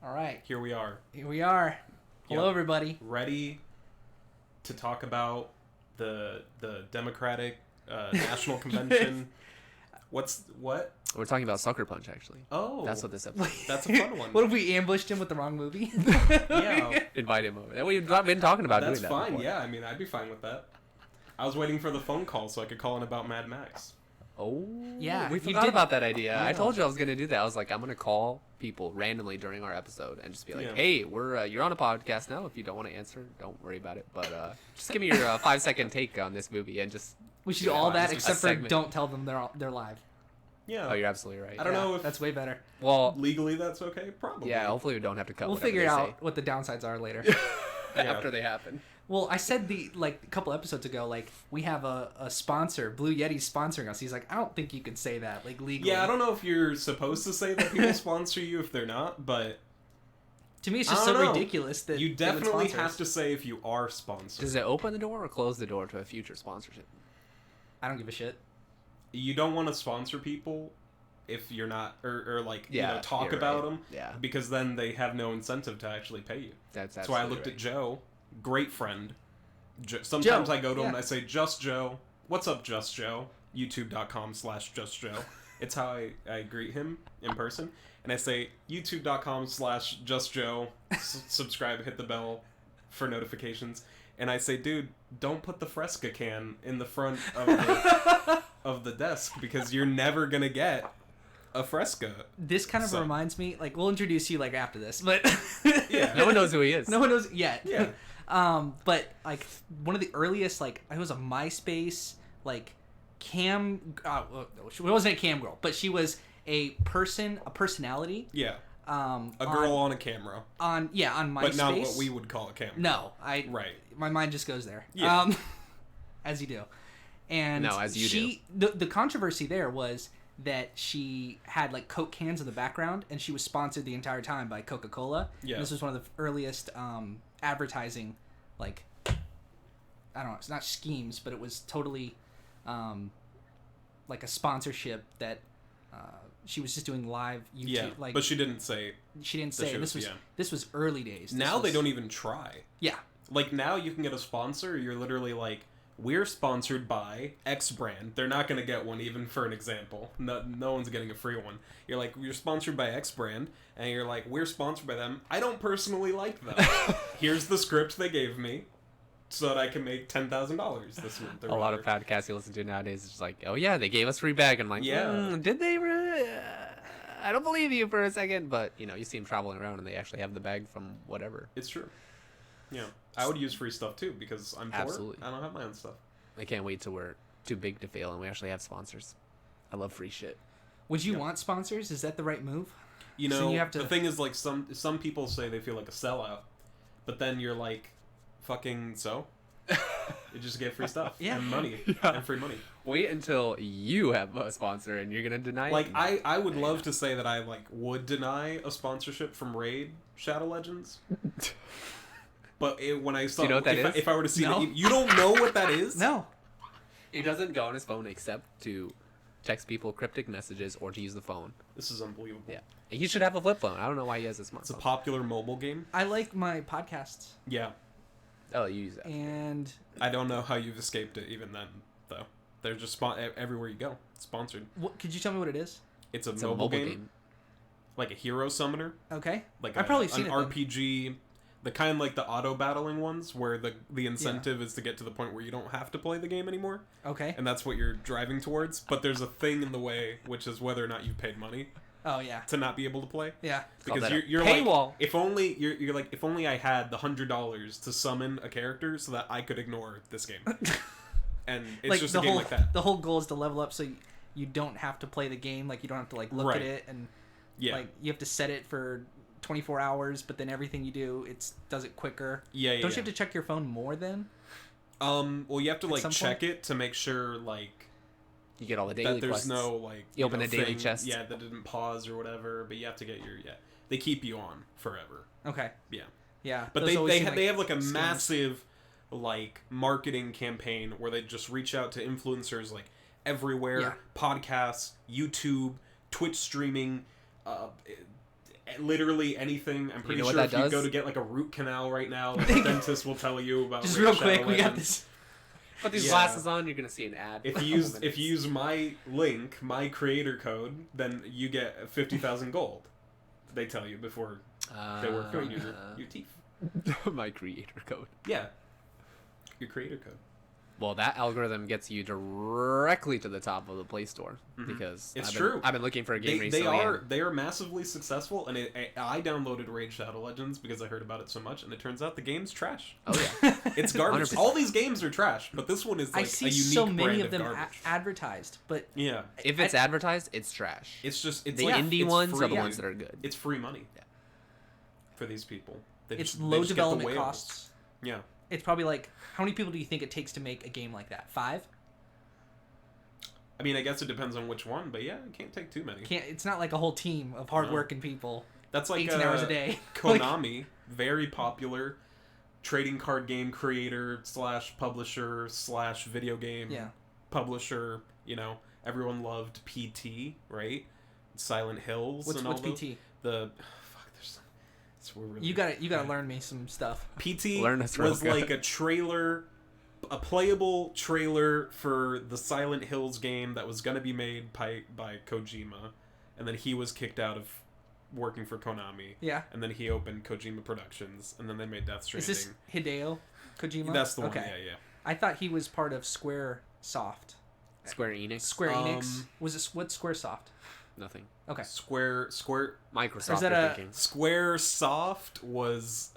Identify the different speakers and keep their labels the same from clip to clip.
Speaker 1: All right.
Speaker 2: Here we are.
Speaker 1: Hello, everybody.
Speaker 2: Ready to talk about the Democratic National Convention. What?
Speaker 3: We're talking about Sucker Punch, actually.
Speaker 2: Oh.
Speaker 3: That's what this episode is.
Speaker 2: That's a fun one.
Speaker 1: What if we ambushed him with the wrong movie?
Speaker 2: Yeah.
Speaker 3: Invite him over. We've been talking about
Speaker 2: That's
Speaker 3: doing that
Speaker 2: fine.
Speaker 3: before.
Speaker 2: Yeah, I mean, I'd be fine with that. I was waiting for the phone call so I could call in about Mad Max.
Speaker 3: Oh.
Speaker 1: Yeah,
Speaker 3: We
Speaker 1: you
Speaker 3: forgot
Speaker 1: did-
Speaker 3: about that idea.
Speaker 1: Yeah.
Speaker 3: I told you I was going to do that. I was like, I'm going to call people randomly during our episode and just be like,
Speaker 2: Yeah.
Speaker 3: hey, you're on a podcast now. If you don't want to answer, don't worry about it. But just give me your 5-second take on this movie and just...
Speaker 1: We should do all that
Speaker 3: just a
Speaker 1: except for
Speaker 3: segment.
Speaker 1: don't tell them they're live.
Speaker 2: Yeah.
Speaker 3: Oh, you're absolutely right.
Speaker 2: I don't know if
Speaker 1: That's way better.
Speaker 3: Well,
Speaker 2: legally that's okay. Probably.
Speaker 3: yeah, hopefully we don't have to cut
Speaker 1: We'll
Speaker 3: whatever
Speaker 1: figure
Speaker 3: they
Speaker 1: out
Speaker 3: say
Speaker 1: what the downsides are later.
Speaker 3: after they happen.
Speaker 1: Well, I said a couple episodes ago, we have a sponsor, Blue Yeti's sponsoring us. He's like, I don't think you could say that, legally.
Speaker 2: Yeah, I don't know if you're supposed to say that people sponsor you if they're not, but
Speaker 1: To me, it's
Speaker 2: I
Speaker 1: just
Speaker 2: don't
Speaker 1: so
Speaker 2: know.
Speaker 1: ridiculous that
Speaker 2: you
Speaker 1: they would
Speaker 2: definitely
Speaker 1: sponsor
Speaker 2: have
Speaker 1: us.
Speaker 2: to say if you are sponsored.
Speaker 3: Does it open the door or close the door to a future sponsorship?
Speaker 1: I don't give a shit.
Speaker 2: You don't want to sponsor people if you're not, or talk
Speaker 3: you're
Speaker 2: about
Speaker 3: right.
Speaker 2: them,
Speaker 3: Yeah.
Speaker 2: because then they have no incentive to actually pay you.
Speaker 3: That's
Speaker 2: That's why I
Speaker 3: absolutely
Speaker 2: looked
Speaker 3: right.
Speaker 2: at Joe, great friend. Sometimes
Speaker 1: Joe,
Speaker 2: I go to him
Speaker 1: yeah.
Speaker 2: and I say, Just Joe. What's up, Just Joe? YouTube.com/Just Joe. It's how I greet him in person. And I say, YouTube.com/Just Joe. Subscribe, hit the bell for notifications. And I say, dude, don't put the Fresca can in the front of the desk because you're never going to get a Fresca.
Speaker 1: This kind of
Speaker 2: So-
Speaker 1: reminds me, we'll introduce you after this, but
Speaker 2: Yeah.
Speaker 3: No one knows who he is.
Speaker 1: no one knows yet.
Speaker 2: Yeah.
Speaker 1: But one of the earliest, it was a MySpace cam. She wasn't a cam girl, but she was a personality.
Speaker 2: Yeah.
Speaker 1: A
Speaker 2: A girl on a camera.
Speaker 1: on MySpace.
Speaker 2: But not what we would call a camera.
Speaker 1: No,
Speaker 2: Right.
Speaker 1: My mind just goes there.
Speaker 2: Yeah.
Speaker 1: As you do. And
Speaker 3: No, as you
Speaker 1: the controversy there was that she had Coke cans in the background, and she was sponsored the entire time by Coca-Cola.
Speaker 2: Yeah.
Speaker 1: And this was one of the earliest advertising, I don't know, it's not schemes, but it was totally a sponsorship that she was just doing live YouTube.
Speaker 2: Yeah, but she didn't say.
Speaker 1: she didn't
Speaker 2: that
Speaker 1: say
Speaker 2: she
Speaker 1: this
Speaker 2: was-
Speaker 1: was
Speaker 2: yeah.
Speaker 1: this was early days. This
Speaker 2: Now they
Speaker 1: was-
Speaker 2: don't even try.
Speaker 1: Yeah.
Speaker 2: Now you can get a sponsor. You're literally we're sponsored by X brand. They're not going to get one even for an example. No one's getting a free one. You're sponsored by X brand, and you're we're sponsored by them. I don't personally like them. Here's the script they gave me so that I can make $10,000 this month. Or
Speaker 3: A lot of
Speaker 2: whatever.
Speaker 3: podcasts you listen to nowadays is just oh yeah, they gave us free bag. And I'm like,
Speaker 2: Yeah.
Speaker 3: did they really? I don't believe you for a second, but you see them traveling around and they actually have the bag from whatever.
Speaker 2: It's true. Yeah. I would use free stuff too because I'm poor.
Speaker 3: Absolutely.
Speaker 2: I don't have my own stuff.
Speaker 3: I can't wait till we're too big to fail and we actually have sponsors. I love free shit.
Speaker 1: Would you
Speaker 2: Yeah.
Speaker 1: want sponsors? Is that the right move?
Speaker 2: You
Speaker 1: So
Speaker 2: know,
Speaker 1: you have to-
Speaker 2: the thing is, some people say they feel like a sellout, but then you're fucking so? You just get free stuff
Speaker 1: Yeah.
Speaker 2: and money
Speaker 3: Yeah.
Speaker 2: and free money.
Speaker 3: Wait until you have a sponsor and you're gonna deny it.
Speaker 2: I would love to say that I would deny a sponsorship from Raid Shadow Legends. But when I saw,
Speaker 3: Do you know what that
Speaker 2: if,
Speaker 3: is?
Speaker 2: if I were to see,
Speaker 1: No.
Speaker 2: you don't know what that is?
Speaker 1: No.
Speaker 3: He doesn't go on his phone except to text people cryptic messages or to use the phone.
Speaker 2: This is unbelievable.
Speaker 3: Yeah. He should have a flip phone. I don't know why he has a smartphone.
Speaker 2: It's a popular mobile game.
Speaker 1: I like my podcasts,
Speaker 2: Yeah.
Speaker 3: Oh, you use that.
Speaker 1: and
Speaker 2: I don't know how you've escaped it even then, though. They're just everywhere you go. It's sponsored.
Speaker 1: could you tell me what it is?
Speaker 2: It's a
Speaker 3: It's a
Speaker 2: mobile game. Like a hero summoner.
Speaker 1: Okay.
Speaker 2: Like
Speaker 1: I've probably seen
Speaker 2: an
Speaker 1: it then.
Speaker 2: RPG, the kind like the auto battling ones where the incentive is to get to the point where you don't have to play the game anymore,
Speaker 1: Okay.
Speaker 2: and that's what you're driving towards. But there's a thing in the way, which is whether or not you've paid money
Speaker 1: Oh yeah.
Speaker 2: to not be able to play.
Speaker 1: Yeah.
Speaker 2: Because
Speaker 3: that a
Speaker 2: you're
Speaker 3: paywall.
Speaker 2: like, if only you're like, if only I had the $100 to summon a character so that I could ignore this game. And it's just a game like that.
Speaker 1: The whole goal is to level up so you don't have to play the game. You don't have to look
Speaker 2: Right.
Speaker 1: at it, and
Speaker 2: Yeah.
Speaker 1: you have to set it for 24 hours. But then everything you do, does it quicker.
Speaker 2: Yeah.
Speaker 1: Don't you have to check your phone more then?
Speaker 2: Well, you have to
Speaker 1: some
Speaker 2: check it to make sure
Speaker 3: You get all the daily
Speaker 2: that there's
Speaker 3: quests.
Speaker 2: no
Speaker 3: You open a daily
Speaker 2: thing,
Speaker 3: chest.
Speaker 2: Yeah, that didn't pause or whatever. But you have to get your They keep you on forever.
Speaker 1: Okay.
Speaker 2: Yeah.
Speaker 1: Yeah.
Speaker 2: But
Speaker 1: those always seem
Speaker 2: they have a
Speaker 1: scams.
Speaker 2: massive marketing campaign where they just reach out to influencers everywhere,
Speaker 1: Yeah.
Speaker 2: podcasts, YouTube, Twitch streaming, literally anything. I'm pretty
Speaker 3: know what
Speaker 2: sure
Speaker 3: that
Speaker 2: if you
Speaker 3: does?
Speaker 2: go to get like a root canal right now, the dentist will tell you about.
Speaker 1: Just
Speaker 2: Raid
Speaker 1: real
Speaker 2: Shadow
Speaker 1: quick, we got
Speaker 2: Legends.
Speaker 1: this.
Speaker 3: Put these
Speaker 2: Yeah.
Speaker 3: glasses on, you're gonna see an ad.
Speaker 2: If you use my link, my creator code, then you get 50,000 gold. They tell you before they work on your teeth.
Speaker 3: my creator code.
Speaker 2: Yeah, your creator code.
Speaker 3: Well, that algorithm gets you directly to the top of the Play Store because
Speaker 2: It's
Speaker 3: I've
Speaker 2: true.
Speaker 3: been, I've been looking for a game
Speaker 2: They
Speaker 3: recently.
Speaker 2: are massively successful, and I downloaded Raid Shadow Legends because I heard about it so much, and it turns out the game's trash.
Speaker 3: Oh yeah.
Speaker 2: It's garbage.
Speaker 3: 100%.
Speaker 2: All these games are trash, but this one is like
Speaker 1: I see
Speaker 2: a unique
Speaker 1: so many
Speaker 2: brand
Speaker 1: of them
Speaker 2: garbage.
Speaker 1: advertised, but
Speaker 2: Yeah,
Speaker 3: If it's advertised, it's trash.
Speaker 2: it's just
Speaker 3: the
Speaker 2: like,
Speaker 3: indie
Speaker 2: it's
Speaker 3: ones
Speaker 2: free.
Speaker 3: are the ones that are good.
Speaker 2: It's free money.
Speaker 3: Yeah.
Speaker 2: For these people, they
Speaker 1: it's
Speaker 2: just- they
Speaker 1: low
Speaker 2: just get the
Speaker 1: development
Speaker 2: whales.
Speaker 1: costs.
Speaker 2: Yeah.
Speaker 1: It's probably like, how many people do you think it takes to make a game like that? 5?
Speaker 2: I mean, I guess it depends on which one, but yeah, it can't take too many.
Speaker 1: It's not like a whole team of hardworking people.
Speaker 2: That's like
Speaker 1: 18 hours a day.
Speaker 2: Konami, very popular trading card game creator / publisher / video game
Speaker 1: Yeah.
Speaker 2: publisher. You know, everyone loved PT, right? Silent Hills.
Speaker 1: What's
Speaker 2: and all
Speaker 1: PT?
Speaker 2: those. The fuck, there's. We're really,
Speaker 1: You gotta learn me some stuff.
Speaker 2: PT
Speaker 3: Learn us real
Speaker 2: was
Speaker 3: good.
Speaker 2: like a trailer, a playable trailer for the Silent Hills game that was going to be made by Kojima, and then he was kicked out of working for Konami.
Speaker 1: Yeah.
Speaker 2: And then he opened Kojima Productions, and then they made Death Stranding.
Speaker 1: Is this Hideo Kojima?
Speaker 2: That's the one.
Speaker 1: Okay.
Speaker 2: Yeah.
Speaker 1: I thought he was part of Square-Soft.
Speaker 3: Square Enix.
Speaker 1: Square Enix. Was it what's Squaresoft?
Speaker 3: Nothing.
Speaker 1: Okay.
Speaker 2: Square
Speaker 3: Microsoft.
Speaker 1: Is that
Speaker 3: you're
Speaker 1: a-
Speaker 3: thinking.
Speaker 2: Squaresoft was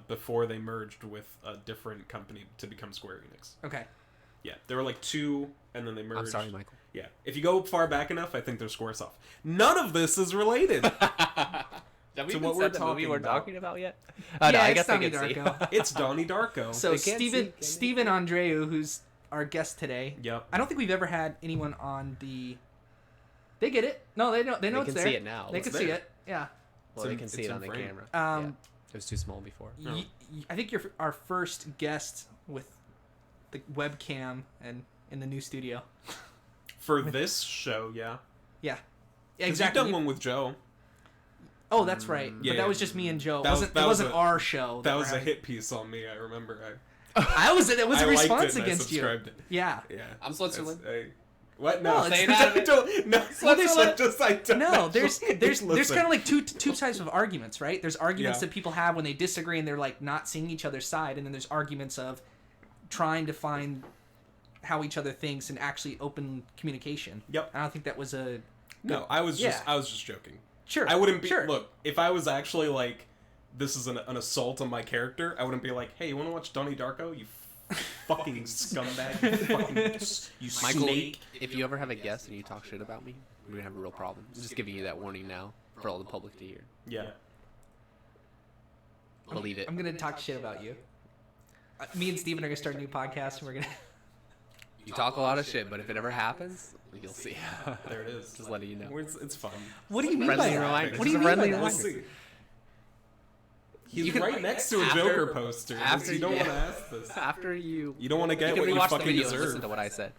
Speaker 2: before they merged with a different company to become Square Enix.
Speaker 1: Okay.
Speaker 2: Yeah, there were like 2, and then they merged.
Speaker 3: I'm sorry, Michael.
Speaker 2: Yeah, if you go far back enough, I think they're Squaresoft. None of this is related.
Speaker 3: Have we
Speaker 2: To
Speaker 3: even
Speaker 2: what
Speaker 3: said
Speaker 2: we're
Speaker 3: the movie
Speaker 2: talking
Speaker 3: we're
Speaker 2: about.
Speaker 3: talking about yet? Oh, no,
Speaker 1: Yeah,
Speaker 3: I
Speaker 1: it's
Speaker 3: guess I
Speaker 1: Donnie
Speaker 3: can see.
Speaker 1: Darko.
Speaker 2: It's Donnie Darko.
Speaker 1: So
Speaker 3: They can't see, can they?
Speaker 1: Stephen Andreu, who's our guest today.
Speaker 2: Yep.
Speaker 1: I don't think we've ever had anyone on the. They get it. No, they know. They know
Speaker 3: They
Speaker 1: it's
Speaker 3: can
Speaker 1: there.
Speaker 3: see it now.
Speaker 1: They
Speaker 3: It's
Speaker 1: can see
Speaker 2: there.
Speaker 1: it. Yeah.
Speaker 3: Well, they can
Speaker 2: It's
Speaker 3: see it
Speaker 2: in
Speaker 3: on the
Speaker 2: frame.
Speaker 3: camera.
Speaker 1: Um,
Speaker 3: Yeah. It was too small before.
Speaker 2: No.
Speaker 1: I think you're our first guest with the webcam and in the new studio.
Speaker 2: For this show, yeah.
Speaker 1: Yeah.
Speaker 2: 'Cause
Speaker 1: Exactly.
Speaker 2: You've done one with Joe.
Speaker 1: Oh, that's right.
Speaker 2: Yeah,
Speaker 1: But that was just me and Joe.
Speaker 2: That was-
Speaker 1: It
Speaker 2: that was
Speaker 1: wasn't
Speaker 2: a-
Speaker 1: our show.
Speaker 2: That
Speaker 1: we're
Speaker 2: was a
Speaker 1: having.
Speaker 2: hit piece on me. I remember.
Speaker 1: It
Speaker 2: I
Speaker 1: was a
Speaker 2: liked
Speaker 1: response
Speaker 2: it and
Speaker 1: against
Speaker 2: I
Speaker 1: you.
Speaker 2: subscribed it.
Speaker 1: Yeah.
Speaker 2: Yeah.
Speaker 3: I'm Switzerland.
Speaker 2: What?
Speaker 1: No,
Speaker 2: No.
Speaker 1: it's-
Speaker 3: Say that.
Speaker 2: No.
Speaker 1: Switzerland.
Speaker 2: Just I don't
Speaker 1: No,
Speaker 2: actually
Speaker 1: there's
Speaker 2: listen.
Speaker 1: kind of like two types of arguments, right? There's arguments
Speaker 2: Yeah.
Speaker 1: that people have when they disagree and they're like not seeing each other's side, and then there's arguments of trying to find how each other thinks and actually open communication.
Speaker 2: Yep.
Speaker 1: I don't think that was a
Speaker 2: No, I was
Speaker 1: Yeah.
Speaker 2: just joking.
Speaker 1: sure.
Speaker 2: I wouldn't be.
Speaker 1: sure.
Speaker 2: Look, if I was actually like, this is an assault on my character, I wouldn't be like, hey, you want to watch Donnie Darko? You fucking scumbag. You fucking you
Speaker 3: Michael,
Speaker 2: snake.
Speaker 3: if you ever have a guest and you talk shit about me, we're gonna have a real problem. I'm just giving you that warning now for all the public to hear.
Speaker 2: Yeah.
Speaker 3: Believe it.
Speaker 1: I'm gonna talk shit about you. Me and Steven are gonna start a new podcast, and we're gonna.
Speaker 3: You talk a lot of shit, but if it ever happens, you'll see.
Speaker 2: There it is.
Speaker 3: Just letting you know.
Speaker 2: It's fun.
Speaker 1: What do you mean
Speaker 3: Friendly
Speaker 1: by that?
Speaker 3: reminder.
Speaker 1: What do you
Speaker 3: Just a
Speaker 1: mean by
Speaker 3: friendly
Speaker 1: that?
Speaker 2: We'll
Speaker 3: reminder.
Speaker 2: see. He's
Speaker 3: You can-
Speaker 2: right next to a
Speaker 3: after-
Speaker 2: Joker poster.
Speaker 3: after
Speaker 2: You don't
Speaker 3: you-
Speaker 2: want to ask this.
Speaker 3: After you
Speaker 2: You don't want to
Speaker 3: you
Speaker 2: get
Speaker 3: can
Speaker 2: what you
Speaker 3: rewatch the
Speaker 2: fucking
Speaker 3: video and
Speaker 2: deserve.
Speaker 3: listen to what I said,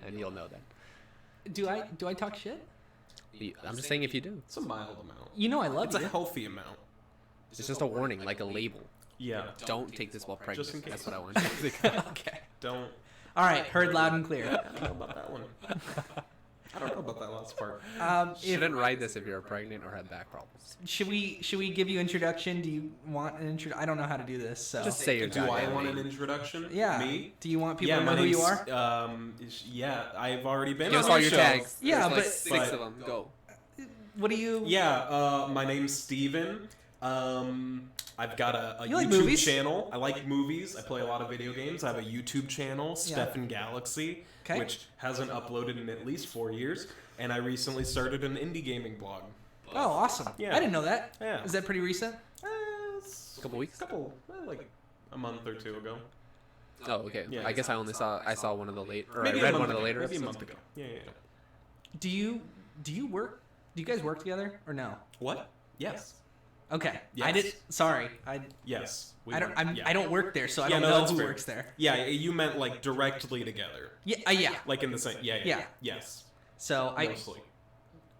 Speaker 3: and you'll know that.
Speaker 1: Do I talk shit?
Speaker 3: I'm just saying if you do.
Speaker 2: It's a mild amount.
Speaker 1: You know I love
Speaker 2: It's a
Speaker 1: you.
Speaker 2: healthy amount.
Speaker 3: It's just a warning, like a label.
Speaker 2: Yeah.
Speaker 3: Don't take this while pregnant.
Speaker 2: Just in case.
Speaker 3: That's what I want you to think.
Speaker 1: Okay.
Speaker 2: Don't.
Speaker 1: All right. Heard loud and clear.
Speaker 2: I don't know about that one. I don't know about that last part.
Speaker 1: If,
Speaker 3: Shouldn't ride this if you're pregnant or have back problems.
Speaker 1: should we give you introduction? Do you want an intro? I don't know how to do this. So
Speaker 3: Just say your
Speaker 2: Do I
Speaker 3: goddamn
Speaker 2: want an
Speaker 3: name.
Speaker 2: introduction?
Speaker 1: yeah.
Speaker 2: Me?
Speaker 1: Do you want people
Speaker 2: Yeah,
Speaker 1: to
Speaker 2: my
Speaker 1: know who you
Speaker 2: name's,
Speaker 1: are?
Speaker 2: Yeah, I've already been
Speaker 3: Give
Speaker 2: on
Speaker 3: us all
Speaker 2: the
Speaker 3: your
Speaker 2: show.
Speaker 3: tags.
Speaker 1: Yeah,
Speaker 3: There's like
Speaker 1: but-
Speaker 3: 6
Speaker 2: but-
Speaker 3: of them. Go.
Speaker 1: What do you?
Speaker 2: Yeah, my name's Steven. I've got a
Speaker 1: You like
Speaker 2: YouTube
Speaker 1: movies?
Speaker 2: channel. I like movies. I play a lot of video games. I have a YouTube channel, Stephen Galaxy,
Speaker 1: 'Kay.
Speaker 2: which hasn't uploaded in at least 4 years. And I recently started an indie gaming blog.
Speaker 1: Oh, awesome.
Speaker 2: Yeah.
Speaker 1: I didn't know that.
Speaker 2: Yeah.
Speaker 1: Is that pretty recent?
Speaker 3: Couple weeks?
Speaker 2: Like a month or two ago.
Speaker 3: Oh, okay.
Speaker 2: Yeah.
Speaker 3: I guess I saw one of the late, or
Speaker 2: Maybe
Speaker 3: I
Speaker 2: a
Speaker 3: read
Speaker 2: month
Speaker 3: one of the
Speaker 2: ago.
Speaker 3: later
Speaker 2: Maybe a
Speaker 3: episodes.
Speaker 2: month ago. Yeah.
Speaker 1: Do you work? Do you guys work together or no?
Speaker 2: What? Yes.
Speaker 1: Okay.
Speaker 2: Yes.
Speaker 1: I did. Sorry.
Speaker 2: Yes. we
Speaker 1: I don't.
Speaker 2: work. Yeah.
Speaker 1: I don't work there, so I
Speaker 2: Yeah,
Speaker 1: don't
Speaker 2: no,
Speaker 1: know
Speaker 2: that's
Speaker 1: who
Speaker 2: fair.
Speaker 1: works there.
Speaker 2: Yeah, you meant like directly together.
Speaker 1: Yeah. Yeah.
Speaker 2: Like in the same. Yeah.
Speaker 1: Yeah.
Speaker 2: Yes.
Speaker 1: So
Speaker 2: Mostly.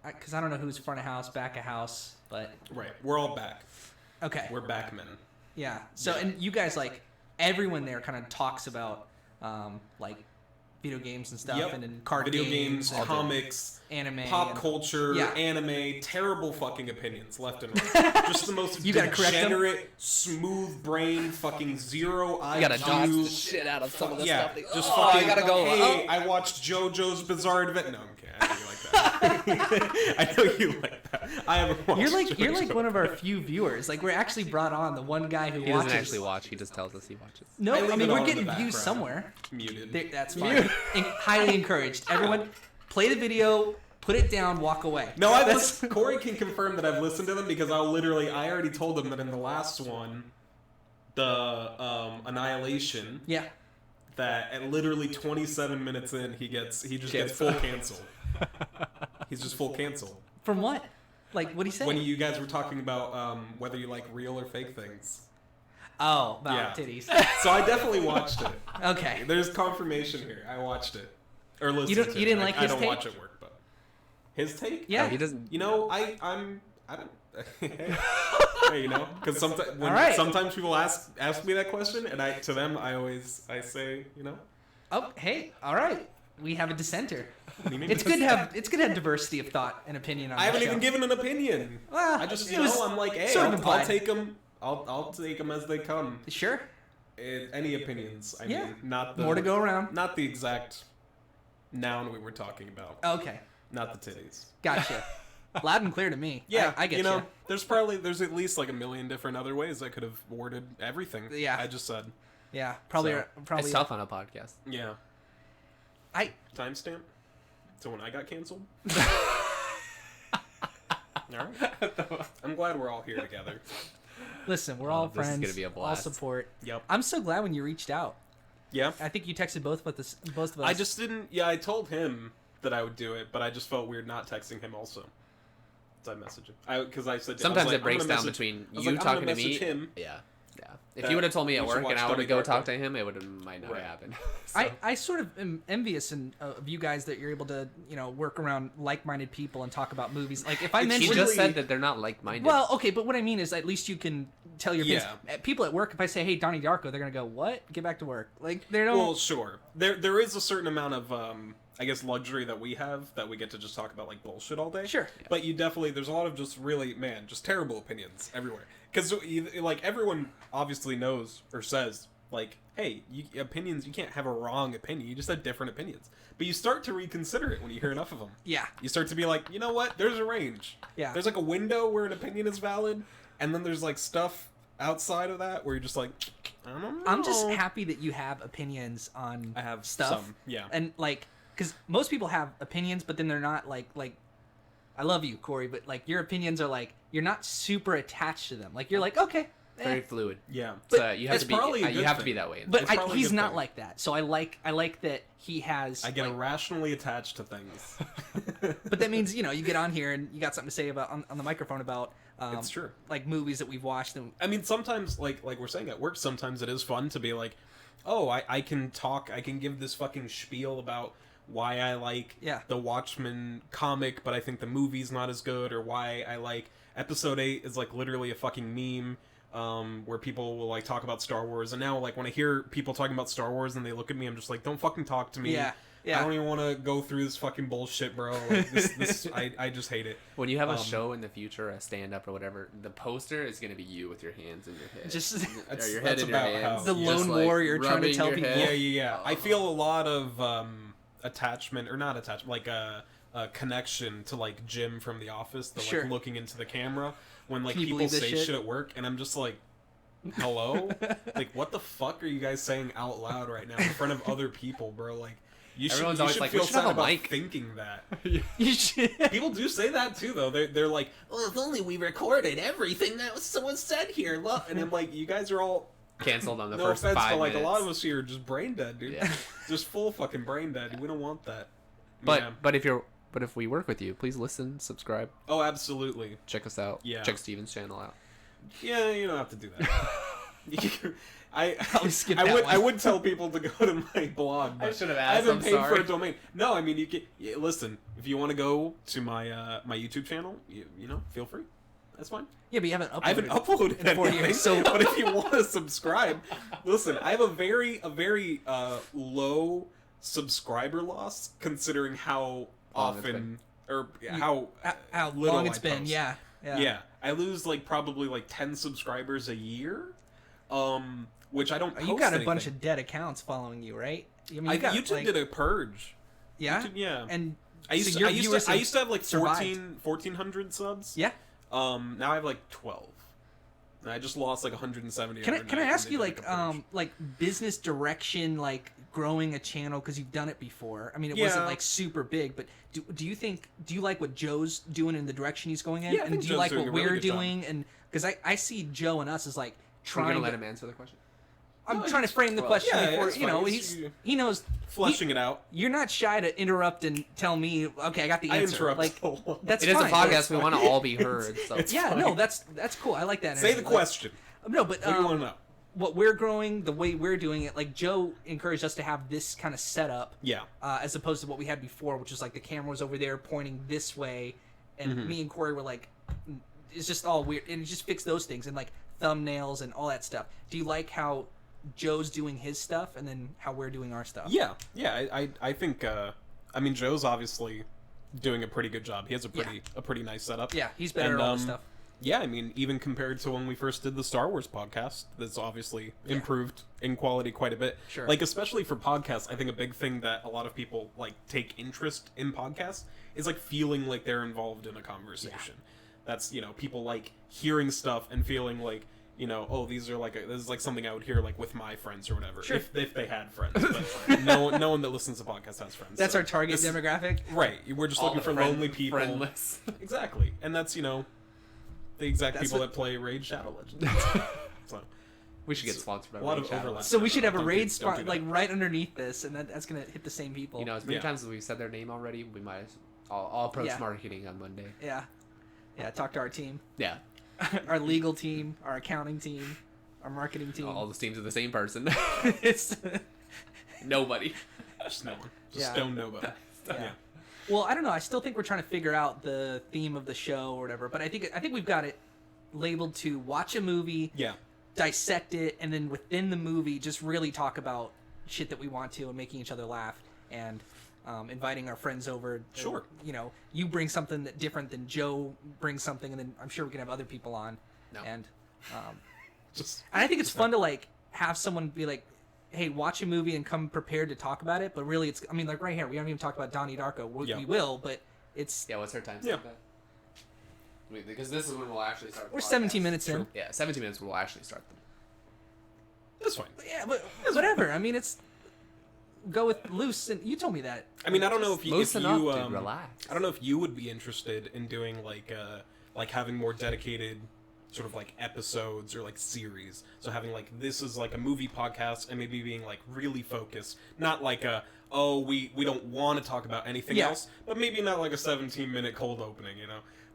Speaker 1: because I don't know who's front of house, back of house, But
Speaker 2: Right. We're all back.
Speaker 1: okay.
Speaker 2: We're back men.
Speaker 1: Yeah. So and you guys like everyone there kind of talks about like video games and stuff,
Speaker 2: Yep.
Speaker 1: and then card
Speaker 2: Video games,
Speaker 1: and
Speaker 2: comics,
Speaker 1: anime,
Speaker 2: pop
Speaker 1: and-
Speaker 2: culture,
Speaker 1: Yeah.
Speaker 2: anime, terrible fucking opinions left and right. Just the most
Speaker 1: You gotta correct them?
Speaker 2: degenerate, smooth brain, fucking zero IQ.
Speaker 3: You gotta dodge the shit out of some of the
Speaker 2: Yeah,
Speaker 3: stuff.
Speaker 2: just
Speaker 3: Oh,
Speaker 2: fucking.
Speaker 3: I gotta go.
Speaker 2: Hey,
Speaker 3: Oh.
Speaker 2: I watched JoJo's Bizarre Adventure. No, I'm kidding. I know you like that. I know you like that. I haven't watched.
Speaker 1: You're like
Speaker 2: JoJo.
Speaker 1: one of our few viewers. Like we're actually brought on the one guy who
Speaker 3: He
Speaker 1: watches.
Speaker 3: doesn't actually watch. He just tells us he watches.
Speaker 1: No,
Speaker 2: I
Speaker 1: I,
Speaker 2: leave
Speaker 1: mean
Speaker 2: it
Speaker 1: we're
Speaker 2: all in
Speaker 1: getting
Speaker 2: the
Speaker 1: views
Speaker 2: background.
Speaker 1: somewhere.
Speaker 2: Muted.
Speaker 1: That's fine. Highly encouraged. Everyone, play the video, put it down, walk away.
Speaker 2: No, I
Speaker 1: That's-
Speaker 2: Corey can confirm that I've listened to them because I already told him that in the last one, the Annihilation,
Speaker 1: Yeah.
Speaker 2: that at literally 27 minutes in he just gets full cancel. He's just full cancel.
Speaker 1: From what? Like what do you say?
Speaker 2: When you guys were talking about whether you like real or fake things.
Speaker 1: Oh, about
Speaker 2: Yeah.
Speaker 1: titties.
Speaker 2: So I definitely watched it.
Speaker 1: Okay.
Speaker 2: There's confirmation here. I watched it. Or listened
Speaker 1: You don't-
Speaker 2: to
Speaker 1: you
Speaker 2: it.
Speaker 1: didn't like
Speaker 2: I
Speaker 1: his
Speaker 2: don't
Speaker 1: take?
Speaker 2: watch it work, but his take?
Speaker 1: Yeah.
Speaker 3: Oh, he doesn't.
Speaker 2: You know, I don't. Hey, you know, because sometimes
Speaker 1: All right.
Speaker 2: sometimes people ask me that question, and to them I say, you know,
Speaker 1: Oh, hey, all right. We have a dissenter.
Speaker 2: what do you mean?
Speaker 1: It's good to have diversity of thought and opinion on
Speaker 2: I haven't
Speaker 1: the
Speaker 2: even
Speaker 1: show.
Speaker 2: given an opinion.
Speaker 1: Well,
Speaker 2: I just
Speaker 1: it was
Speaker 2: I'm like, hey,
Speaker 1: sort of
Speaker 2: I'll
Speaker 1: implied.
Speaker 2: take them. I'll take them as they come.
Speaker 1: Sure.
Speaker 2: Any opinions? I
Speaker 1: Yeah.
Speaker 2: mean, not the
Speaker 1: More to go around.
Speaker 2: Not the exact noun we were talking about.
Speaker 1: Okay.
Speaker 2: Not the titties.
Speaker 1: Gotcha. Loud and clear to me.
Speaker 2: Yeah,
Speaker 1: I get
Speaker 2: you know,
Speaker 1: you.
Speaker 2: there's at least like a million different other ways I could have worded everything.
Speaker 1: Yeah.
Speaker 2: I just said.
Speaker 1: Yeah, probably.
Speaker 2: So,
Speaker 1: probably.
Speaker 3: It's tough on a podcast.
Speaker 2: Yeah.
Speaker 1: I
Speaker 2: Timestamp. So when I got canceled. All right. I'm glad we're all here together.
Speaker 1: listen. We're all
Speaker 3: this is
Speaker 1: friends.
Speaker 3: gonna be a
Speaker 1: all
Speaker 3: blast.
Speaker 1: support.
Speaker 2: Yep.
Speaker 1: I'm so glad when you reached out.
Speaker 2: Yeah.
Speaker 1: I think you texted both of us.
Speaker 2: I just didn't. Yeah, I told him that I would do it, but I just felt weird not texting him also. So I messaged him. Because I said
Speaker 3: Sometimes
Speaker 2: like,
Speaker 3: it breaks
Speaker 2: I'm gonna
Speaker 3: down
Speaker 2: message-
Speaker 3: between
Speaker 2: I was
Speaker 3: you
Speaker 2: like, I'm
Speaker 3: talking
Speaker 2: gonna
Speaker 3: to me.
Speaker 2: message him.
Speaker 3: Yeah. If
Speaker 2: That
Speaker 3: you would have told me
Speaker 2: we
Speaker 3: at
Speaker 2: should
Speaker 3: work and
Speaker 2: watch
Speaker 3: I would
Speaker 2: Donnie
Speaker 3: have go
Speaker 2: Darko.
Speaker 3: talk to him, it might not
Speaker 2: Right.
Speaker 3: happen.
Speaker 1: I sort of am envious of you guys that you're able to work around like-minded people and talk about movies. Like if I
Speaker 2: It's
Speaker 3: He
Speaker 1: mentioned,
Speaker 3: just
Speaker 2: really-
Speaker 3: said that they're not like-minded.
Speaker 1: well, okay, but what I mean is at least you can tell your opinions.
Speaker 2: Yeah.
Speaker 1: People at work, if I say, "Hey, Donnie Darko," they're gonna go, "What? Get back to work." Like they don't.
Speaker 2: Well, sure. There is a certain amount of I guess luxury that we have that we get to just talk about like bullshit all day.
Speaker 1: Sure.
Speaker 2: But you definitely there's a lot of just really just terrible opinions everywhere. Because like everyone obviously knows or says like, hey, opinions, you can't have a wrong opinion. You just have different opinions. But you start to reconsider it when you hear enough of them.
Speaker 1: Yeah.
Speaker 2: You start to be like, you know what? There's a range.
Speaker 1: Yeah.
Speaker 2: There's like a window where an opinion is valid, and then there's like stuff outside of that where you're just like, I don't know.
Speaker 1: I'm just happy that you have opinions on
Speaker 2: I have
Speaker 1: stuff.
Speaker 2: some, yeah.
Speaker 1: And like, because most people have opinions, but then they're not like. I love you, Corey, but like your opinions are like you're not super attached to them. Like you're like okay.
Speaker 3: Very fluid.
Speaker 2: Yeah.
Speaker 3: So you have
Speaker 2: it's
Speaker 3: to be.
Speaker 2: probably a
Speaker 3: You
Speaker 2: good
Speaker 3: have to
Speaker 2: thing.
Speaker 3: be that way.
Speaker 1: But
Speaker 2: It's probably a
Speaker 1: he's
Speaker 2: good
Speaker 1: not
Speaker 2: thing.
Speaker 1: like that. So I like that he has.
Speaker 2: I get
Speaker 1: like,
Speaker 2: irrationally attached to things.
Speaker 1: but that means you get on here and you got something to say about on the microphone about.
Speaker 2: It's true.
Speaker 1: Like movies that we've watched. And
Speaker 2: I mean, sometimes, like we're saying at work, sometimes it is fun to be like, oh, I can talk, I can give this fucking spiel about why I like
Speaker 1: Yeah.
Speaker 2: the Watchmen comic, but I think the movie's not as good, or why I like Episode 8 is like literally a fucking meme. Where people will like talk about Star Wars, and now like when I hear people talking about Star Wars and they look at me, I'm just like, don't fucking talk to me.
Speaker 1: Yeah.
Speaker 2: I don't even want to go through this fucking bullshit, bro. Like, this I just hate it.
Speaker 3: When you have a show in the future, a stand-up or whatever, the poster is gonna be you with your hands in your head.
Speaker 1: Just
Speaker 3: or your
Speaker 2: that's
Speaker 3: head in your
Speaker 2: about
Speaker 3: hands.
Speaker 2: how-
Speaker 1: The
Speaker 3: just,
Speaker 1: lone
Speaker 3: like,
Speaker 1: warrior trying to
Speaker 3: rubbing
Speaker 1: tell
Speaker 3: your
Speaker 1: people.
Speaker 3: head.
Speaker 2: Yeah. I feel a lot of attachment, or not attachment, like a connection to like Jim from The Office, the
Speaker 1: Sure.
Speaker 2: like looking into the camera when like
Speaker 1: Can you
Speaker 2: people
Speaker 1: believe this
Speaker 2: say
Speaker 1: shit?
Speaker 2: shit at work, and I'm just like, hello, like what the fuck are you guys saying out loud right now in front of other people, bro? Like you should,
Speaker 3: Everyone's
Speaker 2: you
Speaker 3: always
Speaker 2: should
Speaker 3: like,
Speaker 2: feel
Speaker 3: we should
Speaker 2: sad
Speaker 3: have a
Speaker 2: about
Speaker 3: mic.
Speaker 2: thinking that.
Speaker 1: You should.
Speaker 2: People do say that too, though. They're like, well, if only we recorded everything that someone said here. Look, and I'm like, you guys are all.
Speaker 3: Canceled on the
Speaker 2: No
Speaker 3: first
Speaker 2: offense,
Speaker 3: 5
Speaker 2: but like
Speaker 3: minutes.
Speaker 2: a lot of us here are just brain dead, dude.
Speaker 3: Yeah.
Speaker 2: Just full fucking brain dead. We don't want that.
Speaker 3: But
Speaker 2: Yeah.
Speaker 3: but if we work with you, please listen, subscribe,
Speaker 2: Oh, absolutely.
Speaker 3: check us out.
Speaker 2: Yeah.
Speaker 3: Check Steven's channel out.
Speaker 2: Yeah, you don't have to do that.
Speaker 1: Probably skip
Speaker 2: I
Speaker 1: that
Speaker 2: would
Speaker 1: one.
Speaker 2: I would tell people to go to my blog. But
Speaker 3: should have
Speaker 2: I
Speaker 3: asked,
Speaker 2: haven't
Speaker 3: I'm
Speaker 2: paid
Speaker 3: sorry.
Speaker 2: for a domain. No, I mean you can listen. If you want to go to my my YouTube channel, you know, feel free. That's fine.
Speaker 1: Yeah, but you haven't uploaded.
Speaker 2: I haven't uploaded
Speaker 1: in 4
Speaker 2: anything,
Speaker 1: years, so
Speaker 2: but if you want to subscribe, listen, I have a very low subscriber loss considering how
Speaker 3: Long it's
Speaker 2: often or how
Speaker 1: little long it's
Speaker 2: I
Speaker 1: been.
Speaker 2: post.
Speaker 1: Yeah.
Speaker 2: I lose like probably like 10 subscribers a year, which I don't. Post
Speaker 1: You got a
Speaker 2: anything.
Speaker 1: bunch of dead accounts following you, right? I mean,
Speaker 2: YouTube did a purge.
Speaker 1: Yeah.
Speaker 2: YouTube, yeah.
Speaker 1: And
Speaker 2: I used
Speaker 1: your
Speaker 2: to
Speaker 1: viewers
Speaker 2: have like
Speaker 1: survived.
Speaker 2: 1,400 subs.
Speaker 1: Yeah.
Speaker 2: Now I have like 12. And I just lost like 170.
Speaker 1: Can I
Speaker 2: overnight
Speaker 1: ask
Speaker 2: when
Speaker 1: you
Speaker 2: they did, a purge.
Speaker 1: like business direction, like growing a channel, because you've done it before. I mean, it wasn't like super big, but do you like what Joe's doing in the direction he's going in?
Speaker 2: Yeah, I
Speaker 1: and
Speaker 2: think
Speaker 1: do you
Speaker 2: Joe's
Speaker 1: like
Speaker 2: doing
Speaker 1: what
Speaker 2: a really
Speaker 1: we're
Speaker 2: good job.
Speaker 1: doing? And because I see Joe and us as like
Speaker 3: We're
Speaker 1: trying
Speaker 3: gonna
Speaker 1: to
Speaker 3: let him answer the question.
Speaker 1: I'm
Speaker 2: No,
Speaker 1: trying to
Speaker 2: it's-
Speaker 1: frame the question
Speaker 2: yeah,
Speaker 1: before
Speaker 2: it's
Speaker 1: you know
Speaker 2: fine.
Speaker 1: he knows
Speaker 2: Fleshing it out.
Speaker 1: You're not shy to interrupt and tell me, okay, I got the
Speaker 2: I
Speaker 1: answer.
Speaker 2: interrupt
Speaker 1: Like
Speaker 2: a lot.
Speaker 1: that's
Speaker 3: It is a
Speaker 1: fine.
Speaker 3: podcast. We want to all be heard. So
Speaker 2: it's
Speaker 1: Yeah,
Speaker 2: fine.
Speaker 1: no, that's cool. I like that.
Speaker 2: Say
Speaker 1: energy.
Speaker 2: the question.
Speaker 1: No, but
Speaker 2: What do you want to know?
Speaker 1: what we're growing, the way we're doing it, like Joe encouraged us to have this kind of setup,
Speaker 2: Yeah.
Speaker 1: as opposed to what we had before, which was like the camera was over there pointing this way, and
Speaker 2: Mm-hmm.
Speaker 1: me and Corey were like, it's just all weird, and it just fixed those things and like thumbnails and all that stuff. Do you like how Joe's doing his stuff and then how we're doing our stuff?
Speaker 2: Yeah. I think. I mean, Joe's obviously doing a pretty good job. He has a pretty nice setup.
Speaker 1: Yeah, he's better
Speaker 2: And,
Speaker 1: at all this stuff.
Speaker 2: Yeah, I mean, even compared to when we first did the Star Wars podcast, that's obviously improved in quality quite a bit.
Speaker 1: Sure.
Speaker 2: Like, especially for podcasts, I think a big thing that a lot of people, like, take interest in podcasts is, like, feeling like they're involved in a conversation. That's, people like hearing stuff and feeling like, oh, this is like something I would hear, like, with my friends or whatever.
Speaker 1: Sure.
Speaker 2: If they had friends. But no one that listens to podcasts has friends.
Speaker 1: That's
Speaker 2: so
Speaker 1: our target
Speaker 2: this-
Speaker 1: demographic.
Speaker 2: Right. We're just
Speaker 3: all
Speaker 2: looking
Speaker 3: the
Speaker 2: for lonely people.
Speaker 3: friendless.
Speaker 2: Exactly. And that's, the exact
Speaker 1: That's
Speaker 2: people
Speaker 1: what-
Speaker 2: that play Raid Shadow Legends. So
Speaker 3: We should get sponsored by
Speaker 2: a lot
Speaker 3: Raid
Speaker 2: of
Speaker 3: Shadow.
Speaker 2: overlap.
Speaker 1: So we should have a
Speaker 2: Don't
Speaker 1: raid
Speaker 2: do- don't
Speaker 1: spot
Speaker 2: do that.
Speaker 1: like right underneath this, and that's gonna hit the same people.
Speaker 3: As many
Speaker 2: Yeah.
Speaker 3: times as we've said their name already, we might. I'll approach
Speaker 1: Yeah.
Speaker 3: marketing on Monday.
Speaker 1: Yeah. Talk to our team,
Speaker 3: Yeah,
Speaker 1: our legal team, our accounting team, our marketing team.
Speaker 3: all the teams are the same person.
Speaker 1: It's
Speaker 3: Nobody.
Speaker 2: Just no one. Just
Speaker 1: Yeah.
Speaker 2: stone nobody.
Speaker 1: Yeah. Well, I don't know. I still think we're trying to figure out the theme of the show or whatever. But I think we've got it labeled to watch a movie,
Speaker 2: Yeah.
Speaker 1: dissect it, and then within the movie, just really talk about shit that we want to and making each other laugh and inviting our friends over.
Speaker 2: Sure.
Speaker 1: You bring something that different than Joe brings something, and then I'm sure we can have other people on.
Speaker 3: No.
Speaker 1: And
Speaker 2: Just
Speaker 1: I think it's fun to like have someone be like, "Hey, watch a movie and come prepared to talk about it." But really, like right here, we haven't even talked about Donnie Darko. We will, but it's
Speaker 3: Yeah, what's our time?
Speaker 2: Yeah.
Speaker 3: Because this is when we'll actually start. The
Speaker 1: we're
Speaker 3: podcast.
Speaker 1: 17 minutes in.
Speaker 3: Yeah, 17 minutes. We'll actually start them.
Speaker 2: that's fine.
Speaker 1: Yeah, but whatever. I mean, it's go with loose. And you told me that.
Speaker 2: I mean, I don't know if you
Speaker 3: Loosen up, dude. Relax.
Speaker 2: I don't know if you would be interested in doing like having more dedicated sort of like episodes or like series. So having like this is like a movie podcast and maybe being like really focused, not like we don't want to talk about anything
Speaker 1: Yeah.
Speaker 2: else, but maybe not like a 17-minute cold opening,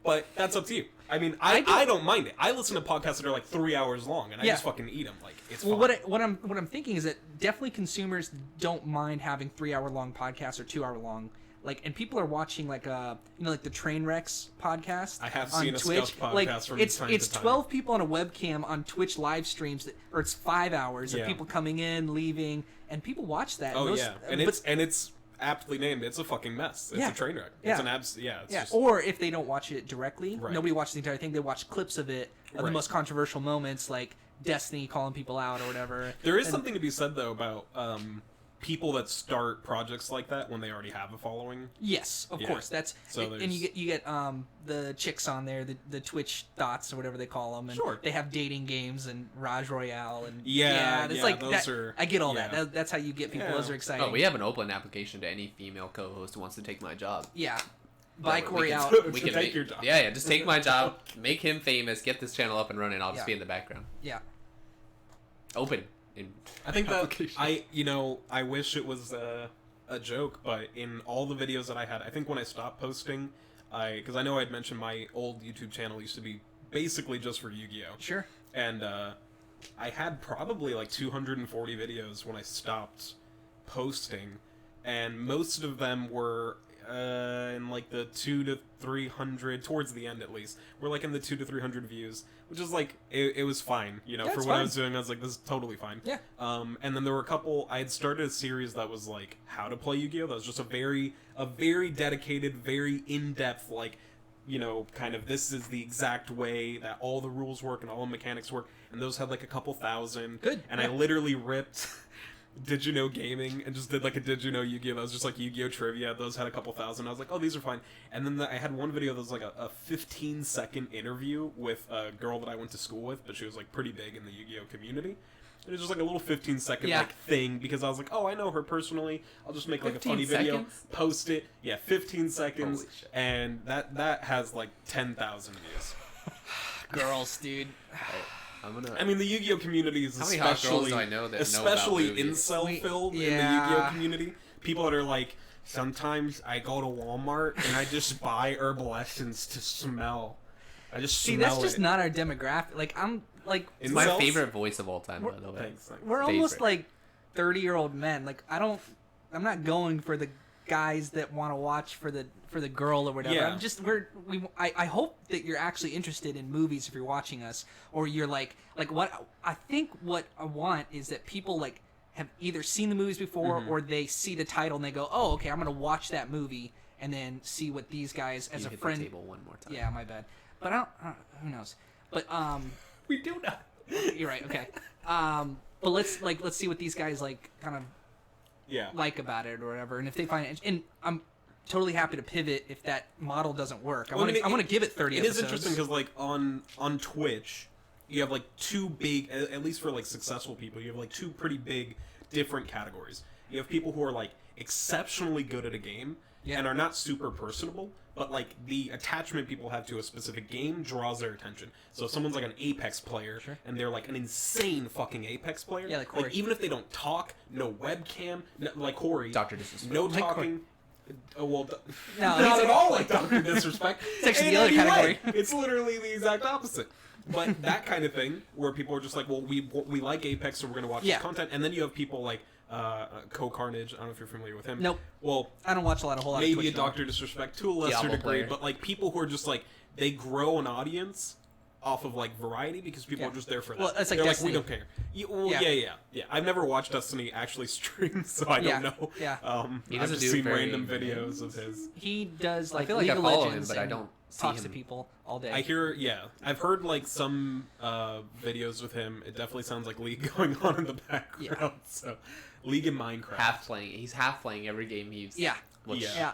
Speaker 2: But that's up to you. I mean, I don't mind it. I listen to podcasts that are like 3 hours long, and I
Speaker 1: Yeah.
Speaker 2: just fucking eat them. Like it's
Speaker 1: Well,
Speaker 2: fine.
Speaker 1: what I'm thinking is that definitely consumers don't mind having 3 hour long podcasts or 2 hour long. Like, and people are watching like like the Trainwrecks podcast.
Speaker 2: I have
Speaker 1: on
Speaker 2: seen a
Speaker 1: Twitch.
Speaker 2: Scuff podcast
Speaker 1: Like
Speaker 2: from
Speaker 1: it's
Speaker 2: time
Speaker 1: it's
Speaker 2: to time.
Speaker 1: 12 people on a webcam on Twitch live streams or it's 5 hours of
Speaker 2: Yeah.
Speaker 1: people coming in, leaving, and people watch that.
Speaker 2: Oh
Speaker 1: Most-
Speaker 2: yeah, and
Speaker 1: but-
Speaker 2: it's aptly named. It's a fucking mess. It's
Speaker 1: Yeah.
Speaker 2: a train wreck.
Speaker 1: Yeah.
Speaker 2: It's an It's
Speaker 1: yeah.
Speaker 2: just,
Speaker 1: Or if they don't watch it directly,
Speaker 2: Right.
Speaker 1: nobody watches the entire thing. They watch clips of it of the
Speaker 2: Right.
Speaker 1: most controversial moments, like Destiny calling people out or whatever.
Speaker 2: There is
Speaker 1: And-
Speaker 2: something to be said though about people that start projects like that when they already have a following.
Speaker 1: Yes, of
Speaker 2: Yeah.
Speaker 1: course. That's
Speaker 2: So
Speaker 1: and
Speaker 2: there's-
Speaker 1: you get the chicks on there, the Twitch thoughts or whatever they call them, and
Speaker 2: Sure.
Speaker 1: they have dating games and Raj Royale and
Speaker 2: Yeah,
Speaker 1: it's
Speaker 2: yeah,
Speaker 1: like
Speaker 2: those
Speaker 1: that.
Speaker 2: are-
Speaker 1: I get all
Speaker 2: yeah.
Speaker 1: That's how you get people.
Speaker 2: Yeah.
Speaker 1: Those are exciting.
Speaker 3: Oh, we have an open application to any female co-host who wants to take my job.
Speaker 1: Yeah, buy
Speaker 3: we
Speaker 1: Corey
Speaker 3: can-
Speaker 1: out.
Speaker 3: We
Speaker 2: To
Speaker 3: can
Speaker 2: take
Speaker 3: make,
Speaker 2: your job.
Speaker 3: Yeah, just take my job, make him famous, get this channel up and running. I'll just
Speaker 1: Yeah.
Speaker 3: be in the background.
Speaker 1: Yeah,
Speaker 3: Open. In
Speaker 2: I think that
Speaker 3: application.
Speaker 2: I wish it was a joke, but in all the videos that I had, I think when I stopped posting, because I know I'd mentioned my old YouTube channel used to be basically just for Yu-Gi-Oh.
Speaker 1: sure.
Speaker 2: And I had probably like 240 videos when I stopped posting, and most of them were in like the 200 to 300 towards the end at least. We're like in the 200 to 300 views, which is like it was fine, you know,
Speaker 1: Yeah,
Speaker 2: for
Speaker 1: it's
Speaker 2: what I
Speaker 1: fine.
Speaker 2: was doing. I was like, this is totally fine.
Speaker 1: Yeah.
Speaker 2: And then there were a couple. I had started a series that was like how to play Yu-Gi-Oh. That was just a very dedicated, very in-depth, like, you know, kind of this is the exact way that all the rules work and all the mechanics work. And those had like a couple thousand.
Speaker 1: Good.
Speaker 2: And
Speaker 1: Yeah.
Speaker 2: I literally ripped Did You Know Gaming and just did like a Did You Know Yu-Gi-Oh. That was just like Yu-Gi-Oh trivia. Those had a couple thousand. I was like, oh, these are fine. And then I had one video that was like a 15-second interview with a girl that I went to school with, but she was like pretty big in the Yu-Gi-Oh community. It was just like a little 15-second
Speaker 1: Yeah.
Speaker 2: like thing because I was like, oh, I know her personally. I'll just make like a
Speaker 3: 15
Speaker 2: funny video,
Speaker 3: seconds?
Speaker 2: post it. Yeah, 15 seconds,
Speaker 3: Holy shit.
Speaker 2: and that has like 10,000 views.
Speaker 1: Girls, dude.
Speaker 3: I'm gonna.
Speaker 2: I mean, the Yu-Gi-Oh community is
Speaker 3: How many hot girls
Speaker 2: especially
Speaker 3: do I know that know about
Speaker 2: especially
Speaker 3: movies?
Speaker 2: incel filled in the
Speaker 1: Yeah.
Speaker 2: Yu-Gi-Oh community. People that are like, sometimes I go to Walmart and I just buy herbal essence to smell. I just
Speaker 1: See,
Speaker 2: smell
Speaker 1: that's just
Speaker 2: it.
Speaker 1: not our demographic. Like, I'm like,
Speaker 3: It's my
Speaker 2: Incels?
Speaker 3: favorite voice of all time, by the way.
Speaker 2: Thanks.
Speaker 1: we're almost
Speaker 3: favorite.
Speaker 1: like 30-year-old men. Like, I'm not going for the guys that want to watch for the girl or whatever.
Speaker 2: Yeah.
Speaker 1: I'm just I hope that you're actually interested in movies if you're watching us, or you're like what I think what I want is that people like have either seen the movies before
Speaker 2: Mm-hmm.
Speaker 1: or they see the title and they go, oh, okay, I'm gonna watch that movie and then see what these guys as
Speaker 3: You
Speaker 1: a
Speaker 3: hit
Speaker 1: friend.
Speaker 3: the table one more time.
Speaker 1: Yeah, my bad. But I don't who knows. But
Speaker 2: We do not.
Speaker 1: you're right. Okay. But let's see what these guys like kind of
Speaker 2: Yeah.
Speaker 1: like about it or whatever, and if they find it, and I'm totally happy to pivot if that model doesn't work. I
Speaker 2: Well,
Speaker 1: want
Speaker 2: I
Speaker 1: to
Speaker 2: mean,
Speaker 1: give it 30
Speaker 2: It
Speaker 1: episodes.
Speaker 2: is interesting because like on Twitch, you have like two big, at least for like successful people, you have like two pretty big different categories. You have people who are like exceptionally good at a game
Speaker 1: Yeah.
Speaker 2: and are not super personable, but like the attachment people have to a specific game draws their attention. So if someone's like an Apex player and they're like an insane fucking Apex player,
Speaker 1: Yeah, like Corey.
Speaker 2: even if they don't talk, no webcam, no, like Corey,
Speaker 3: Dr. Disrespect.
Speaker 2: no
Speaker 1: Like
Speaker 2: talking. Oh, well,
Speaker 1: No,
Speaker 2: not
Speaker 1: he's-
Speaker 2: at all like Dr. Disrespect.
Speaker 1: It's actually
Speaker 2: In
Speaker 1: the other
Speaker 2: any
Speaker 1: category.
Speaker 2: way. It's literally the exact opposite. But that kind of thing, where people are just like, well, we like Apex, so we're going to watch
Speaker 1: Yeah.
Speaker 2: this content. And then you have people like Co-Carnage. I don't know if you're familiar with him.
Speaker 1: Nope.
Speaker 2: Well,
Speaker 1: I don't watch a whole lot of
Speaker 2: maybe
Speaker 1: Twitch
Speaker 2: a Dr. Disrespect to a lesser
Speaker 3: Diablo
Speaker 2: degree,
Speaker 3: player.
Speaker 2: but like people who are just like, they grow an audience off of like variety because people
Speaker 1: Yeah.
Speaker 2: are just there for that.
Speaker 1: Well, it's like
Speaker 2: They're
Speaker 1: Destiny.
Speaker 2: we don't care.
Speaker 1: Yeah.
Speaker 2: Yeah. I've never watched Destiny actually stream, so I
Speaker 1: Yeah.
Speaker 2: don't know.
Speaker 1: Yeah.
Speaker 3: He
Speaker 2: I've
Speaker 3: doesn't
Speaker 2: just
Speaker 3: do
Speaker 2: seen
Speaker 3: very
Speaker 2: random
Speaker 3: many.
Speaker 2: videos of his.
Speaker 1: He does
Speaker 3: I
Speaker 1: like
Speaker 3: feel like
Speaker 1: League
Speaker 3: I
Speaker 1: of
Speaker 3: follow him,
Speaker 1: Legends
Speaker 3: but I
Speaker 1: and
Speaker 3: don't see
Speaker 1: talks to
Speaker 3: him.
Speaker 1: people all day.
Speaker 2: I hear, yeah. I've heard like some videos with him. It definitely sounds like League going on in the background.
Speaker 1: Yeah.
Speaker 2: So, League and Minecraft.
Speaker 3: He's half playing every game he's.
Speaker 1: Yeah.
Speaker 3: Which,
Speaker 2: Yeah.
Speaker 1: Yeah.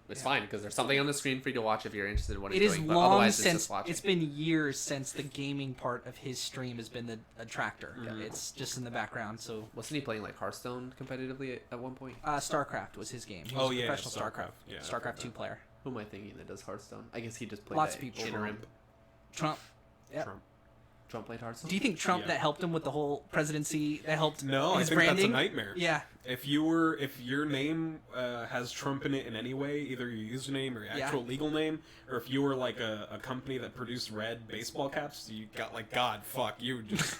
Speaker 3: It's fine because there's something on the screen for you to watch if you're interested in what
Speaker 1: It
Speaker 3: he's
Speaker 1: is
Speaker 3: doing. But
Speaker 1: long
Speaker 3: otherwise, it's
Speaker 1: since
Speaker 3: just watching.
Speaker 1: it's been years since the gaming part of his stream has been the attractor.
Speaker 2: Mhm.
Speaker 1: It's just in the background. So
Speaker 3: Wasn't he playing like Hearthstone competitively at one point?
Speaker 1: StarCraft was his game. He was
Speaker 2: Oh,
Speaker 1: a
Speaker 2: yeah,
Speaker 1: professional
Speaker 2: StarCraft.
Speaker 1: StarCraft.
Speaker 2: Yeah, I
Speaker 1: StarCraft
Speaker 2: forgot.
Speaker 1: 2 player.
Speaker 3: Who am I thinking that does Hearthstone? I guess he just played
Speaker 1: Lots
Speaker 3: that
Speaker 1: of people.
Speaker 3: interim.
Speaker 1: Trump. Yeah.
Speaker 3: Trump played Hearthstone.
Speaker 1: Do you think Trump
Speaker 2: Yeah.
Speaker 1: that helped him with the whole presidency? That helped
Speaker 2: No,
Speaker 1: his
Speaker 2: I think
Speaker 1: branding?
Speaker 2: that's a nightmare.
Speaker 1: Yeah.
Speaker 2: If your name has Trump in it in any way, either your username or your
Speaker 1: Yeah.
Speaker 2: actual legal name, or if you were like a company that produced red baseball caps, you got like, God, fuck, you just...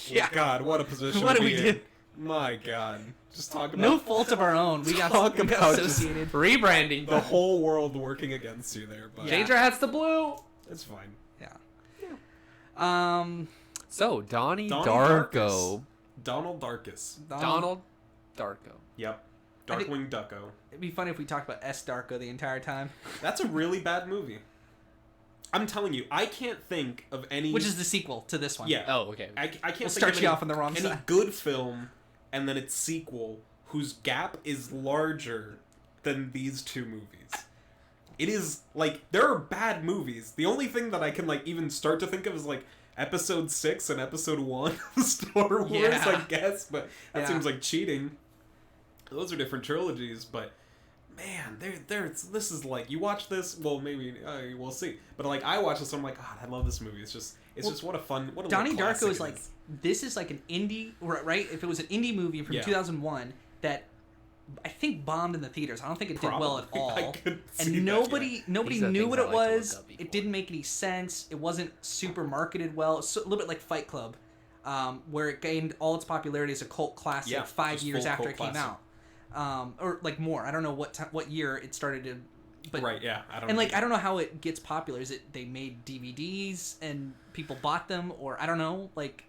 Speaker 1: Yeah.
Speaker 2: God, what a position
Speaker 1: What
Speaker 2: to
Speaker 1: do
Speaker 2: be
Speaker 1: we
Speaker 2: in.
Speaker 1: do?
Speaker 2: My God. Just talk about
Speaker 1: No fault of our own. We got,
Speaker 2: Talk
Speaker 1: we got
Speaker 2: about just-
Speaker 1: associated.
Speaker 3: Rebranding.
Speaker 2: the whole world working against you there, but
Speaker 1: Yeah.
Speaker 3: Change our hats to blue.
Speaker 2: it's fine.
Speaker 1: Yeah.
Speaker 3: So Donnie
Speaker 2: Donnie
Speaker 3: Darko.
Speaker 2: Donald Darkus.
Speaker 3: Donald Darko.
Speaker 2: Yep.
Speaker 1: I think-
Speaker 2: Darkwing Ducko.
Speaker 1: It'd be funny if we talked about S. Darko the entire time,
Speaker 2: That's a really bad movie. I'm telling you, I can't think of any...
Speaker 1: which is the sequel to this one.
Speaker 2: Yeah.
Speaker 3: Oh, okay.
Speaker 2: I can't
Speaker 1: We'll
Speaker 2: think
Speaker 1: start
Speaker 2: of
Speaker 1: you
Speaker 2: any,
Speaker 1: off on the wrong
Speaker 2: any
Speaker 1: side.
Speaker 2: good film and then its sequel whose gap is larger than these two movies. It is, like, there are bad movies. The only thing that I can, like, even start to think of is, like, Episode 6 and Episode 1 of Star Wars,
Speaker 1: Yeah.
Speaker 2: I guess, but that
Speaker 1: Yeah.
Speaker 2: seems like cheating. Those are different trilogies, but... Man, this is like, you watch this, well, maybe, we'll see. But, like, I watch this, I'm like, God, I love this movie. It's just what a fun, what a
Speaker 1: Donnie
Speaker 2: little classic
Speaker 1: Darko is
Speaker 2: it
Speaker 1: like, this is like an indie, right? If it was an indie movie from
Speaker 2: Yeah.
Speaker 1: 2001 that I think bombed in the theaters. I don't think it did well at
Speaker 2: Probably. I
Speaker 1: all.
Speaker 2: could see
Speaker 1: And
Speaker 2: that,
Speaker 1: nobody
Speaker 3: These are
Speaker 1: knew
Speaker 3: things
Speaker 1: what
Speaker 3: I
Speaker 1: it
Speaker 3: like to look
Speaker 1: was.
Speaker 3: up before.
Speaker 1: It didn't make any sense. It wasn't super marketed well. It's a little bit like Fight Club, where it gained all its popularity as a cult classic
Speaker 2: Yeah,
Speaker 1: 5
Speaker 2: just
Speaker 1: years
Speaker 2: full
Speaker 1: after
Speaker 2: cult
Speaker 1: it came
Speaker 2: classic.
Speaker 1: out. or like more. I don't know what year it started to. But,
Speaker 2: right, yeah. I don't
Speaker 1: and
Speaker 2: know.
Speaker 1: like I don't know how it gets popular. Is it they made DVDs and people bought them, or I don't know, like,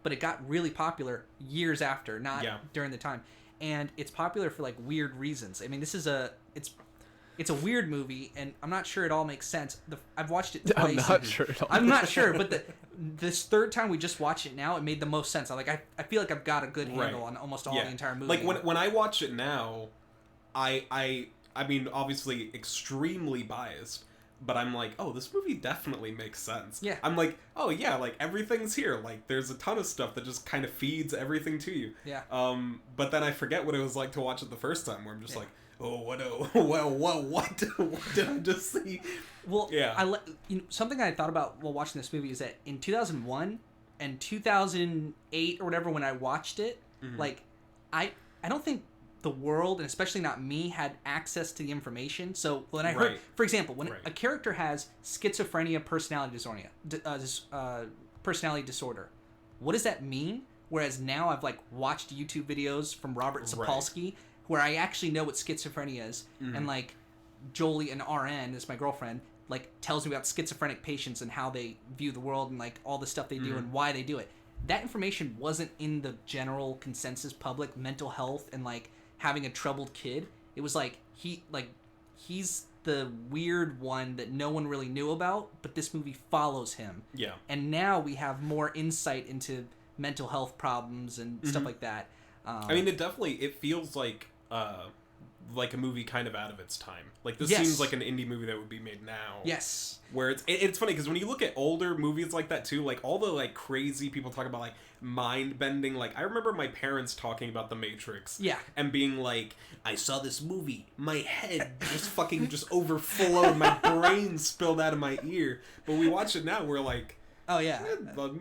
Speaker 1: but it got really popular years after, not during the time, and it's popular for like weird reasons. I mean, it's a weird movie, and I'm not sure it all makes sense. I've watched it twice.
Speaker 3: I'm not sure.
Speaker 1: I'm not sure, but this third time we just watched it now, it made the most sense. I feel like I've got a good handle on almost all the entire movie.
Speaker 2: Like when I watch it now, I mean, obviously extremely biased, but I'm like, oh, this movie definitely makes sense.
Speaker 1: Yeah.
Speaker 2: I'm like, oh yeah, like everything's here. Like there's a ton of stuff that just kind of feeds everything to you.
Speaker 1: Yeah.
Speaker 2: But then I forget what it was like to watch it the first time, where I'm just like, oh, what did I just see?
Speaker 1: Well, yeah. Something I thought about while watching this movie is that in 2001 and 2008 or whatever, when I watched it, like I don't think the world, and especially not me, had access to the information. So when I heard, for example, when a character has schizophrenia personality disorder, what does that mean? Whereas now I've like watched YouTube videos from Robert Sapolsky where I actually know what schizophrenia is, and like Jolie, an RN, is my girlfriend, like tells me about schizophrenic patients and how they view the world and like all the stuff they do and why they do it. That information wasn't in the general consensus public mental health and like having a troubled kid. It was like he's the weird one that no one really knew about, but this movie follows him. Yeah. And now we have more insight into mental health problems and stuff like that.
Speaker 2: I mean, it feels like a movie kind of out of its time. Like this seems like an indie movie that would be made now.
Speaker 1: Yes.
Speaker 2: Where it's funny because when you look at older movies like that too, like all the like crazy people talk about like mind bending. Like I remember my parents talking about The Matrix. Yeah. And being like, I saw this movie, my head just fucking just overflowed, my brain spilled out of my ear. But we watch it now, we're like, oh yeah,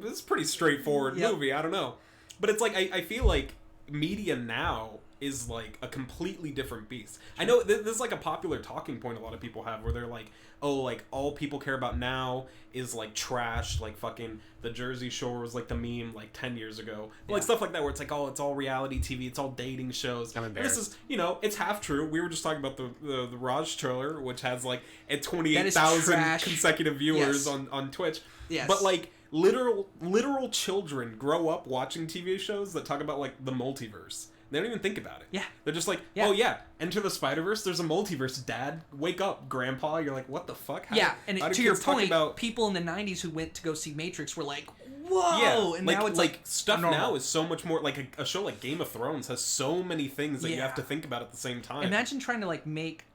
Speaker 2: it's a pretty straightforward movie. I don't know, but it's like I feel like media now is like a completely different beast. I know this is like a popular talking point a lot of people have where they're like, oh, like all people care about now is like trash, like fucking the Jersey Shore was like the meme like 10 years ago. Like stuff like that where it's like, oh, it's all reality TV, it's all dating shows. I'm embarrassed. This is, it's half true. We were just talking about the Raj trailer, which has like 28,000 consecutive viewers on Twitch. Yes. But like literal children grow up watching TV shows that talk about like the multiverse. They don't even think about it. Yeah. They're just like, oh yeah, Enter the Spider-Verse, there's a multiverse, Dad. Wake up, Grandpa. You're like, what the fuck?
Speaker 1: And to your point, people in the 90s who went to go see Matrix were like, whoa! And now it's like
Speaker 2: stuff now is so much more, like a show like Game of Thrones has so many things that you have to think about at the same time.
Speaker 1: Imagine trying to like make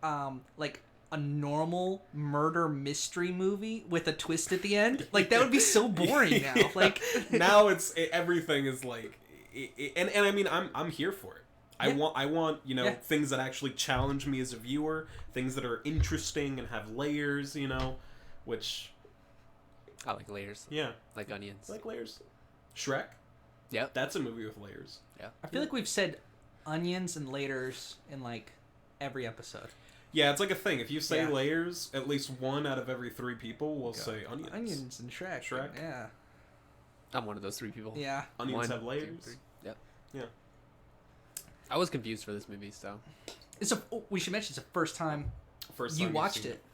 Speaker 1: like a normal murder mystery movie with a twist at the end. Like that would be so boring now. Like
Speaker 2: now everything is like, and I mean I'm here for it. I want things that actually challenge me as a viewer, things that are interesting and have layers, which
Speaker 3: I like layers.
Speaker 2: Yeah,
Speaker 3: like onions.
Speaker 2: I like layers. Shrek. Yep, that's a movie with layers.
Speaker 3: Yeah,
Speaker 1: I feel like we've said onions and layers in like every episode.
Speaker 2: Yeah, it's like a thing. If you say layers, at least one out of every 3 people will say onions.
Speaker 1: Onions and Shrek.
Speaker 2: Shrek.
Speaker 1: Yeah.
Speaker 3: I'm one of those 3 people.
Speaker 1: Yeah.
Speaker 2: Onions have layers.
Speaker 3: 2, 3. Yep.
Speaker 2: Yeah.
Speaker 3: I was confused for this movie, so.
Speaker 1: We should mention it's the first time you watched it.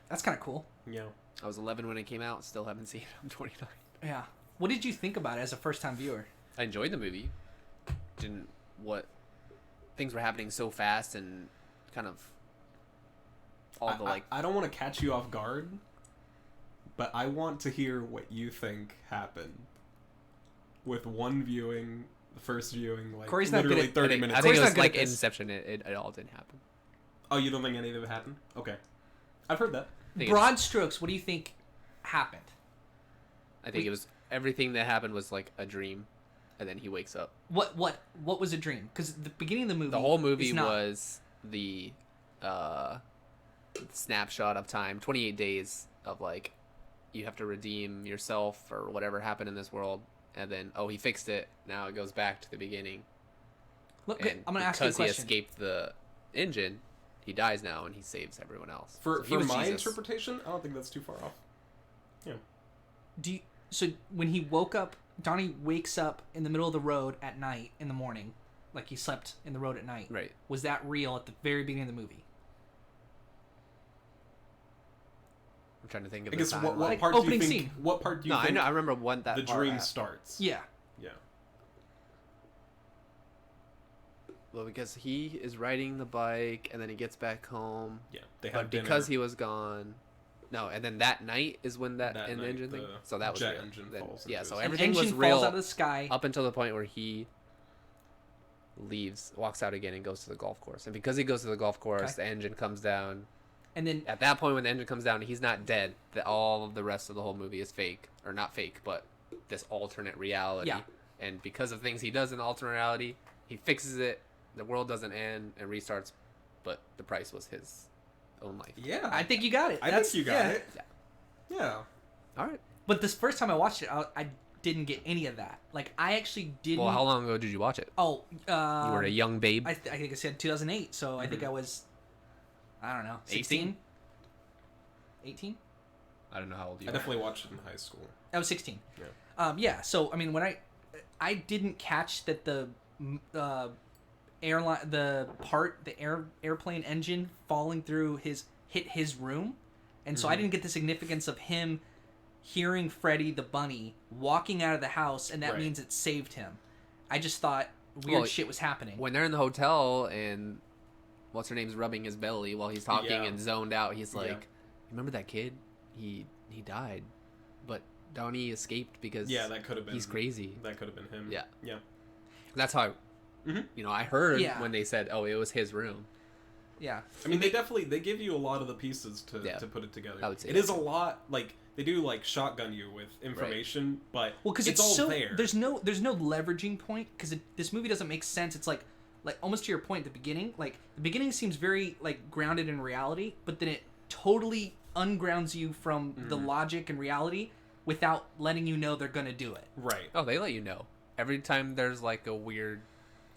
Speaker 1: That's kind of cool.
Speaker 2: Yeah.
Speaker 3: I was 11 when it came out. Still haven't seen it. I'm 29.
Speaker 1: Yeah. What did you think about it as a first-time viewer?
Speaker 3: I enjoyed the movie. Things were happening so fast and kind of
Speaker 2: I don't want to catch you off guard, but I want to hear what you think happened with one viewing, the first viewing, like
Speaker 1: Corey's
Speaker 2: literally
Speaker 1: not good
Speaker 2: 30 minutes.
Speaker 3: I think it was like Inception. It all didn't happen.
Speaker 2: Oh, you don't think any of it happened? Okay. I've heard that.
Speaker 1: Broad strokes, what do you think happened?
Speaker 3: I think it was everything that happened was like a dream, and then he wakes up.
Speaker 1: What was a dream? Because the beginning of the movie,
Speaker 3: the whole movie was the snapshot of time, 28 days of like you have to redeem yourself or whatever happened in this world, and then he fixed it. Now it goes back to the beginning.
Speaker 1: Look, I'm gonna ask you a question.
Speaker 3: Because he escaped the engine, he dies now and he saves everyone else.
Speaker 2: For my interpretation, I don't think that's too far off. Yeah.
Speaker 1: So when he woke up, Donnie wakes up in the middle of the road at night in the morning. like he slept in the road at night.
Speaker 3: Right.
Speaker 1: Was that real at the very beginning of the movie?
Speaker 3: I'm trying to think of
Speaker 2: I
Speaker 3: the
Speaker 2: guess
Speaker 3: timeline.
Speaker 2: what
Speaker 1: Like,
Speaker 2: part do you
Speaker 1: opening
Speaker 2: think?
Speaker 1: scene.
Speaker 2: What part do you
Speaker 3: No,
Speaker 2: think?
Speaker 3: I know. I remember when that
Speaker 2: the
Speaker 3: part
Speaker 2: dream
Speaker 3: happened.
Speaker 2: starts.
Speaker 1: Yeah.
Speaker 2: Yeah.
Speaker 3: Well, because he is riding the bike and then he gets back home.
Speaker 2: Yeah. They have
Speaker 3: But
Speaker 2: dinner.
Speaker 3: because he was gone. No, and then that night is when that
Speaker 2: That
Speaker 3: end
Speaker 2: night,
Speaker 3: engine thing.
Speaker 2: the
Speaker 3: So that was
Speaker 2: jet
Speaker 3: real.
Speaker 2: engine
Speaker 3: Then-
Speaker 2: falls
Speaker 3: yeah,
Speaker 2: into
Speaker 3: so
Speaker 2: his-
Speaker 1: An
Speaker 3: everything was
Speaker 1: engine
Speaker 3: real
Speaker 1: falls out of the sky.
Speaker 3: up until the point where he walks out again and goes to the golf course. And because he goes to the golf course,
Speaker 1: Okay.
Speaker 3: the engine comes down.
Speaker 1: And then
Speaker 3: At that point, when the engine comes down, he's not dead. All of the rest of the whole movie is fake, or not fake, but this alternate reality.
Speaker 1: Yeah.
Speaker 3: And because of things he does in the alternate reality, he fixes it. The world doesn't end and restarts, but the price was his own life.
Speaker 2: Yeah.
Speaker 1: I think you got it.
Speaker 2: I think you got
Speaker 1: yeah.
Speaker 2: it. Yeah.
Speaker 3: All right.
Speaker 1: But this first time I watched it, I didn't get any of that. Like, I actually didn't.
Speaker 3: Well, how long ago did you watch it?
Speaker 1: Oh,
Speaker 3: You were a young babe.
Speaker 1: I think I said 2008, so I think I was, I don't know, 16? 18?
Speaker 3: I don't know how old you
Speaker 2: I
Speaker 3: were.
Speaker 2: definitely watched it in high school.
Speaker 1: I was 16.
Speaker 2: Yeah.
Speaker 1: Yeah, so, I mean, when I didn't catch that the airplane engine falling through hit his room, and so I didn't get the significance of him hearing Freddy the bunny walking out of the house, and that
Speaker 2: Right.
Speaker 1: means it saved him. I just thought weird
Speaker 3: Well,
Speaker 1: shit was happening.
Speaker 3: When they're in the hotel and what's her name's rubbing his belly while he's talking
Speaker 2: Yeah.
Speaker 3: and zoned out, he's like,
Speaker 2: Yeah.
Speaker 3: "Remember that kid? He died, but Donnie escaped because
Speaker 2: Yeah, that could have been.
Speaker 3: he's crazy."
Speaker 2: That could have been him.
Speaker 3: Yeah.
Speaker 2: Yeah.
Speaker 3: That's how I heard
Speaker 1: Yeah.
Speaker 3: when they said, "Oh, it was his room."
Speaker 1: Yeah.
Speaker 2: I mean, they give you a lot of the pieces to
Speaker 3: Yeah.
Speaker 2: put it together.
Speaker 3: I would say
Speaker 2: it
Speaker 3: that.
Speaker 2: is a lot. Like they do like shotgun you with information, but
Speaker 1: Well, because
Speaker 2: it's
Speaker 1: it's
Speaker 2: all
Speaker 1: so
Speaker 2: there.
Speaker 1: there's no leveraging point because this movie doesn't make sense. It's like almost to your point at the beginning. Like the beginning seems very like grounded in reality, but then it totally ungrounds you from the logic and reality without letting you know they're gonna do it.
Speaker 2: Right.
Speaker 3: Oh, they let you know every time there's like a weird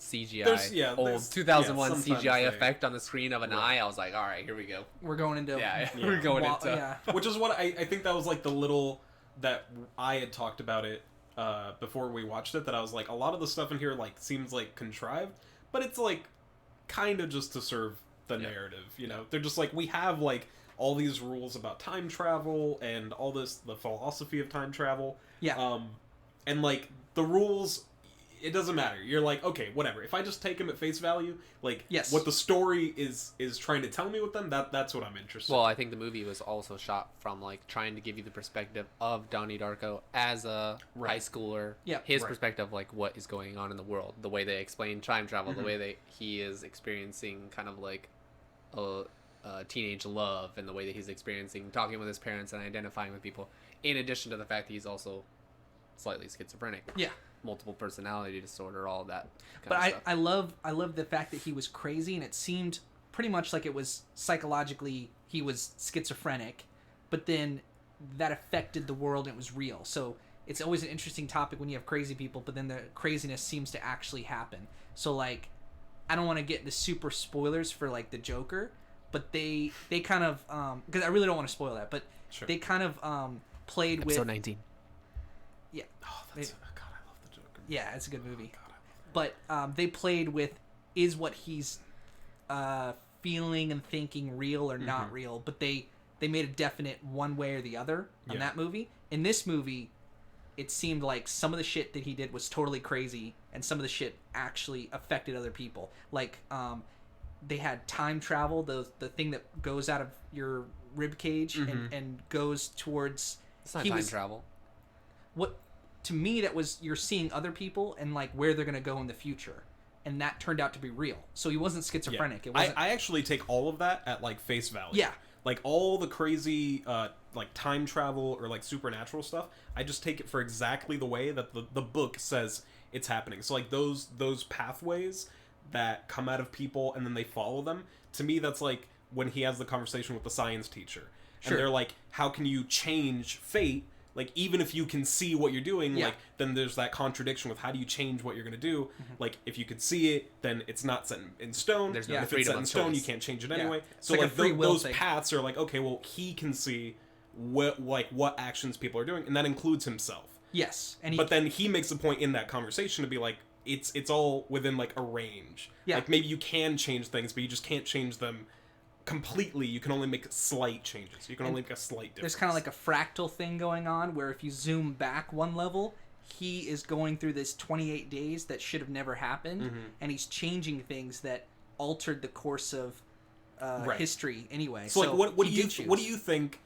Speaker 3: CGI,
Speaker 2: There's-
Speaker 3: old 2001
Speaker 2: sometimes
Speaker 3: CGI
Speaker 2: they-
Speaker 3: effect on the screen of an
Speaker 2: Right.
Speaker 3: eye. I was like, all right, here we go.
Speaker 1: We're going into
Speaker 3: Yeah,
Speaker 2: Yeah.
Speaker 3: we're going
Speaker 1: wa-
Speaker 3: into.
Speaker 1: yeah.
Speaker 2: Which is what I think that was like the little that I had talked about it before we watched it. That I was like, a lot of the stuff in here like seems like contrived, but it's like kind of just to serve the narrative. You know, they're just like we have like all these rules about time travel and all the philosophy of time travel.
Speaker 1: Yeah.
Speaker 2: And like the rules, it doesn't matter. You're like, okay, whatever. If I just take them at face value, like
Speaker 1: Yes.
Speaker 2: what the story is trying to tell me with them, that's what I'm interested.
Speaker 3: Well, I think the movie was also shot from like trying to give you the perspective of Donnie Darko as a
Speaker 2: Right.
Speaker 3: high schooler.
Speaker 1: Yeah.
Speaker 3: His
Speaker 2: Right.
Speaker 3: perspective, like what is going on in the world, the way they explain time travel, the way he is experiencing kind of like a teenage love, and the way that he's experiencing talking with his parents and identifying with people. In addition to the fact that he's also slightly schizophrenic.
Speaker 1: Yeah.
Speaker 3: Multiple personality disorder, all of that.
Speaker 1: But
Speaker 3: of stuff.
Speaker 1: I love the fact that he was crazy, and it seemed pretty much like it was psychologically he was schizophrenic, but then that affected the world and it was real. So it's always an interesting topic when you have crazy people, but then the craziness seems to actually happen. So like, I don't want to get into super spoilers for like the Joker, but they kind of because I really don't want to spoil that, but
Speaker 2: Sure.
Speaker 1: they kind of played
Speaker 3: Episode
Speaker 1: with
Speaker 3: 19.
Speaker 1: yeah.
Speaker 2: Oh, that's God, I love the Joker.
Speaker 1: Yeah, it's a good movie.
Speaker 2: God, I love
Speaker 1: But they played with is what he's feeling and thinking real or not real, but they made a definite one way or the other on
Speaker 2: Yeah.
Speaker 1: that movie. In this movie, it seemed like some of the shit that he did was totally crazy, and some of the shit actually affected other people. Like they had time travel, the thing that goes out of your rib cage and goes towards.
Speaker 3: It's not
Speaker 1: he
Speaker 3: time
Speaker 1: was-
Speaker 3: travel.
Speaker 1: What to me that was you're seeing other people and like where they're gonna go in the future, and that turned out to be real. So he wasn't schizophrenic. It wasn't.
Speaker 2: I actually take all of that at like face value.
Speaker 1: Yeah.
Speaker 2: Like all the crazy like time travel or like supernatural stuff, I just take it for exactly the way that the book says it's happening. So like those pathways that come out of people and then they follow them, to me that's like when he has the conversation with the science teacher.
Speaker 1: Sure.
Speaker 2: And they're like, how can you change fate? Like, even if you can see what you're doing,
Speaker 1: Yeah.
Speaker 2: like, then there's that contradiction with how do you change what you're going to do? Like, if you could see it, then it's not set in stone.
Speaker 3: There's no
Speaker 2: If it's
Speaker 3: freedom
Speaker 2: set in
Speaker 3: of
Speaker 2: stone, you
Speaker 3: choice.
Speaker 2: can't change it
Speaker 1: Yeah.
Speaker 2: anyway.
Speaker 1: It's
Speaker 2: So,
Speaker 1: like a
Speaker 2: like,
Speaker 1: free will
Speaker 2: those
Speaker 1: thing.
Speaker 2: paths are like, okay, well, he can see what actions people are doing, and that includes himself.
Speaker 1: Yes, and he,
Speaker 2: But then he makes a point in that conversation to be like, it's all within like a range.
Speaker 1: Yeah.
Speaker 2: Like maybe you can change things, but you just can't change them completely. You can only make slight changes. You can only make a slight difference.
Speaker 1: There's kind of like a fractal thing going on where if you zoom back one level, he is going through this 28 days that should have never happened, and he's changing things that altered the course of history anyway.
Speaker 2: So like, what do you think?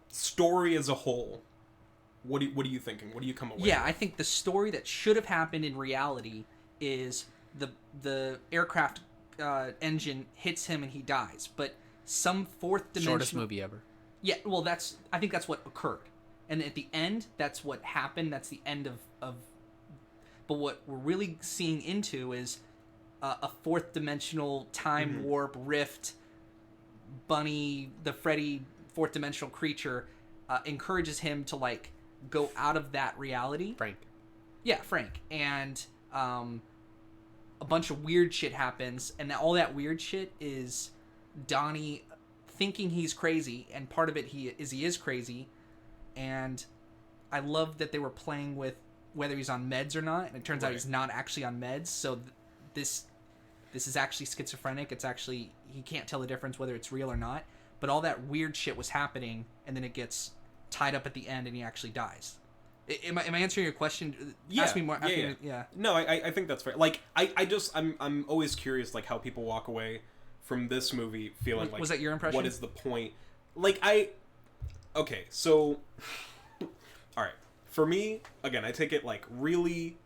Speaker 2: Story as a whole, what are you thinking? What do you come away?
Speaker 1: Yeah, I think the story that should have happened in reality is the aircraft engine hits him and he dies, but some fourth dimension.
Speaker 3: Shortest movie ever.
Speaker 1: Yeah, well, I think that's what occurred, and at the end, that's what happened. That's the end of. But what we're really seeing into is a fourth dimensional time warp rift. Bunny, the Freddy fourth dimensional creature, encourages him to like go out of that reality.
Speaker 3: Frank.
Speaker 1: Yeah, Frank, and a bunch of weird shit happens, and all that weird shit is Donnie thinking he's crazy, and part of it he is crazy, and I love that they were playing with whether he's on meds or not, and it turns out he's not actually on meds, so this is actually schizophrenic. It's actually, he can't tell the difference whether it's real or not, but all that weird shit was happening, and then it gets tied up at the end, and he actually dies. Am I answering your question?
Speaker 2: Yeah.
Speaker 1: Ask me more.
Speaker 2: Yeah. No, I think that's fair. Like, I'm always curious, like, how people walk away from this movie feeling like...
Speaker 1: Was that your impression?
Speaker 2: What is the point? Like, okay, so... Alright. For me, again, I take it, like, really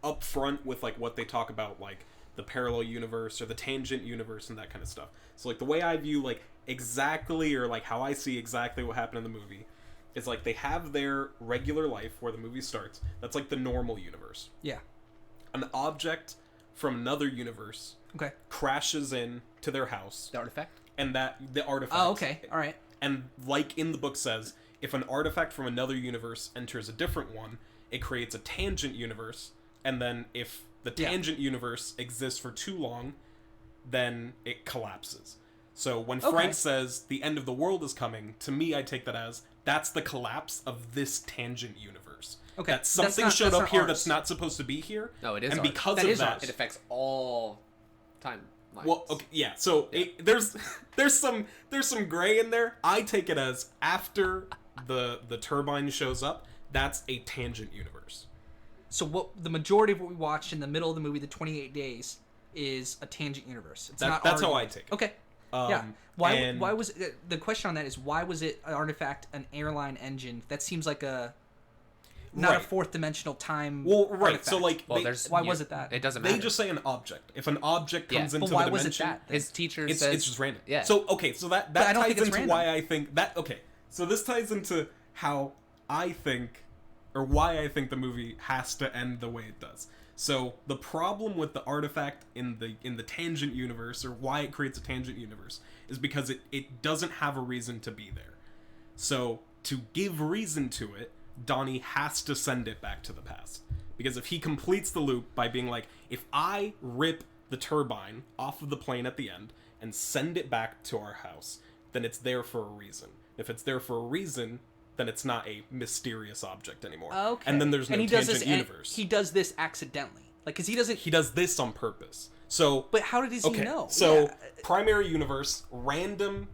Speaker 2: upfront with, like, what they talk about, like, the parallel universe or the tangent universe and that kind of stuff. So, like, the way I view, like, exactly, or, like, how I see exactly what happened in the movie is, like, they have their regular life where the movie starts. That's, like, the normal universe.
Speaker 1: Yeah.
Speaker 2: An object from another universe crashes in to their house.
Speaker 3: The artifact?
Speaker 2: And the artifact.
Speaker 1: Oh, okay. All right.
Speaker 2: And like in the book says, if an artifact from another universe enters a different one, it creates a tangent universe. And then if the tangent universe exists for too long, then it collapses. So when Frank says the end of the world is coming, to me, I take that as that's the collapse of this tangent universe.
Speaker 1: Okay.
Speaker 2: That something showed up here that's not supposed to be here.
Speaker 3: No, it is.
Speaker 2: And
Speaker 3: ours.
Speaker 2: because
Speaker 1: that
Speaker 2: of
Speaker 1: is
Speaker 2: that,
Speaker 1: ours.
Speaker 3: It affects all timelines.
Speaker 2: well, okay, yeah. So there's some gray in there. I take it as after the turbine shows up, that's a tangent universe.
Speaker 1: So what the majority of what we watched in the middle of the movie, the 28 days, is a tangent universe. It's not.
Speaker 2: That's how I take it.
Speaker 1: Okay. Yeah. Why was the question on that is why was it an artifact, an airline engine? That seems like a not a fourth dimensional time.
Speaker 2: Well, right.
Speaker 1: Artifact.
Speaker 2: So like,
Speaker 1: why was it that?
Speaker 3: It doesn't matter.
Speaker 2: They just say an object. If an object comes into
Speaker 1: why
Speaker 2: the
Speaker 1: was
Speaker 2: dimension,
Speaker 1: it that?
Speaker 3: His teacher
Speaker 2: it's
Speaker 3: says
Speaker 2: just random.
Speaker 3: Yeah.
Speaker 2: So okay, so that
Speaker 1: I don't
Speaker 2: ties
Speaker 1: think it's
Speaker 2: into
Speaker 1: random.
Speaker 2: why I think that. Okay, so this ties into how I think, or why I think the movie has to end the way it does. So the problem with the artifact in the tangent universe, or why it creates a tangent universe, is because it doesn't have a reason to be there. So to give reason to it, Donnie has to send it back to the past. Because if he completes the loop by being like, if I rip the turbine off of the plane at the end and send it back to our house, then it's there for a reason. If it's there for a reason, then it's not a mysterious object anymore.
Speaker 1: Okay.
Speaker 2: And then there's no tangent universe.
Speaker 1: He does this accidentally. Like, because he doesn't...
Speaker 2: He does this on purpose. So...
Speaker 1: But how does he know?
Speaker 2: So, primary universe, random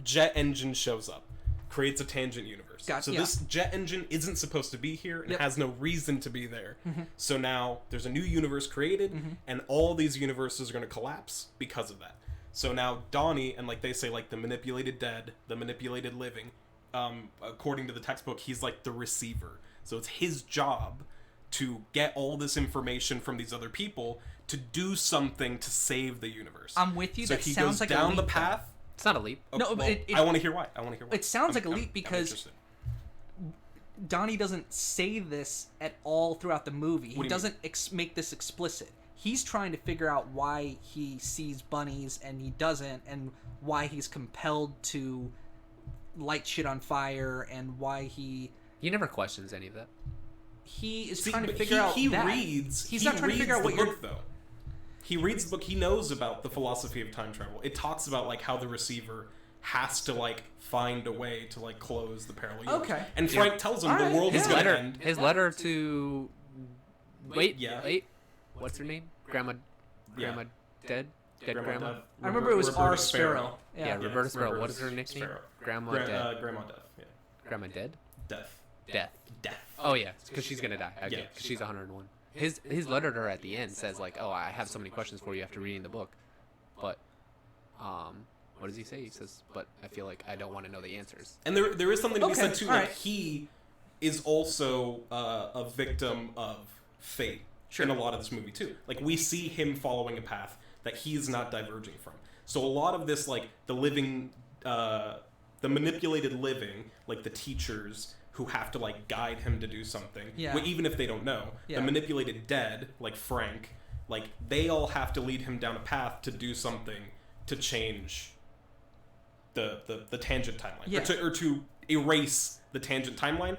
Speaker 2: jet engine shows up. Creates a tangent universe. This jet engine isn't supposed to be here and has no reason to be there. So now there's a new universe created, and all these universes are going to collapse because of that. So now Donnie, and like they say, like the manipulated dead, the manipulated living, according to the textbook, he's like the receiver. So it's his job to get all this information from these other people to do something to save the universe.
Speaker 1: I'm with you.
Speaker 2: So
Speaker 1: that
Speaker 2: he
Speaker 1: sounds
Speaker 2: goes
Speaker 1: like
Speaker 2: down
Speaker 1: a
Speaker 2: the
Speaker 1: leap,
Speaker 2: path.
Speaker 3: It's not a leap.
Speaker 2: Okay,
Speaker 1: no, but
Speaker 2: I want to hear why.
Speaker 1: It sounds like a leap because Donnie doesn't say this at all throughout the movie. He doesn't make this explicit. He's trying to figure out why he sees bunnies and he doesn't, and why he's compelled to light shit on fire, and why he
Speaker 3: never questions any of that.
Speaker 1: He is trying to figure out that. He's not trying to figure out what
Speaker 2: book, though. He reads the book. He knows about the philosophy of time travel. It talks about like how the receiver has to like find a way to like close the parallel universe.
Speaker 1: Okay.
Speaker 2: And Frank tells him the world is going to end.
Speaker 3: His letter to wait. what's her name? Grandma dead. Dead grandma.
Speaker 2: Death.
Speaker 1: I remember it was
Speaker 2: Roberta
Speaker 1: R. Sparrow.
Speaker 3: Yeah,
Speaker 1: Yeah.
Speaker 3: Roberta Sparrow. What is her
Speaker 2: Roberta
Speaker 3: nickname?
Speaker 2: Sparrow.
Speaker 3: Grandma dead.
Speaker 2: Grandma Death. Yeah.
Speaker 3: Grandma dead.
Speaker 2: Death.
Speaker 3: Death. Oh yeah, because she's gonna die. Okay,
Speaker 2: Yeah.
Speaker 3: 'cause she's 101. His letter to her at the end says like, "Oh, I have so many questions for you after reading the book," but what does he say? He says, "But I feel like I don't want to know the answers."
Speaker 2: And there is something to be
Speaker 1: Okay,
Speaker 2: said too.
Speaker 1: all
Speaker 2: Like
Speaker 1: right.
Speaker 2: he is also a victim of fate
Speaker 1: Sure.
Speaker 2: in a lot of this movie too. Like we see him following a path that he's not diverging from. So a lot of this, like the living, the manipulated living, like the teachers who have to like guide him to do something,
Speaker 1: Yeah.
Speaker 2: well, even if they don't know.
Speaker 1: Yeah.
Speaker 2: The manipulated dead, like Frank, like they all have to lead him down a path to do something to change the tangent timeline,
Speaker 1: Yeah.
Speaker 2: or to erase the tangent timeline.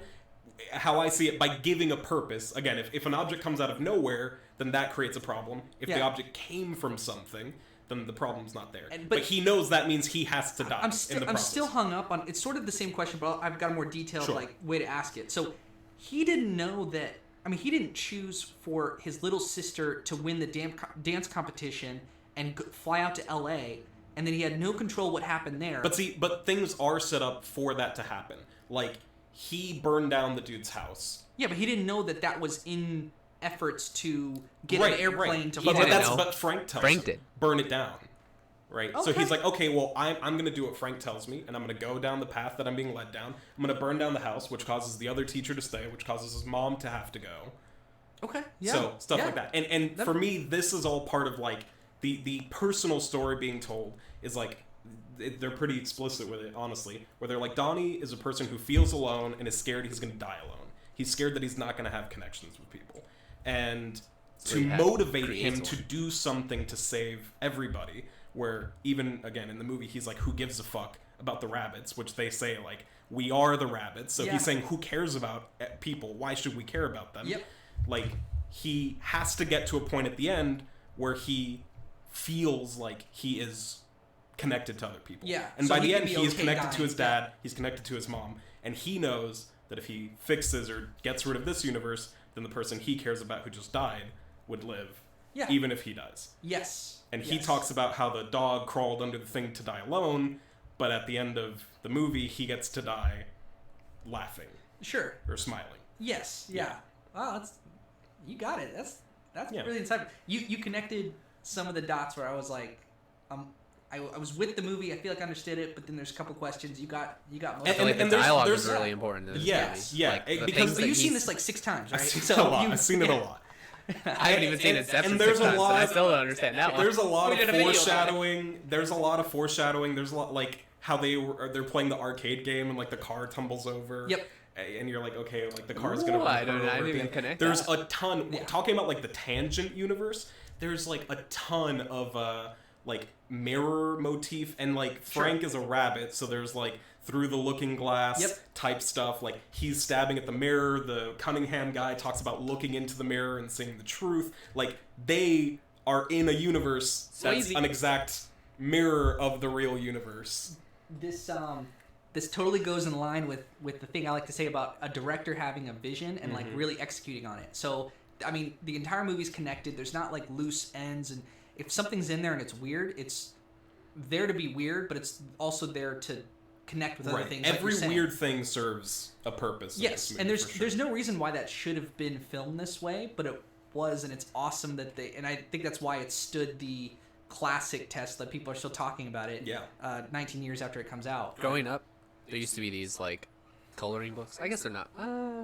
Speaker 2: How I see it, by giving a purpose. Again, if an object comes out of nowhere, then that creates a problem. If the
Speaker 1: Yeah.
Speaker 2: object came from something, then the problem's not there.
Speaker 1: And-
Speaker 2: but
Speaker 1: but
Speaker 2: he knows that means he has to die.
Speaker 1: I'm
Speaker 2: in the
Speaker 1: still
Speaker 2: process.
Speaker 1: hung up on. It's sort of the same question, but I've got a more detailed
Speaker 2: Sure.
Speaker 1: like way to ask it. So he didn't know that. I mean, he didn't choose for his little sister to win the dance competition and fly out to L.A. and then he had no control what happened there.
Speaker 2: But things are set up for that to happen. Like he burned down the dude's house.
Speaker 1: yeah, but he didn't know that that was in efforts to get an airplane to
Speaker 2: But,
Speaker 1: fly.
Speaker 3: didn't know.
Speaker 2: but Frank tells
Speaker 3: Frank
Speaker 2: him,
Speaker 3: did.
Speaker 2: burn it down. Right? So
Speaker 1: Okay.
Speaker 2: he's like, okay, well, I'm going to do what Frank tells me, and I'm going to go down the path that I'm being led down. I'm going to burn down the house, which causes the other teacher to stay, which causes his mom to have to go.
Speaker 1: Okay. Yeah.
Speaker 2: So, stuff
Speaker 1: Yeah.
Speaker 2: like that. And for me, this is all part of, like, the personal story being told is, like, they're pretty explicit with it, honestly, where they're like, Donnie is a person who feels alone and is scared he's going to die alone. He's scared that he's not going to have connections with people. And
Speaker 3: So
Speaker 2: to
Speaker 3: he
Speaker 2: motivate
Speaker 3: creates
Speaker 2: him to
Speaker 3: one.
Speaker 2: do something to save everybody, where even, again, in the movie, he's like, who gives a fuck about the rabbits, which they say, like, we are the rabbits. So
Speaker 1: Yeah.
Speaker 2: he's saying, who cares about people? Why should we care about them?
Speaker 1: Yep.
Speaker 2: Like, he has to get to a point at the end where he feels like he is connected to other people.
Speaker 1: Yeah,
Speaker 2: And
Speaker 1: so
Speaker 2: by
Speaker 1: he
Speaker 2: the
Speaker 1: can
Speaker 2: end,
Speaker 1: be
Speaker 2: he is
Speaker 1: okay
Speaker 2: connected
Speaker 1: dying.
Speaker 2: to his dad, he's connected to his mom, and he knows that if he fixes or gets rid of this universe, then the person he cares about who just died would live,
Speaker 1: Yeah.
Speaker 2: even if he dies.
Speaker 1: Yes.
Speaker 2: And he
Speaker 1: Yes.
Speaker 2: talks about how the dog crawled under the thing to die alone, but at the end of the movie, he gets to die laughing
Speaker 1: Sure.
Speaker 2: or smiling.
Speaker 1: Yes. Yeah. Wow. That's you got it. That's
Speaker 2: Yeah.
Speaker 1: really insightful. You connected some of the dots where I was like, I was with the movie. I feel like I understood it, but then there's a couple questions. You got most
Speaker 3: I
Speaker 1: of
Speaker 3: feel
Speaker 1: it.
Speaker 3: like the
Speaker 2: and there's-
Speaker 3: dialogue
Speaker 2: there's-
Speaker 3: is really important. In this
Speaker 2: Yes,
Speaker 3: movie.
Speaker 2: yeah,
Speaker 3: Like, the
Speaker 2: because-
Speaker 3: things
Speaker 1: But
Speaker 3: that
Speaker 1: you've seen
Speaker 3: he's-
Speaker 1: this like 6 times, right?
Speaker 2: I've seen
Speaker 1: So
Speaker 2: it a lot.
Speaker 1: you-
Speaker 2: I've seen it a
Speaker 1: yeah.
Speaker 2: lot.
Speaker 3: I haven't even seen Inception
Speaker 2: and there's
Speaker 3: six
Speaker 2: a
Speaker 3: times,
Speaker 2: lot-
Speaker 3: and I still don't understand that one.
Speaker 2: There's a lot
Speaker 3: We
Speaker 2: of
Speaker 3: did a video about it.
Speaker 2: foreshadowing. There's a lot of foreshadowing. There's a lot, like, how they're playing the arcade game and, like, the car tumbles over.
Speaker 1: Yep.
Speaker 2: And you're like, okay, like, the car's
Speaker 3: Ooh,
Speaker 2: gonna run
Speaker 3: I
Speaker 2: her
Speaker 3: didn't
Speaker 2: over at the
Speaker 3: even
Speaker 2: end.
Speaker 3: connect
Speaker 2: There's
Speaker 3: that.
Speaker 2: a ton.
Speaker 1: Yeah.
Speaker 2: Talking about, like, the tangent universe, there's, like, a ton of, like, mirror motif. And, like, Frank is a rabbit, so there's, like, through the looking glass
Speaker 1: Yep.
Speaker 2: type stuff. Like, he's stabbing at the mirror. The Cunningham guy talks about looking into the mirror and seeing the truth. Like, they are in a universe that's
Speaker 3: Swayze.
Speaker 2: an exact mirror of the real universe.
Speaker 1: This totally goes in line with the thing I like to say about a director having a vision and like really executing on it. So I mean, the entire movie's connected. There's not like loose ends, and if something's in there and it's weird, it's there to be weird, but it's also there to connect with other things. like
Speaker 2: Every
Speaker 1: you're saying.
Speaker 2: weird thing serves a purpose. in
Speaker 1: Yes,
Speaker 2: this movie,
Speaker 1: and there's
Speaker 2: for sure.
Speaker 1: there's no reason why that should have been filmed this way, but it was, and it's awesome that they. And I think that's why it stood the classic test that people are still talking about it.
Speaker 2: Yeah.
Speaker 1: 19 years after it comes out.
Speaker 3: Growing up, there used to be these like coloring books. I guess they're not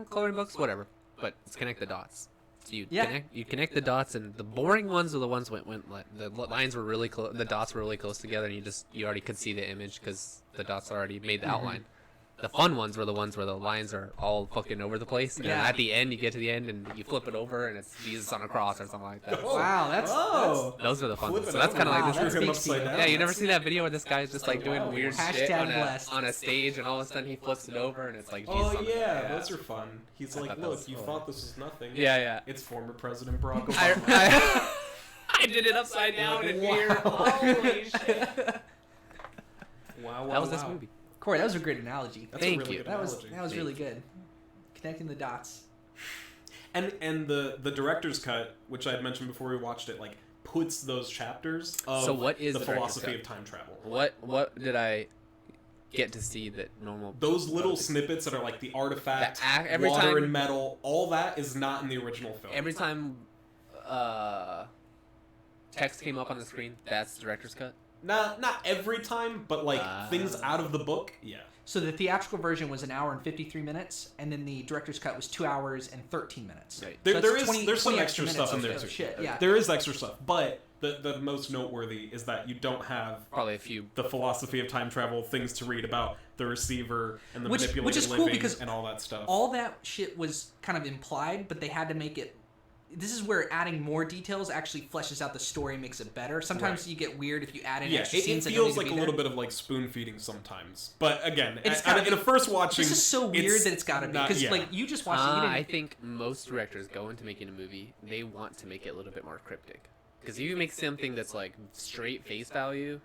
Speaker 3: coloring books, whatever. But it's connect the dots. So you connect the dots, and the boring ones are the ones when the lines were really close, the dots were really close together, and you already could see the image because the dots already made the outline. The fun ones were the ones where the lines are all fucking over the place, and
Speaker 1: Yeah.
Speaker 3: at the end you get to the end and you flip it over and it's Jesus on a cross or something like that.
Speaker 1: Wow, that's
Speaker 3: Those are the fun
Speaker 2: Flip
Speaker 3: ones.
Speaker 2: it
Speaker 3: So that's
Speaker 2: over.
Speaker 3: kind of
Speaker 1: Wow,
Speaker 3: like
Speaker 1: that
Speaker 3: this.
Speaker 1: speaks to you.
Speaker 3: Yeah, you never see that video where this guy's just like doing
Speaker 2: wow.
Speaker 3: weird shit
Speaker 1: Hashtag
Speaker 3: on
Speaker 1: blessed.
Speaker 3: a stage, and all of a sudden he flips it over and it's like Jesus.
Speaker 2: Oh
Speaker 3: on
Speaker 2: yeah,
Speaker 3: it.
Speaker 2: those are fun. He's
Speaker 3: I
Speaker 2: like,
Speaker 3: thought that
Speaker 2: look,
Speaker 3: was
Speaker 2: you
Speaker 3: cool.
Speaker 2: thought this was nothing.
Speaker 3: Yeah.
Speaker 2: It's former President Barack
Speaker 3: I,
Speaker 2: Obama.
Speaker 3: I did it upside down and
Speaker 2: Wow.
Speaker 3: weird. Holy shit.
Speaker 2: Wow,
Speaker 3: That was this movie.
Speaker 1: Corey, that was a great analogy.
Speaker 2: That's
Speaker 3: Thank
Speaker 2: a really
Speaker 3: you.
Speaker 2: good
Speaker 1: That was
Speaker 2: analogy.
Speaker 1: really good. Connecting the dots.
Speaker 2: And the director's cut, which I had mentioned before we watched it, like puts those chapters of
Speaker 3: So what is
Speaker 2: the
Speaker 3: the director's
Speaker 2: philosophy
Speaker 3: cut?
Speaker 2: of time travel.
Speaker 3: What did I get to see that normal?
Speaker 2: Those little snippets that are like the artifact,
Speaker 3: every
Speaker 2: water
Speaker 3: time-
Speaker 2: and metal, all that is not in the original film.
Speaker 3: Every time text came up on the screen, that's the director's cut.
Speaker 2: Not every time, but like things out of the book, yeah.
Speaker 1: So the theatrical version was an hour and 53 minutes, and then the director's cut was 2 hours and 13 minutes.
Speaker 3: Right.
Speaker 1: So
Speaker 2: There's
Speaker 1: that's
Speaker 2: some
Speaker 1: 20
Speaker 2: extra
Speaker 1: minutes
Speaker 2: stuff in there
Speaker 1: of
Speaker 2: too.
Speaker 1: shit, yeah.
Speaker 2: There is extra stuff, but the most noteworthy is that you don't have
Speaker 3: Probably a few.
Speaker 2: the philosophy of time travel, things to read about the receiver and the
Speaker 1: Which
Speaker 2: manipulated
Speaker 1: is cool
Speaker 2: living
Speaker 1: because
Speaker 2: and all that stuff.
Speaker 1: All that shit was kind of implied, but they had to make it. This is where adding more details actually fleshes out the story and makes it better. Sometimes you get weird if you add in extra
Speaker 2: it
Speaker 1: scenes that
Speaker 2: feels
Speaker 1: don't
Speaker 2: like
Speaker 1: need
Speaker 2: a
Speaker 1: to be
Speaker 2: little
Speaker 1: there.
Speaker 2: bit of like spoon feeding sometimes. But again,
Speaker 1: It's gotta
Speaker 2: in a first watching,
Speaker 1: This is so weird that it's got to be because like you just watched it. You
Speaker 3: I
Speaker 1: didn't,
Speaker 3: think most directors go into making a movie, they want to make it a little bit more cryptic. Because if you make something that's like straight face value,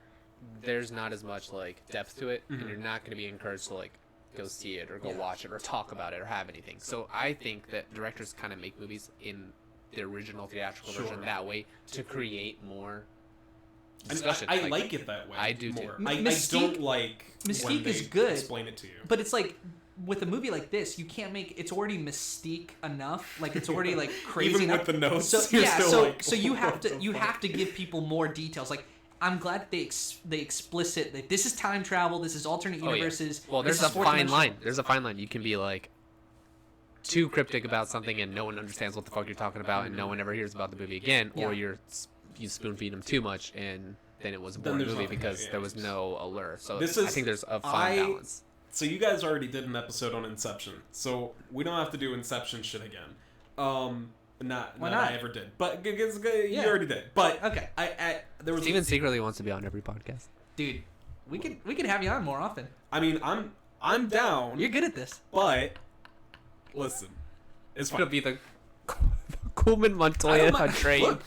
Speaker 3: there's not as much like depth to it, and you're not going to be encouraged to like go see it or go watch it or talk about it or have anything. So I think that directors kind of make movies in the original theatrical version that way to create more discussion.
Speaker 2: I like it that way.
Speaker 3: I do too.
Speaker 2: more. I don't like when
Speaker 1: Mystique
Speaker 2: they
Speaker 1: is good.
Speaker 2: explain it to you.
Speaker 1: but it's like with a movie like this, you can't make it's already mystique enough. Like it's already like crazy
Speaker 2: Even
Speaker 1: enough.
Speaker 2: with the notes,
Speaker 1: So
Speaker 2: you're
Speaker 1: yeah,
Speaker 2: still
Speaker 1: so
Speaker 2: like,
Speaker 1: so you have
Speaker 2: what
Speaker 1: to
Speaker 2: the
Speaker 1: you
Speaker 2: fuck?
Speaker 1: have to give people more details. Like I'm glad that they explicit that this is time travel. This is alternate universes.
Speaker 3: Well, there's
Speaker 1: this
Speaker 3: a
Speaker 1: is fourth
Speaker 3: fine
Speaker 1: dimension.
Speaker 3: line. There's a fine line. You can be like too cryptic about something and no one understands what the fuck you're talking about and no one ever hears about the movie again, or you spoon feed them too much and then it was a boring
Speaker 2: there's
Speaker 3: movie
Speaker 2: nothing
Speaker 3: because
Speaker 2: there,
Speaker 3: there was no allure. So
Speaker 2: This
Speaker 3: I
Speaker 2: is-
Speaker 3: think there's a fine balance.
Speaker 2: So you guys already did an episode on Inception, so we don't have to do Inception shit again. Not
Speaker 1: Why
Speaker 2: that
Speaker 1: not?
Speaker 2: I ever did, but you
Speaker 1: Yeah.
Speaker 2: already did. But
Speaker 1: Okay.
Speaker 2: there was
Speaker 3: Steven secretly wants to be on every podcast.
Speaker 1: Dude, we could have you on more often.
Speaker 2: I mean, I'm down,
Speaker 1: You're good at this.
Speaker 2: but listen, it's
Speaker 3: It'll
Speaker 2: fine.
Speaker 3: be the Kuhlman Montoya train.
Speaker 2: Look,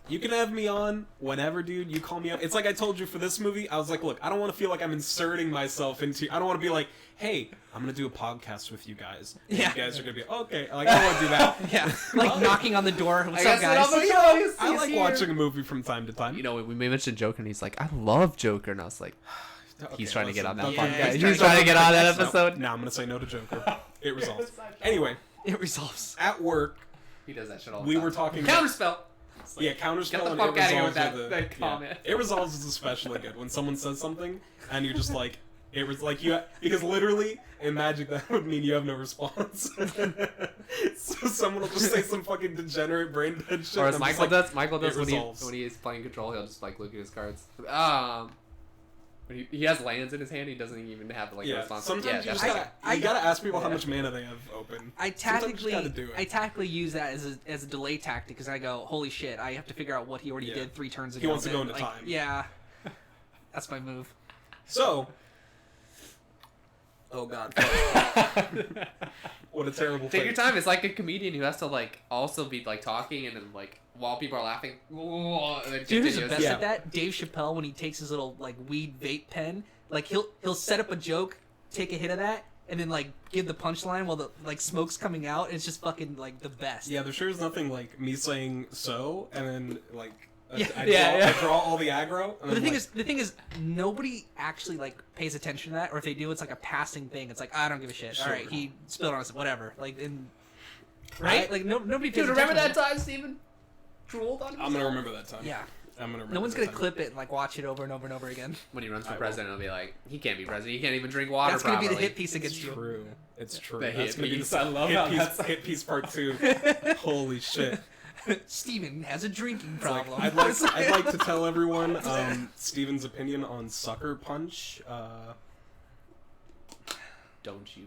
Speaker 2: you can have me on whenever, dude. You call me up. It's like I told you for this movie. I was like, look, I don't want to feel like I'm inserting myself into. I don't want to be like, hey, I'm gonna do a podcast with you guys. And
Speaker 1: Yeah.
Speaker 2: You guys are gonna be okay. Like I don't want to do that.
Speaker 1: Yeah, like knocking on the door. What's
Speaker 3: I
Speaker 1: up,
Speaker 3: got sit
Speaker 1: guys?
Speaker 3: on the show.
Speaker 2: I like watching a movie from time to time.
Speaker 3: You know, we mentioned Joker, and he's like, "I love Joker," and I was like,
Speaker 2: Okay,
Speaker 3: "He's trying to get on that
Speaker 2: listen,
Speaker 3: podcast.
Speaker 1: he's
Speaker 3: He's trying to get on that
Speaker 2: No,
Speaker 3: episode."
Speaker 2: No, I'm gonna say no to Joker. It resolves. Anyway,
Speaker 1: It resolves.
Speaker 2: at work,
Speaker 3: He does that shit all the
Speaker 2: we
Speaker 3: time.
Speaker 2: were talking.
Speaker 3: Counterspell.
Speaker 2: Yeah, counterspell.
Speaker 3: Get the
Speaker 2: and
Speaker 3: fuck
Speaker 2: It
Speaker 3: outta here
Speaker 2: Resolves
Speaker 3: with
Speaker 2: are
Speaker 3: that-
Speaker 2: the-
Speaker 3: that comment.
Speaker 2: It resolves is especially good when someone says something and you're just like, it was like you because literally in Magic that would mean you have no response. So someone will just say some fucking degenerate brain dead shit.
Speaker 3: Or
Speaker 2: and
Speaker 3: as
Speaker 2: I'm just
Speaker 3: Michael
Speaker 2: like,
Speaker 3: does. Michael does
Speaker 2: it
Speaker 3: when
Speaker 2: resolves.
Speaker 3: he is playing Control. He'll just like look at his cards. But he has lands in his hand. He doesn't even have like a
Speaker 2: Yeah,
Speaker 3: response.
Speaker 2: sometimes you
Speaker 3: that's
Speaker 2: just
Speaker 3: fine.
Speaker 2: gotta ask people how much mana they have open.
Speaker 1: I
Speaker 2: Sometimes you just gotta do it.
Speaker 1: tactically use that as a delay tactic because I go, holy shit, I have to figure out what he already
Speaker 2: Yeah.
Speaker 1: did 3 turns ago.
Speaker 2: He wants to go
Speaker 1: then,
Speaker 2: into
Speaker 1: like,
Speaker 2: time.
Speaker 1: Yeah, that's my move.
Speaker 2: So. Oh god. What a terrible
Speaker 3: Take
Speaker 2: thing.
Speaker 3: your time. It's like a comedian who has to like also be like talking and then like while people are laughing. And then
Speaker 1: Dude, who's the
Speaker 3: continues.
Speaker 1: best
Speaker 2: Yeah.
Speaker 1: at that? Dave Chappelle when he takes his little like weed vape pen, like he'll set up a joke, take a hit of that, and then like give the punchline while the like smoke's coming out. And it's just fucking like the best.
Speaker 2: Yeah, there sure is nothing like me saying so and then like
Speaker 1: Yeah.
Speaker 2: I draw all the aggro. And
Speaker 1: But
Speaker 2: then,
Speaker 1: the thing is, nobody actually like pays attention to that, or if they do, it's like a passing thing. It's like I don't give a shit.
Speaker 2: Sure.
Speaker 1: All right, he spilled on us, whatever. Like, right? Like nobody pays
Speaker 3: Dude,
Speaker 1: attention.
Speaker 3: remember that
Speaker 1: to
Speaker 3: time Steven drooled on himself?
Speaker 2: I'm gonna remember that time.
Speaker 1: Yeah.
Speaker 2: I'm gonna remember.
Speaker 1: No one's
Speaker 2: that
Speaker 1: gonna
Speaker 2: time.
Speaker 1: clip it and like watch it over and over and over again.
Speaker 3: When he runs
Speaker 2: I
Speaker 3: for
Speaker 2: will.
Speaker 3: president, it'll be like, he can't be president. He can't even drink water
Speaker 1: That's gonna be
Speaker 3: properly.
Speaker 1: the hit piece
Speaker 2: It's
Speaker 1: against you.
Speaker 2: true. It's true.
Speaker 3: The
Speaker 2: That's
Speaker 3: hit
Speaker 2: gonna be
Speaker 3: piece.
Speaker 2: the
Speaker 3: I love
Speaker 2: hit
Speaker 3: how
Speaker 2: piece,
Speaker 3: that's-
Speaker 2: hit piece part 2. Holy shit.
Speaker 1: Steven has a drinking
Speaker 2: It's like,
Speaker 1: problem.
Speaker 2: I'd like to tell everyone Steven's opinion on Sucker Punch.
Speaker 3: Don't you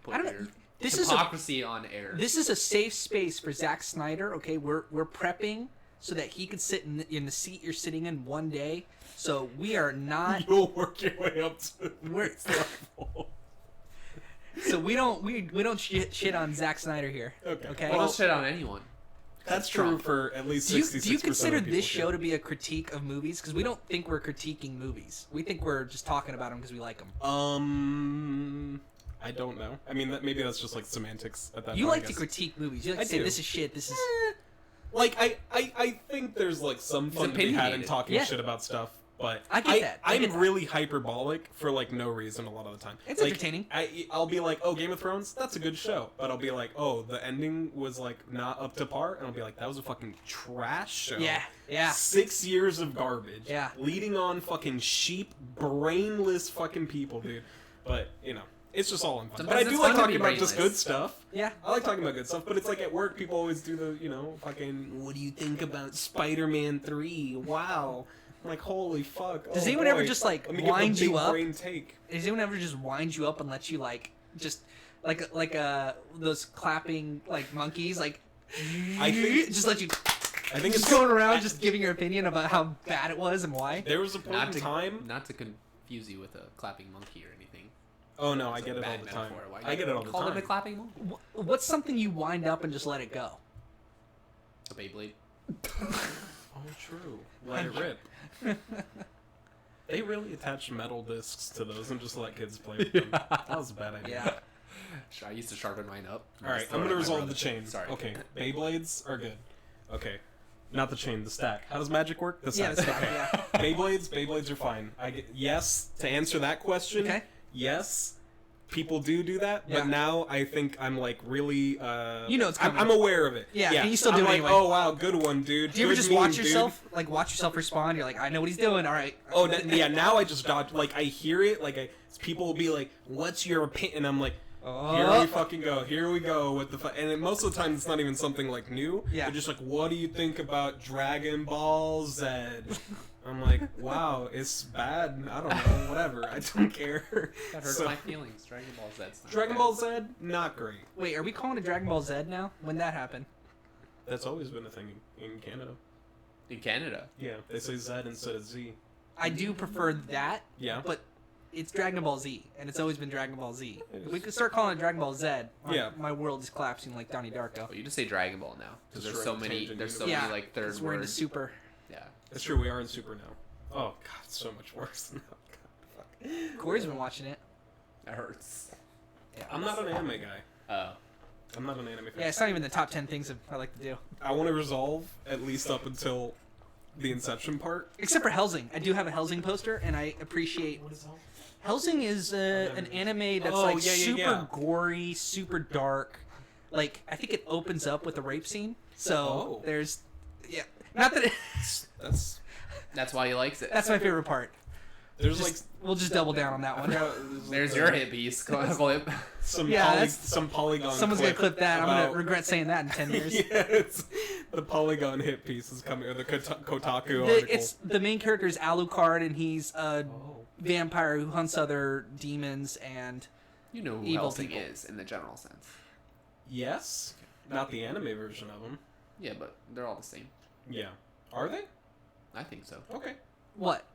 Speaker 1: I don't
Speaker 3: put
Speaker 1: know.
Speaker 3: your
Speaker 1: This is a
Speaker 3: hypocrisy on air.
Speaker 1: this is a safe space for Zack Snyder. Okay, we're prepping so that he could sit in the seat you're sitting in one day. So we are not.
Speaker 2: You'll work your way up to
Speaker 1: We're-
Speaker 2: this level.
Speaker 1: So we don't shit on Zack Snyder here.
Speaker 2: Okay.
Speaker 3: Well,
Speaker 2: Well,
Speaker 3: don't shit on anyone.
Speaker 2: That's true for at least
Speaker 1: Do you
Speaker 2: 66%
Speaker 1: consider
Speaker 2: of people
Speaker 1: this show
Speaker 2: here.
Speaker 1: to be a critique of movies? Because we don't think we're critiquing movies. We think we're just talking about them because we like them.
Speaker 2: I don't know. I mean, maybe that's just like semantics at that
Speaker 1: You
Speaker 2: point,
Speaker 1: like
Speaker 2: I
Speaker 1: to
Speaker 2: guess.
Speaker 1: critique movies. You like
Speaker 2: I
Speaker 1: to say
Speaker 2: do.
Speaker 1: this is shit. This is
Speaker 2: Like, I think there's like some fun to be had in
Speaker 3: opinionated.
Speaker 2: talking
Speaker 1: Yeah.
Speaker 2: shit about stuff, but
Speaker 1: I get that. I
Speaker 2: I'm
Speaker 1: get that.
Speaker 2: really hyperbolic for like no reason a lot of the time.
Speaker 1: It's
Speaker 2: Like,
Speaker 1: entertaining.
Speaker 2: I'll be like, oh, Game of Thrones, that's a good show, but I'll be like, oh, the ending was like not up to par, and I'll be like, that was a fucking trash show.
Speaker 1: Yeah.
Speaker 2: 6 years of garbage.
Speaker 1: Yeah.
Speaker 2: Leading on fucking sheep, brainless fucking people, dude. But you know, it's just all in fun.
Speaker 3: Sometimes
Speaker 2: But I do
Speaker 3: it's
Speaker 2: like
Speaker 3: fun to
Speaker 2: talking
Speaker 3: be
Speaker 2: about just
Speaker 3: brainless.
Speaker 2: good stuff.
Speaker 1: Yeah.
Speaker 2: I like talking about good stuff, but it's like at work, people always do the, you know, fucking, what do you think about Spider-Man 3? Wow. I'm like, holy fuck.
Speaker 1: Does
Speaker 2: oh
Speaker 1: anyone
Speaker 2: boy.
Speaker 1: ever just, like,
Speaker 2: Let me give
Speaker 1: wind
Speaker 2: a big
Speaker 1: you up?
Speaker 2: brain take.
Speaker 1: Does anyone ever just wind you up and let you like just like those clapping like monkeys like
Speaker 2: I think-
Speaker 1: just let you
Speaker 2: I think
Speaker 1: just
Speaker 2: it's
Speaker 1: going around just giving your opinion about how bad it was and why?
Speaker 2: There was a point in time.
Speaker 3: Not to confuse you with a clapping monkey or anything.
Speaker 2: Oh no, I
Speaker 3: It's a
Speaker 2: get it all
Speaker 3: bad
Speaker 2: the time.
Speaker 3: metaphor. Why
Speaker 2: I get it all the
Speaker 3: call
Speaker 2: time.
Speaker 3: it a clapping monkey?
Speaker 1: What's something you wind up and just let it go?
Speaker 3: A Beyblade.
Speaker 2: Oh, true. Let it rip. They really attached metal discs to those and just let kids play with them. That was a bad idea.
Speaker 1: Yeah.
Speaker 3: I used to sharpen mine up.
Speaker 2: All right,
Speaker 3: Just throw
Speaker 2: I'm
Speaker 3: it
Speaker 2: gonna
Speaker 3: at my
Speaker 2: resolve
Speaker 3: brother.
Speaker 2: the chain.
Speaker 3: Sorry.
Speaker 2: Okay, Beyblades are good. Okay, not the chain, the stack. How does magic work? The
Speaker 1: Yeah,
Speaker 2: stack.
Speaker 1: the stack,
Speaker 2: Okay.
Speaker 1: yeah.
Speaker 2: Beyblades are fine. I get yes to answer that question.
Speaker 1: Okay.
Speaker 2: Yes, people do that,
Speaker 1: Yeah.
Speaker 2: but now I think I'm like really.
Speaker 1: You know it's coming.
Speaker 2: I'm aware of it.
Speaker 1: Yeah, and you still do
Speaker 2: I'm
Speaker 1: it
Speaker 2: like,
Speaker 1: anyway.
Speaker 2: oh wow, good one, dude.
Speaker 1: Do you ever
Speaker 2: Good
Speaker 1: just
Speaker 2: meme,
Speaker 1: watch
Speaker 2: dude.
Speaker 1: yourself respond? You're like, I know what he's doing. All right.
Speaker 2: Oh yeah, now I just dodge. Like I hear it. Like people will be like, "What's your opinion?" And I'm like, "Here we fucking go. Here we go with the." And then most of the time, it's not even something like new.
Speaker 1: Yeah.
Speaker 2: They're just like, "What do you think about Dragon Ball Z?" I'm like, "Wow, it's bad. I don't know. Whatever. I don't care."
Speaker 3: That hurts
Speaker 2: So,
Speaker 3: my feelings. Dragon Ball Z's not
Speaker 2: Dragon
Speaker 3: bad.
Speaker 2: Ball Z, not great.
Speaker 1: Wait, are we calling it Dragon Ball Z now? When that happened?
Speaker 2: That's always been a thing in Canada.
Speaker 3: In Canada.
Speaker 2: Yeah, they say Z instead of Z.
Speaker 1: I do prefer that,
Speaker 2: Yeah.
Speaker 1: but it's Dragon Ball Z, and it's always been Dragon Ball Z.
Speaker 2: It
Speaker 1: We
Speaker 2: is.
Speaker 1: could start calling it Dragon Ball Z.
Speaker 2: Yeah.
Speaker 1: My world is collapsing like Donnie Darko.
Speaker 3: Oh, you just say Dragon Ball now because
Speaker 2: Just
Speaker 3: there's
Speaker 2: for
Speaker 3: so many.
Speaker 2: tangent
Speaker 3: There's so
Speaker 2: universe.
Speaker 3: many like third
Speaker 1: because we're into
Speaker 3: words.
Speaker 1: super.
Speaker 3: Yeah.
Speaker 2: That's true. We are in Super now. Oh God, it's so much worse now. God, fuck.
Speaker 1: Corey's been watching it.
Speaker 3: That hurts.
Speaker 1: Yeah.
Speaker 2: I'm not an anime guy.
Speaker 3: Oh.
Speaker 2: I'm not an anime fan.
Speaker 1: Yeah, it's not even the top 10 things I like to do.
Speaker 2: I want to resolve at least up until the Inception part.
Speaker 1: Except for Helsing. I do have a Helsing poster, and I appreciate...
Speaker 2: What is that?
Speaker 1: Helsing is an anime that's
Speaker 2: Oh,
Speaker 1: like
Speaker 2: yeah, yeah,
Speaker 1: super
Speaker 2: yeah.
Speaker 1: gory, super dark. Like, I think it opens up with a rape scene. So,
Speaker 2: Oh.
Speaker 1: there's... Yeah. Not that it...
Speaker 3: That's why he likes it.
Speaker 1: That's my favorite part.
Speaker 2: There's
Speaker 1: Just, we'll just double down on that
Speaker 2: like
Speaker 1: one.
Speaker 3: There's your hit piece. Clip.
Speaker 2: some
Speaker 1: Yeah, that's-
Speaker 2: some polygon.
Speaker 1: Someone's going to clip that. I'm going
Speaker 2: about-
Speaker 1: to regret saying that in 10 years.
Speaker 2: yeah, it's, the polygon hit piece is coming, or the Kotaku article.
Speaker 1: It's the main character is Alucard, and he's a
Speaker 2: Oh.
Speaker 1: vampire who hunts other demons and
Speaker 3: You know who
Speaker 1: Evil
Speaker 3: Helsing
Speaker 1: people.
Speaker 3: is in the general sense.
Speaker 2: Yes, not the anime version of them.
Speaker 3: Yeah, but they're all the same.
Speaker 2: Yeah, are they?
Speaker 3: I think so.
Speaker 2: Okay.
Speaker 1: what?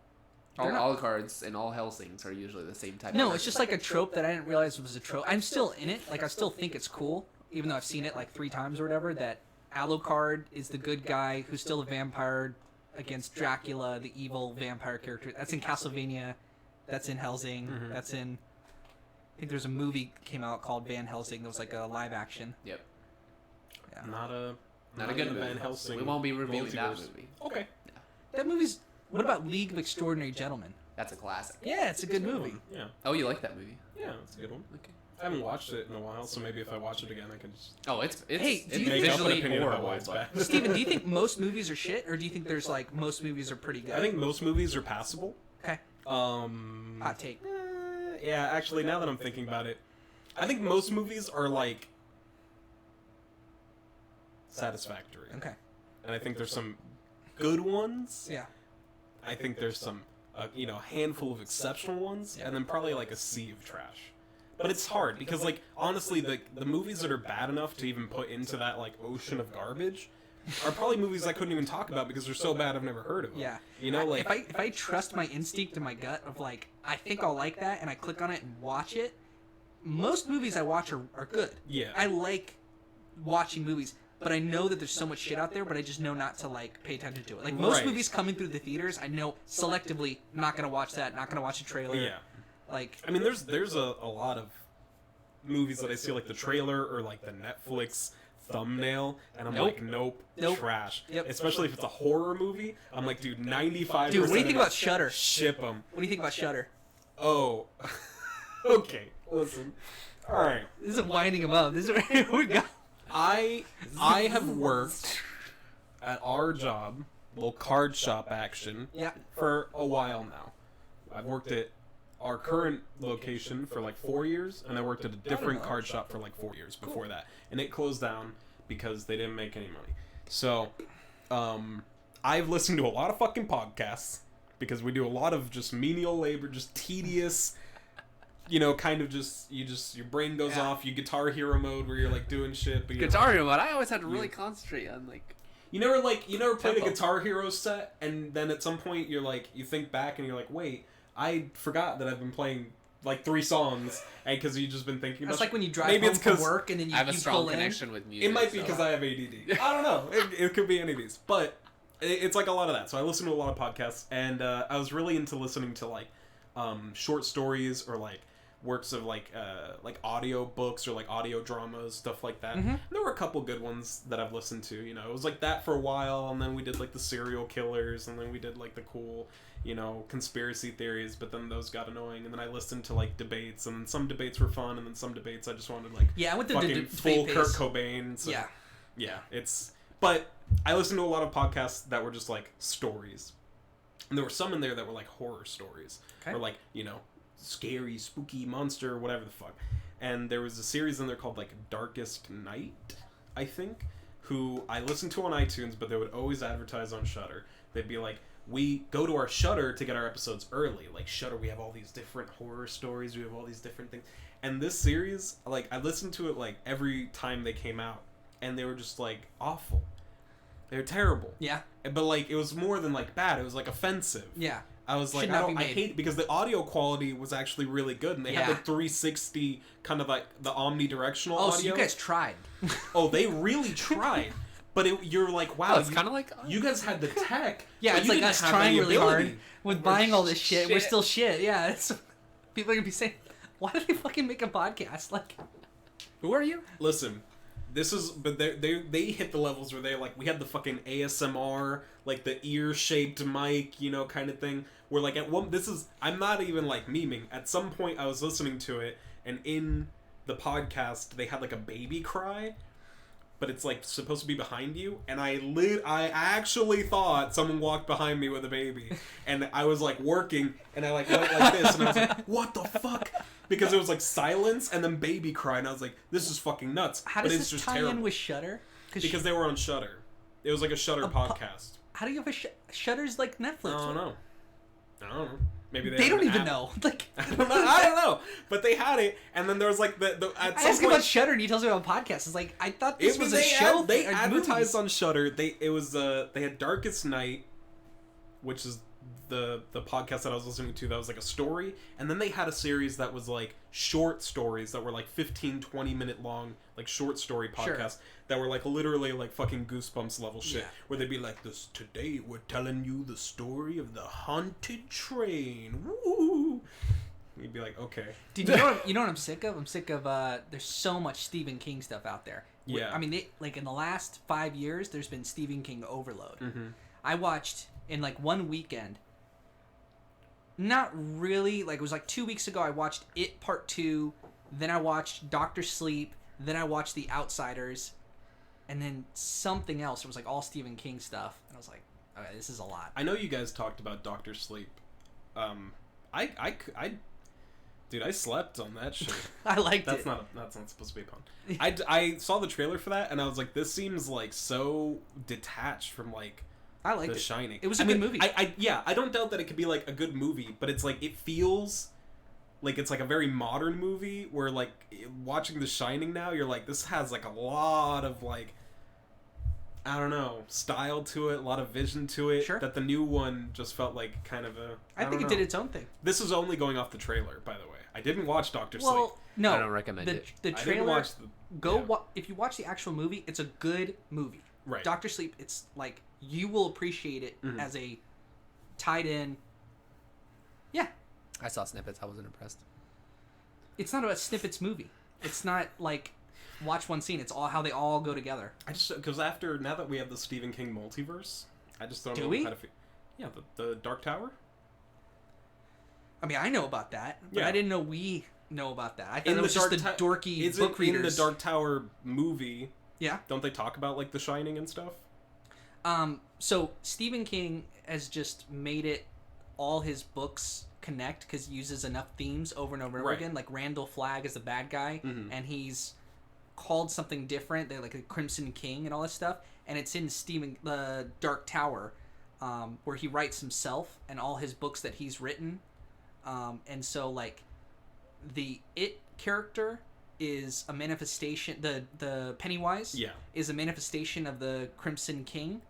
Speaker 3: All
Speaker 1: They're not-
Speaker 3: Alucards and all Helsings are usually the same type.
Speaker 1: No,
Speaker 3: of
Speaker 1: it's just like a trope that I didn't realize was a trope. I'm still in it. Like I still think it's cool, even though I've seen it like 3 times or whatever. That Alucard is the good guy who's still a vampire against Dracula, the evil vampire character. That's in Castlevania. That's in Helsing.
Speaker 2: Mhm.
Speaker 1: That's in. I think there's a movie came out called Van Helsing. That was like a live action.
Speaker 3: Yep.
Speaker 1: Yeah.
Speaker 2: Not a
Speaker 3: Not a good
Speaker 2: Van
Speaker 3: movie.
Speaker 2: Helsing.
Speaker 3: We won't be reviewing that
Speaker 2: multiverse.
Speaker 3: movie.
Speaker 2: Okay.
Speaker 1: That movie's. What about League of Extraordinary Gentlemen?
Speaker 3: That's a classic.
Speaker 1: Yeah, it's a good movie.
Speaker 2: Yeah.
Speaker 3: Oh, you like that movie?
Speaker 2: Yeah, it's a good one.
Speaker 3: Okay.
Speaker 2: I haven't watched it in a while, so maybe if I watch it again, I can just
Speaker 3: Oh, it's
Speaker 1: Hey, do
Speaker 3: it's
Speaker 1: you
Speaker 2: make up an
Speaker 3: visually
Speaker 2: opinion about
Speaker 3: horrible.
Speaker 2: why it's
Speaker 3: but-
Speaker 2: bad.
Speaker 1: Steven, do you think most movies are shit, or do you think there's like most movies are pretty good?
Speaker 2: I think most movies are passable.
Speaker 1: Okay. Hot take.
Speaker 2: Yeah, actually, now that I'm thinking about it, I think most movies are like satisfactory,
Speaker 1: Okay.
Speaker 2: and I think there's some good ones.
Speaker 1: Yeah.
Speaker 2: I think there's some, handful of exceptional ones,
Speaker 1: Yeah.
Speaker 2: and then probably like a sea of trash. But it's hard because, like, honestly, the movies that are bad enough to even put into that like ocean of garbage are probably movies I couldn't even talk about because they're so bad I've never heard of them.
Speaker 1: Yeah.
Speaker 2: You know, like
Speaker 1: if I trust my instinct and my gut of like I think I'll like that and I click on it and watch it, most movies I watch are good.
Speaker 2: yeah,
Speaker 1: I like watching movies, but I know that there's so much shit out there, but I just know not to like pay attention to it. Like most
Speaker 2: Right.
Speaker 1: movies coming through the theaters, I know selectively not gonna watch that, not gonna watch a trailer.
Speaker 2: yeah.
Speaker 1: Like
Speaker 2: I mean, there's a lot of movies that I see like the trailer or like the Netflix thumbnail, and I'm like, nope, trash.
Speaker 1: Yep.
Speaker 2: Especially if it's a horror movie. I'm like, dude, 95%.
Speaker 1: Dude, what do you think about Shudder?
Speaker 2: Ship them.
Speaker 1: What do you think about Shudder?
Speaker 2: Oh, okay. Listen. All right.
Speaker 1: This isn't winding him up. This is we got.
Speaker 2: I have worked at our job, little card shop action,
Speaker 1: Yeah.
Speaker 2: for a while now. I've worked at our current location for like 4 years, and I worked at a different card shop for like 4 years before that, and it closed down because they didn't make any money. So, I've listened to a lot of fucking podcasts because we do a lot of just menial labor, just tedious. You know, kind of just your brain goes off. You Guitar Hero mode where you're like doing shit. But
Speaker 3: Guitar Hero, but I always had to really concentrate on like.
Speaker 2: You never played a
Speaker 3: Tempo.
Speaker 2: Guitar Hero set, and then at some point you're like, you think back and you're like, wait, I forgot that I've been playing like 3 songs, and because you've just been thinking about.
Speaker 1: That's like when you drive
Speaker 2: Maybe
Speaker 1: home
Speaker 2: it's
Speaker 1: from
Speaker 2: 'cause
Speaker 1: work and then you
Speaker 3: I have a
Speaker 1: you
Speaker 3: strong
Speaker 1: pull
Speaker 3: connection with music.
Speaker 2: It might be
Speaker 3: so-
Speaker 2: because I have ADD. I don't know. It could be any of these, but it's like a lot of that. So I listen to a lot of podcasts, and I was really into listening to like short stories or like works of like audio books or like audio dramas, stuff like that.
Speaker 1: Mm-hmm.
Speaker 2: There were a couple good ones that I've listened to. You know, it was like that for a while, and then we did like the serial killers, and then we did like the cool, you know, conspiracy theories. But then those got annoying, and then I listened to like debates, and some debates were fun, and then some debates I just wanted like
Speaker 1: Yeah, I went to
Speaker 2: fucking
Speaker 1: debate
Speaker 2: full
Speaker 1: phase.
Speaker 2: Kurt Cobain. So,
Speaker 1: Yeah.
Speaker 2: yeah, it's. But I listened to a lot of podcasts that were just like stories, and there were some in there that were like horror stories,
Speaker 1: Okay.
Speaker 2: or like, you know, scary, spooky monster, whatever the fuck. And there was a series in there called like Darkest Night, I think, who I listened to on iTunes, but they would always advertise on Shudder. They'd be like, we go to our Shudder to get our episodes early. Like Shudder, we have all these different horror stories, we have all these different things. And this series, like, I listened to it like every time they came out, and they were just like awful. They were terrible.
Speaker 1: Yeah.
Speaker 2: But like, it was more than like bad. It was like offensive.
Speaker 1: Yeah.
Speaker 2: I was like,
Speaker 1: Should not be
Speaker 2: I
Speaker 1: made.
Speaker 2: hate it because the audio quality was actually really good, and they had
Speaker 1: Yeah.
Speaker 2: the 360 kind of like the omnidirectional
Speaker 1: Oh,
Speaker 2: audio.
Speaker 1: so you guys tried.
Speaker 2: Oh, they really tried, but you're like, wow,
Speaker 3: Oh, it's kind of like.
Speaker 2: you guys had the tech.
Speaker 1: Yeah,
Speaker 2: but
Speaker 1: it's
Speaker 2: you
Speaker 1: like
Speaker 2: didn't
Speaker 1: us
Speaker 2: have
Speaker 1: trying
Speaker 2: any
Speaker 1: really
Speaker 2: ability.
Speaker 1: hard with
Speaker 3: We're
Speaker 1: buying all this shit. We're
Speaker 3: shit.
Speaker 1: still shit. Yeah. It's, people are gonna be saying, why do they fucking make a podcast? Like, who are you?
Speaker 2: Listen, this is, but they hit the levels where they're like, we had the fucking ASMR, like the ear-shaped mic, you know, kind of thing. Where like at one, I'm not even like memeing. At some point, I was listening to it, and in the podcast, they had like a baby cry, but it's like supposed to be behind you, and I actually thought someone walked behind me with a baby, and I was like working, and I like went like this, and I was like, what the fuck? Because it was like silence and then baby cry, and I was like, this is fucking nuts.
Speaker 1: How
Speaker 2: but
Speaker 1: does
Speaker 2: it's
Speaker 1: this
Speaker 2: just
Speaker 1: tie
Speaker 2: terrible.
Speaker 1: in with Shudder?
Speaker 2: Because they were on Shudder. It was like a Shudder podcast.
Speaker 1: How do you have a Shudder's like Netflix?
Speaker 2: I don't know. Maybe
Speaker 1: They
Speaker 2: had
Speaker 1: don't
Speaker 2: an
Speaker 1: even
Speaker 2: app.
Speaker 1: know. Like,
Speaker 2: I don't know. But they had it, and then there was like the at
Speaker 1: I
Speaker 2: some
Speaker 1: ask him
Speaker 2: point
Speaker 1: about Shudder, and he tells me about podcasts. It's like, I thought this was a
Speaker 2: they
Speaker 1: show.
Speaker 2: they
Speaker 1: or
Speaker 2: advertised
Speaker 1: movies.
Speaker 2: on Shudder. They had Darkest Night, which is the podcast that I was listening to that was like a story, and then they had a series that was like short stories that were like 15-20 minute long, like short story podcasts that were like literally like fucking Goosebumps level shit,
Speaker 1: Yeah.
Speaker 2: where they'd be like, this today we're telling you the story of the haunted train. Woo! You'd be like, okay.
Speaker 1: Dude, you know what I'm sick of? I'm sick of there's so much Stephen King stuff out there.
Speaker 2: Yeah.
Speaker 1: I mean, like in the last 5 years, there's been Stephen King overload.
Speaker 2: Mm-hmm.
Speaker 1: I watched in like one weekend. Not really. Like it was like 2 weeks ago. I watched It Part 2. Then I watched Doctor Sleep. Then I watched The Outsiders, and then something else. It was like all Stephen King stuff. And I was like, okay, this is a lot.
Speaker 2: I know you guys talked about Doctor Sleep. Dude, I slept on that shit.
Speaker 1: I liked
Speaker 2: That's
Speaker 1: it.
Speaker 2: not supposed to be a pun. I saw the trailer for that, and I was like, this seems like so detached from like
Speaker 1: I liked
Speaker 2: The
Speaker 1: it.
Speaker 2: Shining.
Speaker 1: It was a
Speaker 2: I
Speaker 1: good
Speaker 2: mean,
Speaker 1: movie.
Speaker 2: I don't doubt that it could be like a good movie, but it's like it feels like it's like a very modern movie where like watching The Shining now, you're like, this has like a lot of like, I don't know, style to it, a lot of vision to it.
Speaker 1: Sure.
Speaker 2: That the new one just felt like kind of a.
Speaker 1: I think it did its own thing.
Speaker 2: This is only going off the trailer, by the way. I didn't watch Doctor Sleep.
Speaker 1: Well, no,
Speaker 3: I don't recommend it.
Speaker 1: The
Speaker 2: I didn't
Speaker 1: trailer.
Speaker 2: watch the.
Speaker 1: If you watch the actual movie, it's a good movie.
Speaker 2: Right.
Speaker 1: Doctor Sleep, it's like you will appreciate it
Speaker 2: Mhm.
Speaker 1: as a tied in. Yeah,
Speaker 3: I saw snippets. I wasn't impressed.
Speaker 1: it's not a snippets movie. It's not like watch one scene. It's all how they all go together.
Speaker 2: I just because now that we have the Stephen King multiverse, I just don't
Speaker 1: Do
Speaker 2: know
Speaker 1: we?
Speaker 2: how to feel. Yeah, the Dark Tower.
Speaker 1: I mean, I know about that, but
Speaker 2: Yeah.
Speaker 1: I didn't know we know about that. I thought
Speaker 2: In
Speaker 1: it was
Speaker 2: the
Speaker 1: just the
Speaker 2: Dark
Speaker 1: dorky
Speaker 2: Is
Speaker 1: book
Speaker 2: it in
Speaker 1: readers.
Speaker 2: the Dark Tower movie?
Speaker 1: Yeah.
Speaker 2: Don't they talk about like The Shining and stuff?
Speaker 1: So Stephen King has just made it all his books connect because he uses enough themes over and over and over
Speaker 2: Right.
Speaker 1: again. Like Randall Flagg is the bad guy,
Speaker 2: Mhm.
Speaker 1: and he's called something different. They're like a Crimson King and all this stuff, and it's in the Dark Tower, where he writes himself and all his books that he's written, and so like the It character is a manifestation. The Pennywise
Speaker 2: Yeah.
Speaker 1: is a manifestation of the Crimson King,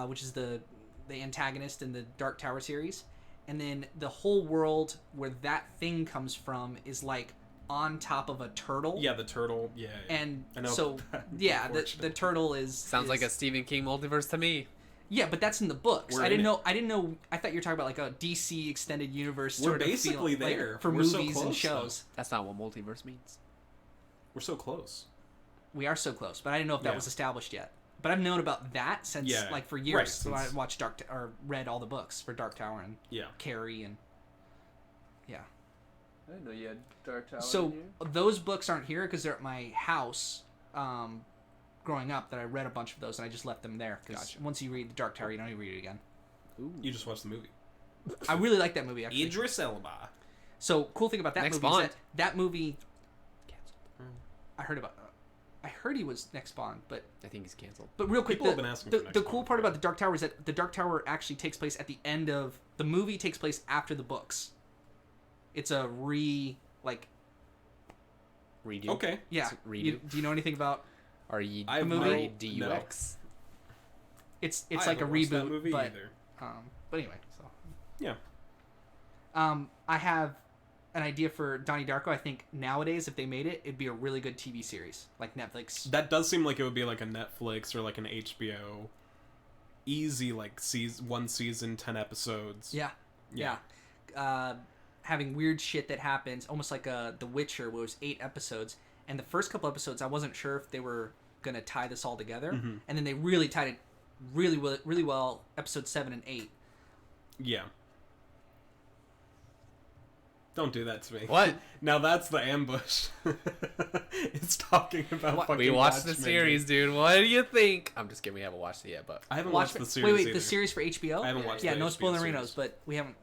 Speaker 1: which is the antagonist in the Dark Tower series, and then the whole world where that thing comes from is like on top of a turtle.
Speaker 2: Yeah, the turtle. Yeah.
Speaker 1: And
Speaker 2: I know
Speaker 1: so
Speaker 2: about that,
Speaker 1: yeah, the
Speaker 2: unfortunately.
Speaker 1: turtle is
Speaker 3: Sounds like a Stephen King multiverse to me.
Speaker 1: yeah, but that's in the books.
Speaker 2: We're
Speaker 1: I
Speaker 2: in
Speaker 1: didn't
Speaker 2: it.
Speaker 1: know. I thought you were talking about like a DC extended universe.
Speaker 2: We're
Speaker 1: sort of
Speaker 2: basically
Speaker 1: feel, like,
Speaker 2: there.
Speaker 1: for
Speaker 2: We're so
Speaker 1: movies and
Speaker 2: close,
Speaker 1: shows.
Speaker 3: That's not what multiverse means.
Speaker 2: We're so close.
Speaker 1: We are so close, but I didn't know if that
Speaker 2: Yeah.
Speaker 1: was established yet. But I've known about that since
Speaker 2: Yeah.
Speaker 1: like for
Speaker 2: Right,
Speaker 1: years. So I
Speaker 2: since-
Speaker 1: watched or read all the books for Dark Tower and
Speaker 2: Yeah.
Speaker 1: Carrie and yeah.
Speaker 3: I didn't know you had Dark Tower.
Speaker 1: So those books aren't here because they're at my house. Growing up, that I read a bunch of those and I just left them there because
Speaker 3: Gotcha.
Speaker 1: once you read the Dark Tower, you don't even read it again.
Speaker 2: You just watched the movie.
Speaker 1: I really like that movie actually.
Speaker 2: Idris Elba.
Speaker 1: So cool thing about that
Speaker 3: Next
Speaker 1: movie
Speaker 3: Bond.
Speaker 1: is that movie
Speaker 3: Canceled.
Speaker 1: I heard about. I heard he was next Bond, but
Speaker 3: I think he's canceled.
Speaker 1: real quick,
Speaker 2: People have been asking for next
Speaker 1: the cool
Speaker 2: Bond
Speaker 1: part
Speaker 2: forever.
Speaker 1: about the Dark Tower is that the Dark Tower actually takes place at the end of the movie. Takes place after the books. It's a
Speaker 3: Redo.
Speaker 2: Okay.
Speaker 1: yeah.
Speaker 3: It's a redo.
Speaker 1: Do you know anything about?
Speaker 3: R-E-
Speaker 2: I have
Speaker 1: no-
Speaker 3: R-E-D-U-X.
Speaker 1: It's
Speaker 2: I
Speaker 1: like a
Speaker 2: haven't watched that
Speaker 1: reboot,
Speaker 2: movie
Speaker 1: but
Speaker 2: either.
Speaker 1: but anyway, so
Speaker 2: Yeah.
Speaker 1: I have an idea for Donnie Darko. I think nowadays, if they made it, it'd be a really good TV series, like Netflix.
Speaker 2: That does seem like it would be like a Netflix or like an HBO. Easy, like one season, 10 episodes.
Speaker 1: Yeah.
Speaker 2: Yeah.
Speaker 1: Having weird shit that happens, almost like The Witcher, where it was 8 episodes. And the first couple episodes, I wasn't sure if they were going to tie this all together.
Speaker 2: Mhm.
Speaker 1: And then they really tied it really well, episode 7 and 8.
Speaker 2: Yeah. Don't do that to me.
Speaker 3: What?
Speaker 2: Now that's the ambush. It's talking about fucking
Speaker 3: We watched the
Speaker 2: Watchmen.
Speaker 3: series, dude. What do you think? I'm just kidding. We haven't watched it yet, but
Speaker 2: I haven't watched the series
Speaker 1: Wait,
Speaker 2: either.
Speaker 1: the series for HBO?
Speaker 2: I haven't watched
Speaker 1: Yeah,
Speaker 2: the
Speaker 1: no
Speaker 2: HBO
Speaker 1: spoilerinos,
Speaker 2: series.
Speaker 1: but we haven't.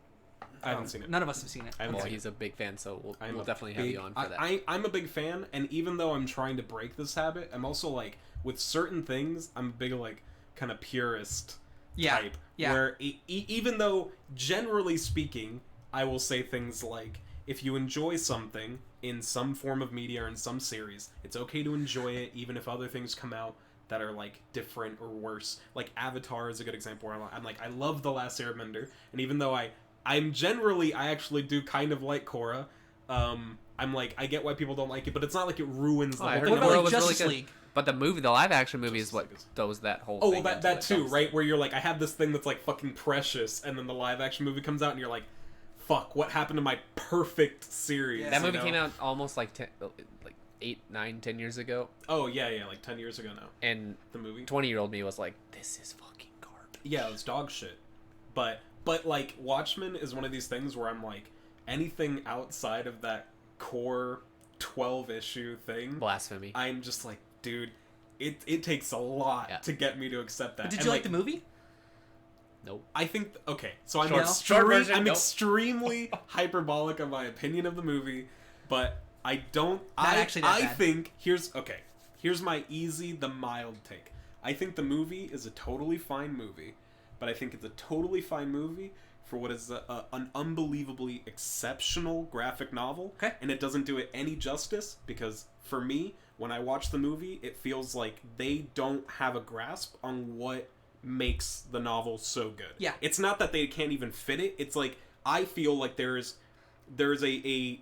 Speaker 2: I haven't seen it.
Speaker 1: None of us have seen it.
Speaker 2: I haven't
Speaker 3: well,
Speaker 2: seen
Speaker 3: he's a big fan, so
Speaker 2: I'm
Speaker 3: we'll
Speaker 2: a
Speaker 3: definitely have
Speaker 2: big-
Speaker 3: you on for that.
Speaker 2: I'm a big fan, and even though I'm trying to break this habit, I'm also like with certain things, I'm a big like kind of purist
Speaker 1: Yeah,
Speaker 2: type.
Speaker 1: yeah.
Speaker 2: Where even though generally speaking, I will say things like, if you enjoy something in some form of media or in some series, it's okay to enjoy it, even if other things come out that are like different or worse. Like Avatar is a good example where I'm like, I love The Last Airbender, and even though I actually do kind of like Korra. I'm like, I get why people don't like it, but it's not like it ruins the
Speaker 3: Oh, I
Speaker 2: whole
Speaker 3: heard
Speaker 2: thing.
Speaker 1: What
Speaker 3: the
Speaker 1: about
Speaker 3: world
Speaker 1: like
Speaker 3: was really
Speaker 1: Justice
Speaker 3: good.
Speaker 1: League?
Speaker 3: But the live action movie is
Speaker 2: Justice
Speaker 3: what
Speaker 2: League is-
Speaker 3: throws that whole
Speaker 2: Oh,
Speaker 3: thing
Speaker 2: well,
Speaker 3: into
Speaker 2: that
Speaker 3: it.
Speaker 2: too, right? Where you're like, I have this thing that's like fucking precious, and then the live action movie comes out, and you're like, fuck, what happened to my perfect series?
Speaker 3: That
Speaker 2: you
Speaker 3: movie
Speaker 2: know?
Speaker 3: came out almost like 8, 9, 10 years ago,
Speaker 2: Oh yeah, like 10 years ago now.
Speaker 3: and
Speaker 2: The movie.
Speaker 3: 20-year-old me was like, "This is fucking garbage."
Speaker 2: Yeah, it was dog shit. But like Watchmen is one of these things where I'm like, anything outside of that core 12 issue thing,
Speaker 3: Blasphemy.
Speaker 2: I'm just like, dude, it takes a lot
Speaker 3: Yeah.
Speaker 2: to get me to accept that.
Speaker 1: But did
Speaker 2: And,
Speaker 1: you like the movie?
Speaker 3: Nope.
Speaker 2: I think okay, so I'm
Speaker 3: Short version,
Speaker 2: I'm
Speaker 3: nope.
Speaker 2: extremely hyperbolic of my opinion of the movie, but I don't.
Speaker 1: Not actually that
Speaker 2: I
Speaker 1: bad.
Speaker 2: think here's my the mild take. I think the movie is a totally fine movie, but I think it's a totally fine movie for what is an unbelievably exceptional graphic novel.
Speaker 1: Okay.
Speaker 2: And it doesn't do it any justice because for me, when I watch the movie, it feels like they don't have a grasp on what makes the novel so good.
Speaker 1: Yeah.
Speaker 2: It's not that they can't even fit it. It's like I feel like there's a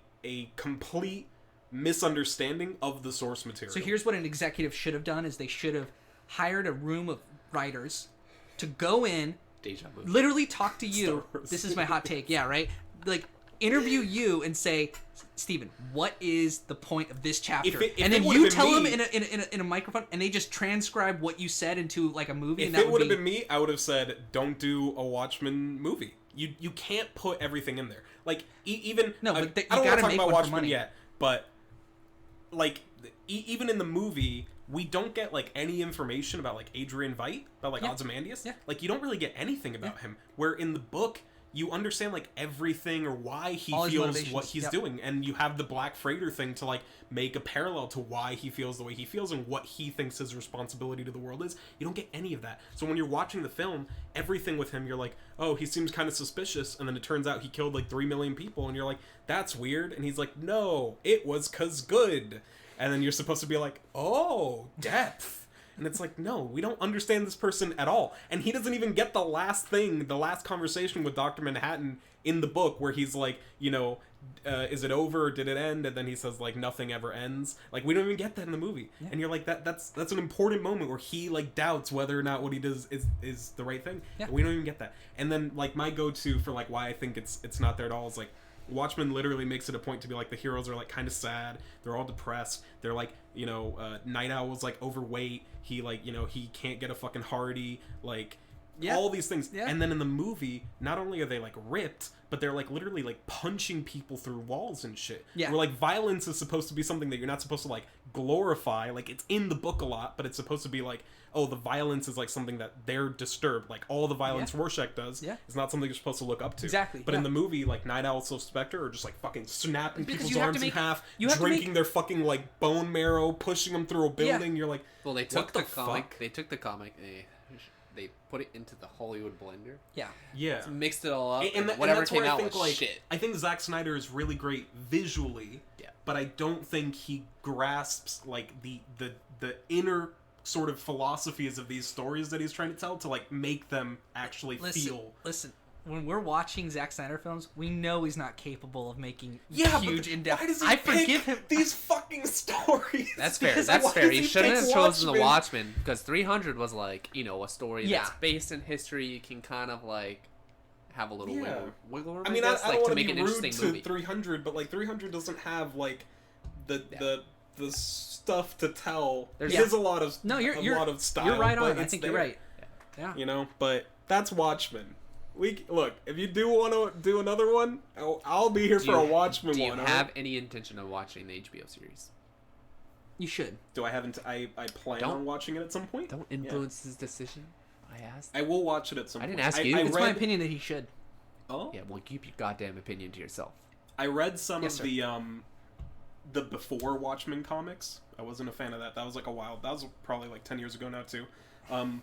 Speaker 2: complete misunderstanding of the source material.
Speaker 1: So here's what an executive should have done: is they should have hired a room of writers to go in,
Speaker 3: Deja vu.
Speaker 1: literally talk to you.
Speaker 2: Star Wars.
Speaker 1: This is my hot take. Yeah, right. Like interview you and say, Stephen, what is the point of this chapter?
Speaker 2: If
Speaker 1: and then
Speaker 2: it would've
Speaker 1: you
Speaker 2: been
Speaker 1: tell
Speaker 2: me-
Speaker 1: them in a microphone, and they just transcribe what you said into like a movie.
Speaker 2: If
Speaker 1: and that
Speaker 2: it would have
Speaker 1: be...
Speaker 2: been me, I would have said, "Don't do a Watchmen movie. You can't put everything in there. Like even
Speaker 1: No, but
Speaker 2: I don't want
Speaker 1: you gotta
Speaker 2: to talk
Speaker 1: make
Speaker 2: about
Speaker 1: one for
Speaker 2: Watchmen
Speaker 1: money.
Speaker 2: yet, but like even in the movie, we don't get like any information about like Adrian Veidt, about like Ozymandias.
Speaker 1: Yeah.
Speaker 2: Like you don't really get anything about him. Where in the book, you understand like everything or why he
Speaker 1: All his
Speaker 2: feels
Speaker 1: motivations.
Speaker 2: what he's
Speaker 1: Yep.
Speaker 2: doing, and you have the Black Freighter thing to like make a parallel to why he feels the way he feels and what he thinks his responsibility to the world is. You don't get any of that. So when you're watching the film, everything with him, you're like, oh, he seems kind of suspicious, and then it turns out he killed like 3 million people, and you're like, that's weird, and he's like, no, it was 'cause good. And then you're supposed to be like, oh, depth. And it's like, no, we don't understand this person at all. And he doesn't even get the last conversation with Dr. Manhattan in the book where he's like, is it over or did it end? And then he says, like, nothing ever ends. Like, we don't even get that in the movie. Yeah. And you're like, that's an important moment where he, like, doubts whether or not what he does is the right thing. Yeah. And we don't even get that. And then, like, my go-to for, like, why I think it's not there at all is, like, Watchmen literally makes it a point to be like the heroes are like kind of sad, they're all depressed, they're like Night Owl's like overweight, he like he can't get a fucking Hardy, like all these things. And then in the movie, not only are they like ripped, but they're like literally like punching people through walls and shit. Where like violence is supposed to be something that you're not supposed to like glorify. Like it's in the book a lot, but it's supposed to be like, oh, the violence is like something that they're disturbed. Like all the violence Rorschach does is not something you're supposed to look up to.
Speaker 1: Exactly.
Speaker 2: But in the movie, like Night Owl, Silver Spectre are just like fucking snapping people's
Speaker 1: you have
Speaker 2: arms
Speaker 1: to make-
Speaker 2: in half,
Speaker 1: you have to
Speaker 2: drinking
Speaker 1: make-
Speaker 2: their fucking like bone marrow, pushing them through a building. You're like,
Speaker 3: Well, they
Speaker 2: what
Speaker 3: took the comic.
Speaker 2: fuck?
Speaker 3: They took the comic. They put it into the Hollywood blender.
Speaker 2: Yeah.
Speaker 3: Mixed it all up.
Speaker 2: And
Speaker 3: whatever
Speaker 2: that's
Speaker 3: came
Speaker 2: where I
Speaker 3: out
Speaker 2: think,
Speaker 3: was
Speaker 2: like,
Speaker 3: shit.
Speaker 2: I think Zack Snyder is really great visually.
Speaker 3: Yeah.
Speaker 2: But I don't think he grasps like the inner sort of philosophies of these stories that he's trying to tell to like make them actually feel.
Speaker 1: Listen, when we're watching Zack Snyder films, we know he's not capable of making huge in-depth.
Speaker 2: Why does he
Speaker 1: I
Speaker 2: pick
Speaker 1: forgive him.
Speaker 2: these fucking stories?
Speaker 3: That's fair.
Speaker 2: Because
Speaker 3: That's
Speaker 2: why
Speaker 3: fair.
Speaker 2: does
Speaker 3: He shouldn't
Speaker 2: pick
Speaker 3: have chosen the
Speaker 2: Watchmen?
Speaker 3: Watchmen because 300 was like a story that's
Speaker 1: Yeah.
Speaker 3: based in history. You can kind of like have a little wiggle room.
Speaker 2: I mean, I
Speaker 3: guess,
Speaker 2: don't
Speaker 3: like,
Speaker 2: want
Speaker 3: to
Speaker 2: to
Speaker 3: make
Speaker 2: be
Speaker 3: an
Speaker 2: rude
Speaker 3: interesting
Speaker 2: to
Speaker 3: movie.
Speaker 2: 300, but like 300 doesn't have like the stuff to tell.
Speaker 1: There's-
Speaker 2: There's a lot of
Speaker 1: you're
Speaker 2: lot of style.
Speaker 1: You're right
Speaker 2: but
Speaker 1: on. I
Speaker 2: it's
Speaker 1: think
Speaker 2: there,
Speaker 1: you're right. Yeah.
Speaker 2: But that's Watchmen. Look, if you do want to do another one, I'll be here for a Watchmen
Speaker 3: Do you
Speaker 2: one.
Speaker 3: have any intention of watching the HBO series?
Speaker 1: You should.
Speaker 2: Do I haven't? I plan on watching it at some point.
Speaker 3: Don't influence his decision. I asked.
Speaker 2: I will watch it at some
Speaker 3: I
Speaker 2: point.
Speaker 3: didn't ask you.
Speaker 1: It's my opinion that he should.
Speaker 2: Oh.
Speaker 3: Yeah, well, keep your goddamn opinion to yourself.
Speaker 2: I read some
Speaker 1: Yes,
Speaker 2: of the before Watchmen comics. I wasn't a fan of that. That was like a while. That was probably like 10 years ago now too. And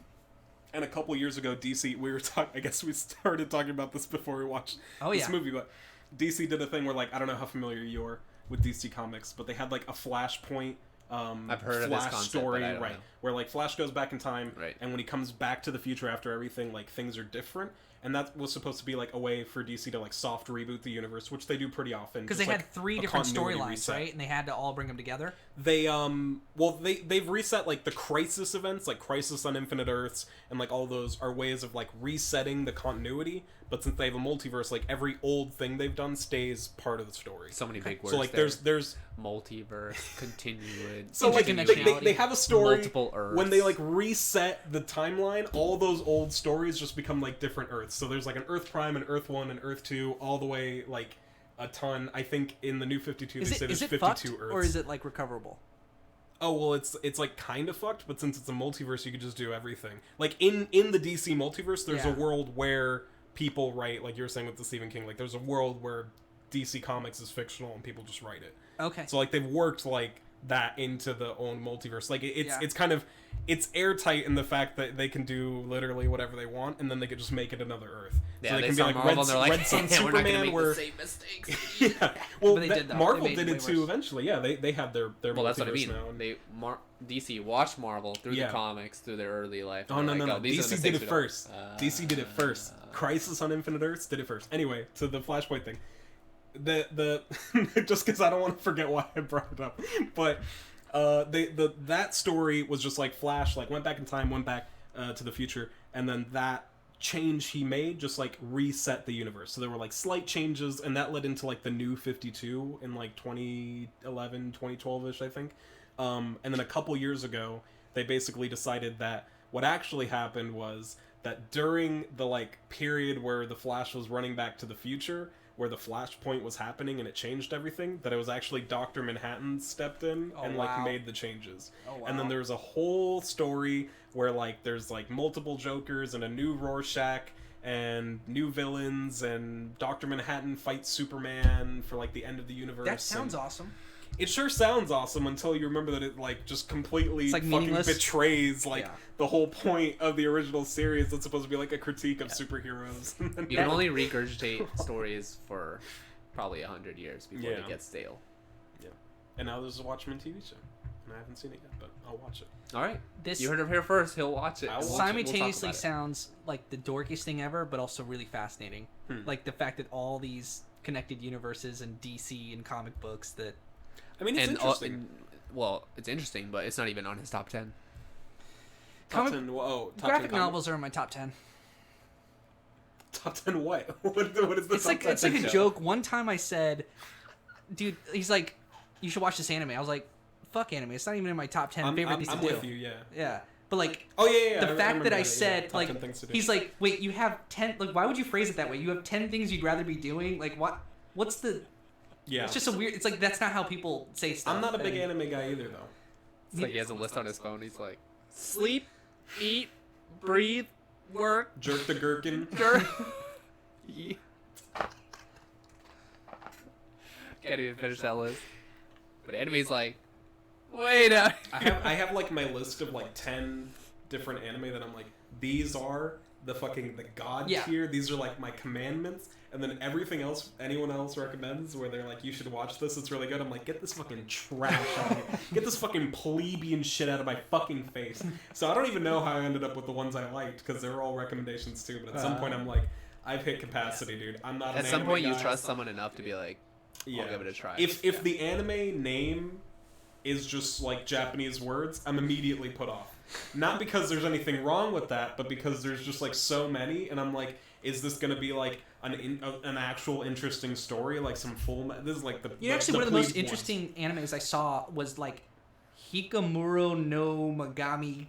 Speaker 2: a couple years ago, DC. We were talking. I guess we started talking about this before we watched this movie. But DC did a thing where like I don't know how familiar you are with DC comics, but they had like a Flashpoint.
Speaker 3: I've heard of this
Speaker 2: Flash
Speaker 3: concept,
Speaker 2: story,
Speaker 3: but I don't know.
Speaker 2: where like Flash goes back in time,
Speaker 3: Right.
Speaker 2: and when he comes back to the future after everything, like things are different, and that was supposed to be like a way for DC to like soft reboot the universe, which they do pretty often.
Speaker 1: Because
Speaker 2: just,
Speaker 1: they had
Speaker 2: like,
Speaker 1: 3
Speaker 2: a
Speaker 1: different
Speaker 2: continuity
Speaker 1: storylines,
Speaker 2: reset.
Speaker 1: right? And they had to all bring them together.
Speaker 2: They've reset like the Crisis events, like Crisis on Infinite Earths, and like all those are ways of like resetting the continuity. But since they have a multiverse, like every old thing they've done stays part of the story.
Speaker 3: So many big words.
Speaker 2: So like
Speaker 3: there.
Speaker 2: there's
Speaker 3: multiverse, continued.
Speaker 2: so like they have a story
Speaker 3: multiple Earths.
Speaker 2: when they like reset the timeline, all those old stories just become like different Earths. So there's like an Earth Prime, an Earth 1, an Earth 2, all the way like a ton. I think in the new 52 they say there's 52
Speaker 1: fucked,
Speaker 2: Earths.
Speaker 1: or is it like recoverable?
Speaker 2: Oh well, it's like kind of fucked, but since it's a multiverse, you could just do everything. Like in the DC multiverse, there's a world where people write, like you were saying with the Stephen King, like there's a world where DC Comics is fictional and people just write it.
Speaker 1: Okay.
Speaker 2: So like they've worked like that into the own multiverse. Like it's kind of it's airtight in the fact that they can do literally whatever they want, and then they could just make it another Earth.
Speaker 3: Yeah,
Speaker 2: so they
Speaker 3: they
Speaker 2: can be
Speaker 3: saw
Speaker 2: like
Speaker 3: Marvel and they're like,
Speaker 2: Red Sun
Speaker 3: we're not gonna
Speaker 2: Superman,
Speaker 3: make
Speaker 2: where
Speaker 3: the same mistakes.
Speaker 2: yeah, well,
Speaker 1: But they did, though.
Speaker 2: Marvel
Speaker 1: They made
Speaker 2: did
Speaker 1: it
Speaker 2: it
Speaker 1: way
Speaker 2: too
Speaker 1: worse.
Speaker 2: eventually. Yeah, they have their
Speaker 3: Well, that's what I
Speaker 2: multiverse
Speaker 3: mean.
Speaker 2: now.
Speaker 3: They DC watched Marvel through the comics, through their early life.
Speaker 2: Oh
Speaker 3: and
Speaker 2: no
Speaker 3: they're
Speaker 2: no
Speaker 3: like,
Speaker 2: no!
Speaker 3: oh, these are the
Speaker 2: DC did
Speaker 3: mistakes
Speaker 2: it
Speaker 3: we
Speaker 2: first.
Speaker 3: don't-
Speaker 2: DC did it first. Crisis on Infinite Earths did it first. Anyway, to the Flashpoint thing. The just because I don't want to forget why I brought it up, but that story was just like Flash like went back in time, went back to the future, and then that change he made just like reset the universe. So there were like slight changes, and that led into like the new 52 in like 2011, 2012ish, I think. And then a couple years ago, they basically decided that what actually happened was that during the like period where the Flash was running back to the future, where the Flashpoint was happening and it changed everything, that it was actually Dr. Manhattan stepped in and like made the changes. And then there's a whole story where like there's like multiple Jokers and a new Rorschach and new villains, and Dr. Manhattan fights Superman for like the end of the universe.
Speaker 1: That sounds awesome.
Speaker 2: It sure sounds awesome until you remember that it like just completely
Speaker 1: like
Speaker 2: fucking
Speaker 1: meaningless.
Speaker 2: betrays like the whole point of the original series that's supposed to be like a critique of superheroes.
Speaker 3: You can only regurgitate stories for probably 100 years before
Speaker 2: Yeah.
Speaker 3: they get stale.
Speaker 2: Yeah. And now there's a Watchmen TV show. And I haven't seen it yet, but I'll watch it.
Speaker 3: All right.
Speaker 1: This
Speaker 3: You heard it here first. He'll watch it.
Speaker 2: I'll watch it.
Speaker 1: simultaneously
Speaker 3: We'll talk about
Speaker 1: sounds like the dorkiest thing ever, but also really fascinating. Like the fact that all these connected universes and DC and comic books that
Speaker 2: I mean, it's interesting.
Speaker 3: Well, it's interesting, but it's not even on his top 10.
Speaker 2: Top 10, top
Speaker 1: graphic
Speaker 2: 10
Speaker 1: novels are in my top 10.
Speaker 2: Top 10 what? What is the
Speaker 1: It's like
Speaker 2: top 10
Speaker 1: a
Speaker 2: show?
Speaker 1: joke. One time I said, "Dude," he's like, "You should watch this anime." I was like, "Fuck anime! It's not even in my top 10 favorite things
Speaker 2: I'm
Speaker 1: to do."
Speaker 2: with you, yeah.
Speaker 1: Yeah, but like,
Speaker 2: Oh, yeah.
Speaker 1: the fact that I
Speaker 2: remember
Speaker 1: said
Speaker 2: top 10
Speaker 1: like,
Speaker 2: things to do.
Speaker 1: he's like, "Wait, you have 10? Like, why would you phrase it that way? You have 10 things you'd rather be doing? Like, what? What's the?"
Speaker 2: Yeah.
Speaker 1: It's just a weird. It's like that's not how people say stuff.
Speaker 2: I'm not a big
Speaker 1: and-
Speaker 2: anime guy either, though.
Speaker 3: It's like he has a list on his phone. He's like, sleep, eat, breathe, work.
Speaker 2: Jerk the Gherkin.
Speaker 3: Yeah. Can't even finish that list. But anime's like, wait a...
Speaker 2: I have like my list of like 10 different anime that I'm like, these are the god tier. These are like my commandments. And then everything else anyone else recommends where they're like, you should watch this, it's really good. I'm like, get this fucking trash out of here. Get this fucking plebeian shit out of my fucking face. So I don't even know how I ended up with the ones I liked, because they were all recommendations too. But at some point I'm like, I've hit capacity, dude. I'm not an
Speaker 3: At some
Speaker 2: anime
Speaker 3: point
Speaker 2: guy.
Speaker 3: you trust someone enough to be like,
Speaker 2: Yeah.
Speaker 3: I'll give it a try.
Speaker 2: If the anime name is just like Japanese words, I'm immediately put off. Not because there's anything wrong with that, but because there's just like so many, and I'm like, is this gonna be like an actual interesting story, like some full? This is like the
Speaker 1: Actually, one of the most
Speaker 2: pleased
Speaker 1: interesting animes I saw was like Hikamuro no Magami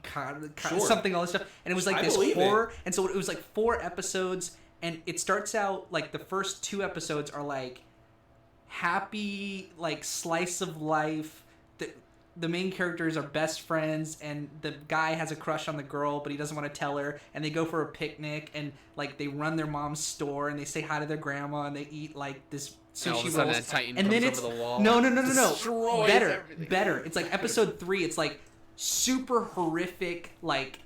Speaker 2: Sure.
Speaker 1: something, all this stuff, and it was like
Speaker 2: I
Speaker 1: this
Speaker 2: believe
Speaker 1: horror, and so it was like 4 episodes, and it starts out like the first 2 episodes are like happy, like slice of life. The main characters are best friends, and the guy has a crush on the girl, but he doesn't want to tell her, and they go for a picnic, and like they run their mom's store, and they say hi to their grandma, and they eat like this
Speaker 3: And all of a
Speaker 1: sushi
Speaker 3: sudden
Speaker 1: rolls,
Speaker 3: a Titan
Speaker 1: and then
Speaker 3: comes
Speaker 1: it's
Speaker 3: over the wall,
Speaker 1: no,
Speaker 3: destroys everything.
Speaker 1: better. It's like episode 3. It's like super horrific, like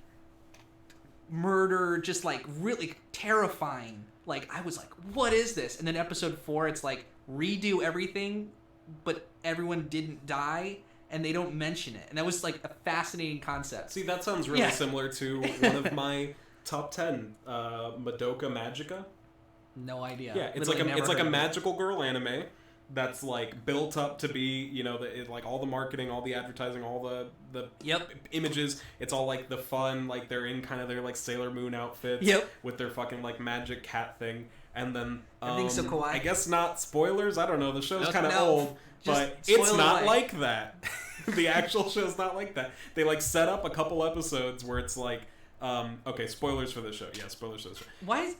Speaker 1: murder, just like really terrifying. Like I was like, what is this? And then episode 4, it's like redo everything, but everyone didn't die. And they don't mention it. And that was like a fascinating concept.
Speaker 2: See, that sounds really similar to one of my top 10, Madoka Magica.
Speaker 1: No idea.
Speaker 2: Yeah, it's
Speaker 1: Literally
Speaker 2: like a
Speaker 1: never heard of it.
Speaker 2: magical girl anime that's like built up to be, you know, like all the marketing, all the advertising, all the images. It's all like the fun, like they're in kind of their like Sailor Moon outfits with their fucking like magic cat thing. And then
Speaker 1: Everything's so kawaii.
Speaker 2: I guess not spoilers. I don't know. The show's kind of
Speaker 1: no.
Speaker 2: old,
Speaker 1: Just
Speaker 2: but
Speaker 1: spoil
Speaker 2: it's
Speaker 1: it
Speaker 2: not
Speaker 1: away.
Speaker 2: like that. The actual show's not like that. They like set up a couple episodes where it's like, okay, spoilers for the show. Yeah, spoilers for the show.
Speaker 1: Why is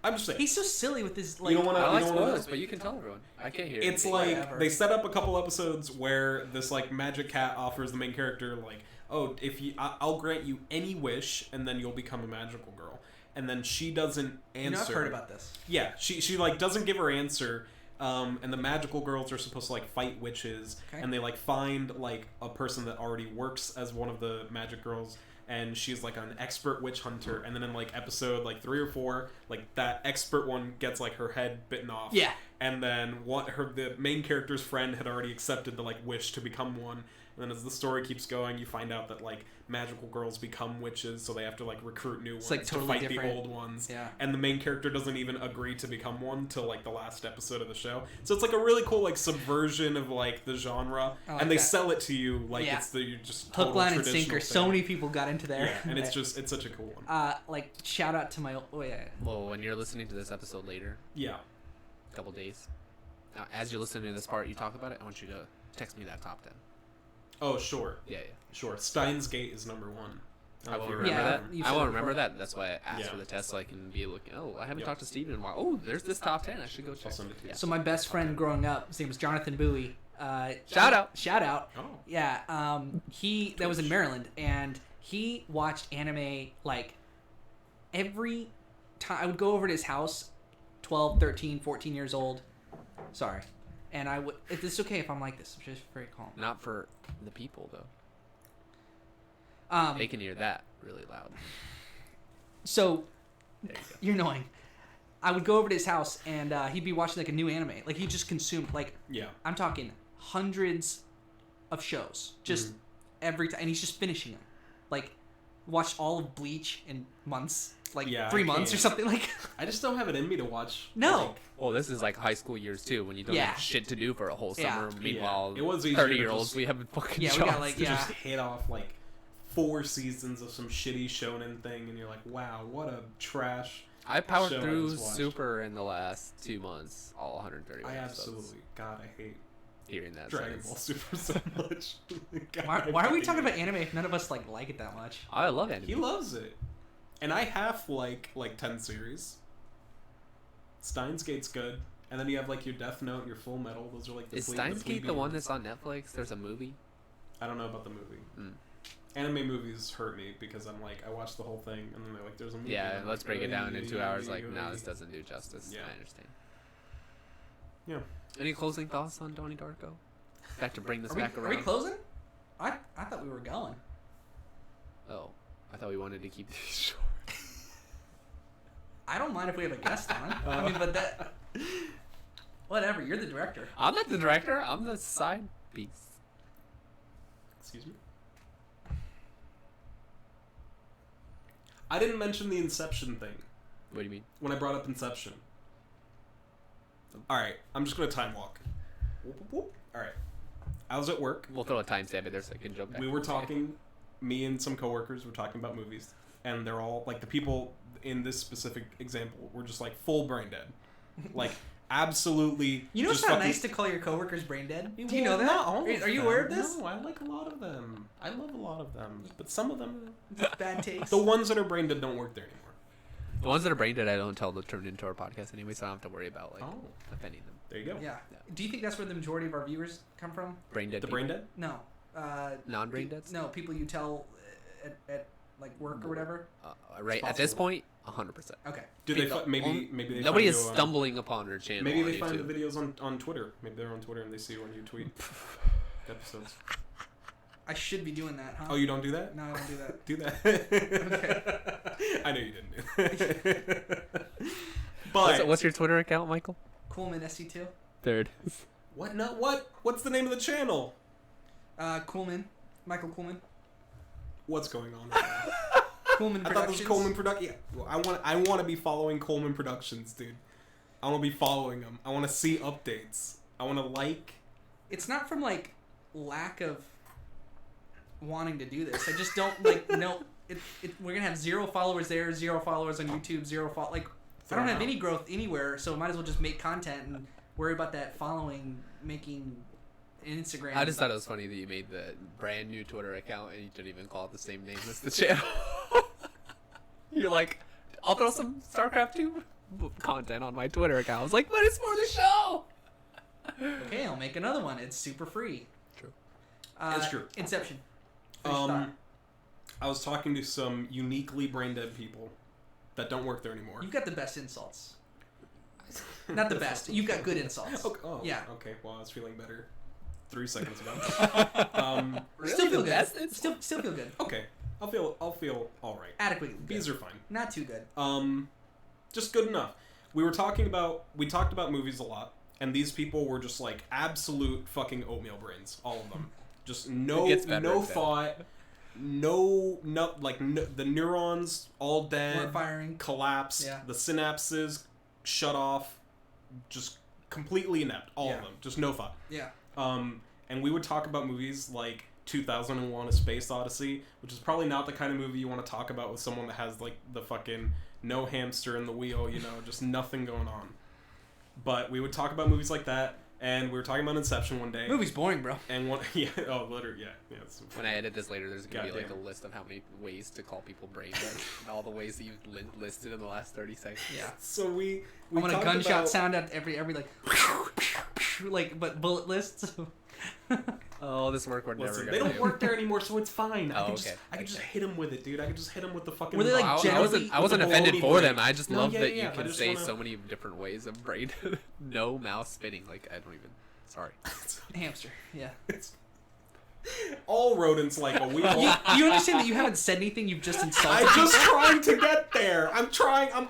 Speaker 2: I'm just saying.
Speaker 1: he's so silly with his like?
Speaker 2: You don't want
Speaker 3: I don't like
Speaker 2: you don't wanna-
Speaker 3: spoilers, but you can tell everyone. I can't hear
Speaker 2: It's
Speaker 3: anything.
Speaker 2: like
Speaker 1: Whatever.
Speaker 2: they set up a couple episodes where this like magic cat offers the main character like, oh, if you, I'll grant you any wish, and then you'll become a magical girl. And then she doesn't answer.
Speaker 1: You know, I've heard about this.
Speaker 2: Yeah, she like doesn't give her answer. And the magical girls are supposed to like fight witches, and they like find like a person that already works as one of the magic girls, and she's like an expert witch hunter. And then in like episode like 3 or 4, like that expert one gets like her head bitten off.
Speaker 1: Yeah.
Speaker 2: And then the main character's friend had already accepted the like wish to become one, And as the story keeps going, you find out that like magical girls become witches, so they have to like recruit new ones
Speaker 1: like totally
Speaker 2: to fight
Speaker 1: different.
Speaker 2: the old ones.
Speaker 1: Yeah.
Speaker 2: And the main character doesn't even agree to become one till like the last episode of the show. So it's like a really cool like subversion of like the genre,
Speaker 1: like
Speaker 2: and they
Speaker 1: that.
Speaker 2: sell it to you like
Speaker 1: Yeah.
Speaker 2: it's the you just
Speaker 1: Hook,
Speaker 2: total
Speaker 1: line, and
Speaker 2: traditional
Speaker 1: sinker.
Speaker 2: thing.
Speaker 1: So many people got into there.
Speaker 2: Yeah, and it's such a cool one.
Speaker 1: Like shout out to my. Oh yeah.
Speaker 3: Well, when you're listening to this episode later,
Speaker 2: Yeah.
Speaker 3: a couple days, now, as you're listening to this part, you talk about it. I want you to text me that top 10.
Speaker 2: Oh sure.
Speaker 3: Yeah.
Speaker 2: Sure. Steins Gate is number 1.
Speaker 3: I won't
Speaker 2: if you
Speaker 3: remember
Speaker 1: Yeah,
Speaker 3: that.
Speaker 1: you've
Speaker 3: I
Speaker 1: said
Speaker 3: won't
Speaker 1: it
Speaker 3: remember
Speaker 1: before.
Speaker 3: that. That's why I asked
Speaker 2: Yeah.
Speaker 3: for the test, so I can be looking. Oh, I haven't
Speaker 2: Yep.
Speaker 3: talked to Steven in a while. Oh, there's this top 10. I should go check.
Speaker 2: I'll send it to you.
Speaker 3: Yeah.
Speaker 1: So my best friend growing up, his name was Jonathan Bowie.
Speaker 3: Shout out.
Speaker 1: Shout out.
Speaker 2: Oh.
Speaker 1: Yeah. That was in Maryland, and he watched anime like every time. I would go over to his house, 12, 13, 14 years old. Sorry. And I would. It's okay if I'm like this. I'm just very calm.
Speaker 3: Not for the people though. They can hear that really loud.
Speaker 1: So
Speaker 3: There you go.
Speaker 1: you're annoying. I would go over to his house, and he'd be watching like a new anime. Like he just consumed like
Speaker 2: Yeah.
Speaker 1: I'm talking hundreds of shows just every time, and he's just finishing them. Like watched all of Bleach in months, like
Speaker 2: Yeah,
Speaker 1: 3
Speaker 2: I
Speaker 1: months or
Speaker 2: can't.
Speaker 1: something. Like
Speaker 2: I just don't have it in me to watch.
Speaker 1: No.
Speaker 2: like,
Speaker 3: Well, this is like high school years too, when you don't
Speaker 1: Yeah.
Speaker 3: have shit to do for a whole
Speaker 1: Yeah.
Speaker 3: summer. Meanwhile,
Speaker 2: It was easier to
Speaker 3: 30-year-olds,
Speaker 2: just-
Speaker 3: we have fucking
Speaker 1: Yeah, we
Speaker 3: jobs.
Speaker 1: got, like,
Speaker 2: to
Speaker 1: yeah.
Speaker 2: just hit off like 4 seasons of some shitty shonen thing, and you're like, wow, what a trash.
Speaker 3: I powered
Speaker 2: show I
Speaker 3: through
Speaker 2: just watched.
Speaker 3: Super in the last 2 months, all 130
Speaker 2: I
Speaker 3: episodes.
Speaker 2: absolutely, God, I hate
Speaker 3: Hearing that
Speaker 2: Dragon
Speaker 3: sentence.
Speaker 2: Ball Super so much. God,
Speaker 1: why are we
Speaker 2: I
Speaker 1: talking
Speaker 2: hate
Speaker 1: about anime if none of us like it that much?
Speaker 3: I love
Speaker 2: it.
Speaker 3: anime.
Speaker 2: He loves it, and I have like 10 series. Steins Gate's good, and then you have like your Death Note, your Full Metal. Those are like the
Speaker 3: Is
Speaker 2: ple-
Speaker 3: Steins Gate the
Speaker 2: plebeian
Speaker 3: one
Speaker 2: ones.
Speaker 3: that's on Netflix? There's a movie.
Speaker 2: I don't know about the movie.
Speaker 3: Mm.
Speaker 2: Anime movies hurt me because I'm like, I watched the whole thing, and then they're like, there's a movie.
Speaker 3: Yeah,
Speaker 2: and I'm
Speaker 3: let's
Speaker 2: like,
Speaker 3: break it down in 2 hours.
Speaker 2: "Ay,
Speaker 3: Like,
Speaker 2: ay,
Speaker 3: no,
Speaker 2: ay."
Speaker 3: this doesn't do justice.
Speaker 2: Yeah.
Speaker 3: I understand.
Speaker 2: Yeah.
Speaker 3: Any closing thoughts on Donnie Darko? Back to bring this back
Speaker 1: Are
Speaker 3: around.
Speaker 1: we closing? I thought we were going.
Speaker 3: Oh, I thought we wanted to keep these short.
Speaker 1: I don't mind if we have a guest on. I mean, but that. Whatever. You're the director.
Speaker 3: I'm not the director. I'm the side piece.
Speaker 2: Excuse me? I didn't mention the Inception thing
Speaker 3: What do you mean?
Speaker 2: when I brought up Inception. Alright, I'm just gonna time walk. Whoop, whoop, whoop. Alright. I was at work.
Speaker 3: We'll throw a timestamp in there so I can jump back.
Speaker 2: We were talking, me and some coworkers were talking about movies, and they're all, like, the people in this specific example were just, like, full brain dead. Like, absolutely.
Speaker 1: You know, it's
Speaker 2: just
Speaker 1: not
Speaker 2: fucking-
Speaker 1: nice to call your coworkers brain dead. Do
Speaker 2: Well,
Speaker 1: you know that?
Speaker 2: not all of
Speaker 1: Are you
Speaker 2: them.
Speaker 1: aware of this?
Speaker 2: No, I like a lot of them. I love a lot of them, but some of them,
Speaker 1: Bad takes.
Speaker 2: the ones that are brain dead don't work there anymore.
Speaker 3: The ones that are brain dead, I don't tell to turn into our podcast anyway, so I don't have to worry about like
Speaker 2: Oh.
Speaker 3: offending them.
Speaker 2: There you go.
Speaker 1: Yeah. Do you think that's where the majority of our viewers come from?
Speaker 3: Brain dead.
Speaker 2: The brain dead?
Speaker 1: No.
Speaker 3: Non-brain deads?
Speaker 1: No, people you tell at like work or whatever.
Speaker 3: Right
Speaker 2: It's
Speaker 3: at this
Speaker 2: possible.
Speaker 3: point, 100%.
Speaker 1: Okay.
Speaker 2: Do they
Speaker 3: The
Speaker 2: maybe
Speaker 3: only-
Speaker 2: maybe they
Speaker 3: Nobody
Speaker 2: find
Speaker 3: is
Speaker 2: you on-
Speaker 3: stumbling upon her channel.
Speaker 2: Maybe
Speaker 3: on
Speaker 2: they find
Speaker 3: YouTube.
Speaker 2: the videos on Twitter. Maybe they're on Twitter and they see when you tweet episodes.
Speaker 1: I should be doing that, huh?
Speaker 2: Oh, you don't do that?
Speaker 1: No, I don't do that.
Speaker 2: Do that. I know you didn't do that. But
Speaker 3: What's your Twitter account, Michael?
Speaker 1: Kuhlman SC2.
Speaker 3: Third.
Speaker 2: what? No, what? What's the name of the channel?
Speaker 1: Kuhlman. Michael Kuhlman.
Speaker 2: What's going on? Right now?
Speaker 1: Kuhlman
Speaker 2: I thought this was
Speaker 1: Productions.
Speaker 2: Coleman Production. Yeah, well, I want to be following Coleman Productions, dude. I want to be following them. I want to see updates. I want to like.
Speaker 1: It's not from like lack of wanting to do this. I just don't like no. We're gonna have 0 followers there, 0 followers on YouTube, 0 like. I don't have any growth anywhere, so might as well just make content and worry about that following making Instagram.
Speaker 3: I just thought it was funny that you made the brand new Twitter account and you didn't even call it the same name as the channel. You're like, I'll throw some StarCraft 2 content on my Twitter account. I was like, but it's for the show.
Speaker 1: Okay, I'll make another one. It's super free.
Speaker 3: True.
Speaker 2: It's true.
Speaker 1: Inception. First thought.
Speaker 2: I was talking to some uniquely brain dead people that don't work there anymore.
Speaker 1: You've got the best insults. Not the best. You've got good insults.
Speaker 2: Oh,
Speaker 1: Yeah.
Speaker 2: Okay. Well, I was feeling better 3 seconds ago.
Speaker 3: Really?
Speaker 1: Still feel
Speaker 3: The
Speaker 1: good.
Speaker 3: best insults?
Speaker 1: Still feel good.
Speaker 2: Okay. I'll feel all right.
Speaker 1: Adequately good.
Speaker 2: These are fine.
Speaker 1: Not too good.
Speaker 2: Just good enough. We talked about movies a lot, and these people were just like absolute fucking oatmeal brains, all of them. Just
Speaker 3: It
Speaker 2: no
Speaker 3: gets better
Speaker 2: no
Speaker 3: and better.
Speaker 2: thought, the neurons all dead,
Speaker 1: Weren't firing.
Speaker 2: collapsed,
Speaker 1: Yeah.
Speaker 2: the synapses shut off, just completely inept, all
Speaker 1: Yeah.
Speaker 2: of them, just no thought.
Speaker 1: Yeah.
Speaker 2: And we would talk about movies like 2001: A Space Odyssey, which is probably not the kind of movie you want to talk about with someone that has like the fucking no hamster in the wheel, you know, just nothing going on. But we would talk about movies like that, and we were talking about Inception one day.
Speaker 1: Movie's boring, bro.
Speaker 2: And one, literally, yeah. It's,
Speaker 3: When I edit this later, there's gonna be like
Speaker 2: Goddamn.
Speaker 3: a list of how many ways to call people brain dead, and all the ways that you've listed in the last 30 seconds.
Speaker 1: Yeah.
Speaker 2: So we
Speaker 1: I want a
Speaker 2: talked
Speaker 1: gunshot
Speaker 2: about,
Speaker 1: sound at every like but bullet lists.
Speaker 3: Oh, this work we're never
Speaker 2: Listen,
Speaker 3: gonna
Speaker 2: they don't
Speaker 3: do.
Speaker 2: work there anymore, so it's fine.
Speaker 3: Oh,
Speaker 2: I could just hit him with it, dude. I could just hit him with the fucking.
Speaker 1: Were they, like,
Speaker 3: I
Speaker 1: generally-
Speaker 3: wasn't
Speaker 2: with the
Speaker 3: offended
Speaker 2: baloney
Speaker 3: for
Speaker 2: brain.
Speaker 3: them. I just
Speaker 2: No,
Speaker 3: love
Speaker 2: yeah,
Speaker 3: that
Speaker 2: yeah,
Speaker 3: you
Speaker 2: I
Speaker 3: can
Speaker 2: just
Speaker 3: say
Speaker 2: wanna-
Speaker 3: so many different ways of brain. No mouse spinning. Like I don't even. Sorry.
Speaker 1: Hamster. Yeah.
Speaker 2: It's all rodents like a wheel.
Speaker 1: You understand that you haven't said anything. You've just insulted.
Speaker 2: I'm just trying to get there. I'm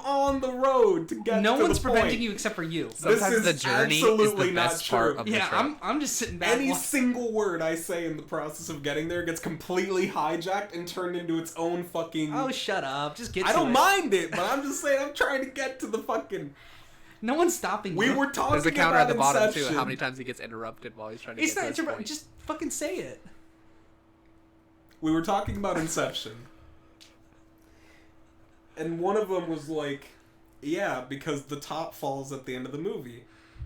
Speaker 2: on the road to get.
Speaker 1: No
Speaker 2: to
Speaker 1: one's
Speaker 2: the
Speaker 1: preventing
Speaker 2: point.
Speaker 1: you except for you.
Speaker 3: Sometimes
Speaker 2: is
Speaker 3: the journey is
Speaker 2: absolutely
Speaker 3: the
Speaker 2: not
Speaker 3: best part
Speaker 2: true.
Speaker 3: of the
Speaker 1: Yeah,
Speaker 3: trip.
Speaker 1: I'm just sitting back.
Speaker 2: Any single word I say in the process of getting there gets completely hijacked and turned into its own fucking.
Speaker 1: Oh, shut up! Just get.
Speaker 2: I
Speaker 1: to
Speaker 2: don't
Speaker 1: it.
Speaker 2: mind it, but I'm just saying I'm trying to get to the fucking.
Speaker 1: No one's stopping
Speaker 2: We
Speaker 1: you.
Speaker 2: were talking
Speaker 3: There's a counter at
Speaker 2: about
Speaker 3: the bottom
Speaker 2: Inception.
Speaker 3: too. How many times he gets interrupted while he's trying to
Speaker 1: It's
Speaker 3: get
Speaker 1: not.
Speaker 3: to his point.
Speaker 1: Just fucking say it.
Speaker 2: We were talking about Inception. And one of them was like, yeah, because the top falls at the end of the movie.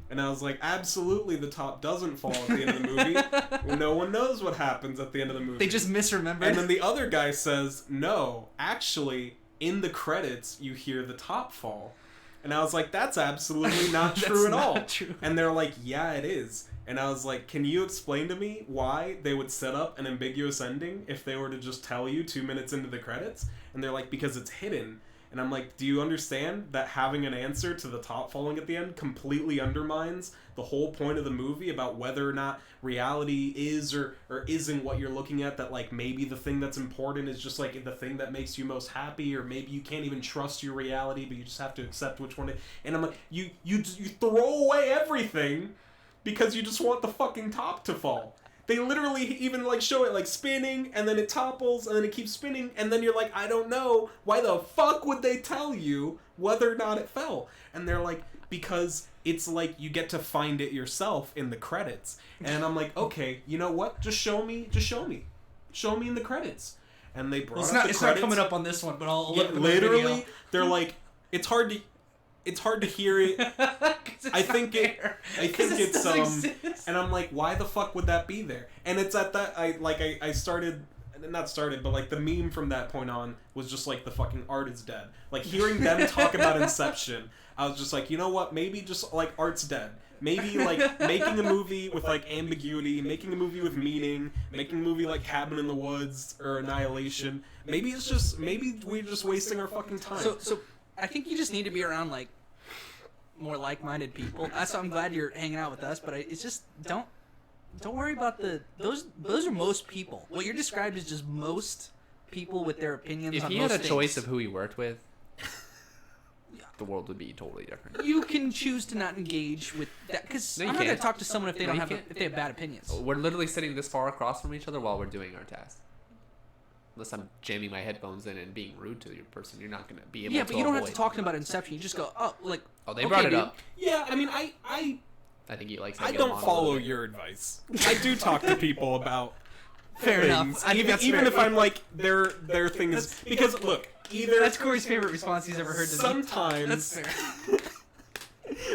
Speaker 2: And I was like, absolutely, the top doesn't fall at the end of the movie. No one knows what happens at the end of the movie.
Speaker 1: They just misremembered.
Speaker 2: And then the other guy says, no, actually, in the credits, you hear the top fall. And I was like, that's absolutely not
Speaker 1: That's
Speaker 2: true at
Speaker 1: not
Speaker 2: all.
Speaker 1: true.
Speaker 2: And they're like, yeah, it is. And I was like, can you explain to me why they would set up an ambiguous ending if they were to just tell you 2 minutes into the credits? And they're like, because it's hidden. And I'm like, do you understand that having an answer to the top falling at the end completely undermines the whole point of the movie about whether or not reality is or isn't what you're looking at? That, like, maybe the thing that's important is just, like, the thing that makes you most happy, or maybe you can't even trust your reality, but you just have to accept which one it... And I'm like, you throw away everything because you just want the fucking top to fall. They literally even, like, show it, like, spinning, and then it topples, and then it keeps spinning, and then you're like, I don't know, why the fuck would they tell you whether or not it fell? And they're like, because it's like you get to find it yourself in the credits. And I'm like, okay, you know what? Just show me. Show me in the credits. And they brought
Speaker 1: Well,
Speaker 2: up the
Speaker 1: it's
Speaker 2: credits.
Speaker 1: not coming up on this one, but I'll
Speaker 2: Yeah,
Speaker 1: look at the
Speaker 2: literally,
Speaker 1: video.
Speaker 2: they're like, it's hard to hear it. I think it's and I'm like, why the fuck would that be there? And it's at that I started, not started, but like the meme from that point on was just like the fucking art is dead. Like hearing them talk about Inception, I was just like, you know what? Maybe just like art's dead. Maybe like making a movie with like ambiguity, making a movie with meaning, making a movie like Cabin in the Woods or Annihilation. Maybe we're just wasting our fucking time.
Speaker 1: So I think you just need to be around like more like-minded people. So I'm glad you're hanging out with us, but it's just don't worry about those are most people. What you're described is just most people with their opinions.
Speaker 3: If
Speaker 1: on
Speaker 3: he
Speaker 1: most
Speaker 3: had a
Speaker 1: things.
Speaker 3: choice of who he worked with, the world would be totally different.
Speaker 1: You can choose to not engage with that because
Speaker 3: No, you
Speaker 1: I'm not going
Speaker 3: can't.
Speaker 1: to talk to someone if they
Speaker 3: No,
Speaker 1: don't
Speaker 3: you
Speaker 1: have
Speaker 3: can't.
Speaker 1: if they have bad opinions.
Speaker 3: We're literally sitting this far across from each other while we're doing our task. Unless I'm jamming my headphones in and being rude to your person, you're not going to be able to
Speaker 1: Yeah, but you don't have
Speaker 3: avoid.
Speaker 1: to talk about Inception. You just go, oh, like.
Speaker 3: Oh, they
Speaker 1: okay,
Speaker 3: brought it
Speaker 1: dude.
Speaker 3: up.
Speaker 2: yeah, I mean, I
Speaker 3: I think he likes.
Speaker 2: I
Speaker 3: taking
Speaker 2: don't
Speaker 3: them on a
Speaker 2: follow
Speaker 3: little bit.
Speaker 2: your advice. I do talk to people about
Speaker 1: Fair
Speaker 2: things,
Speaker 1: enough. I think that's
Speaker 2: even
Speaker 1: fair.
Speaker 2: if I'm like their thing is because look, either
Speaker 1: That's Corey's favorite response he's ever heard to me.
Speaker 2: sometimes.
Speaker 1: That's fair.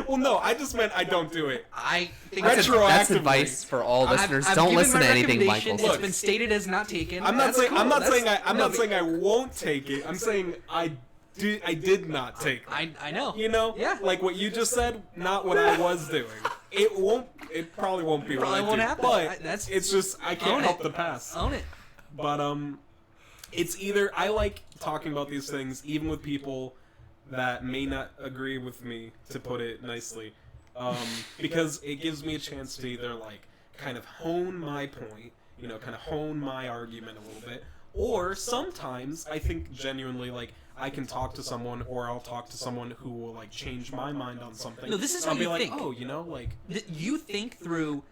Speaker 2: Well, no, I just meant I don't do it.
Speaker 1: I think
Speaker 3: That's
Speaker 2: Retroactively.
Speaker 3: advice for all listeners.
Speaker 1: I've
Speaker 3: Don't
Speaker 1: given
Speaker 3: listen
Speaker 1: my
Speaker 3: to anything
Speaker 1: recommendation.
Speaker 3: Michael
Speaker 1: It's
Speaker 3: says.
Speaker 1: been stated as not taken.
Speaker 2: I'm not
Speaker 1: That's
Speaker 2: saying
Speaker 1: cool.
Speaker 2: I'm not
Speaker 1: That's-
Speaker 2: saying I'm
Speaker 1: no,
Speaker 2: not
Speaker 1: but-
Speaker 2: saying I won't take it. I'm saying I did not take it.
Speaker 1: I know.
Speaker 2: You know,
Speaker 1: Yeah.
Speaker 2: like what you just said, not what I was doing. It probably won't be
Speaker 1: Probably
Speaker 2: what I
Speaker 1: won't
Speaker 2: do.
Speaker 1: happen.
Speaker 2: But
Speaker 1: That's-
Speaker 2: it's just I
Speaker 1: Own
Speaker 2: can't help
Speaker 1: it.
Speaker 2: the past.
Speaker 1: Own it.
Speaker 2: But it's either I like talking about these things even with people that may not agree with me, to put it nicely, because it gives me a chance to either like kind of hone my point, you know, kind of hone my argument a little bit, or sometimes I think genuinely like I can talk to someone, or I'll talk to someone who will like change my mind on something.
Speaker 1: No, this is
Speaker 2: I'll
Speaker 1: how
Speaker 2: be
Speaker 1: you
Speaker 2: like,
Speaker 1: think.
Speaker 2: oh, you know, like
Speaker 1: You think through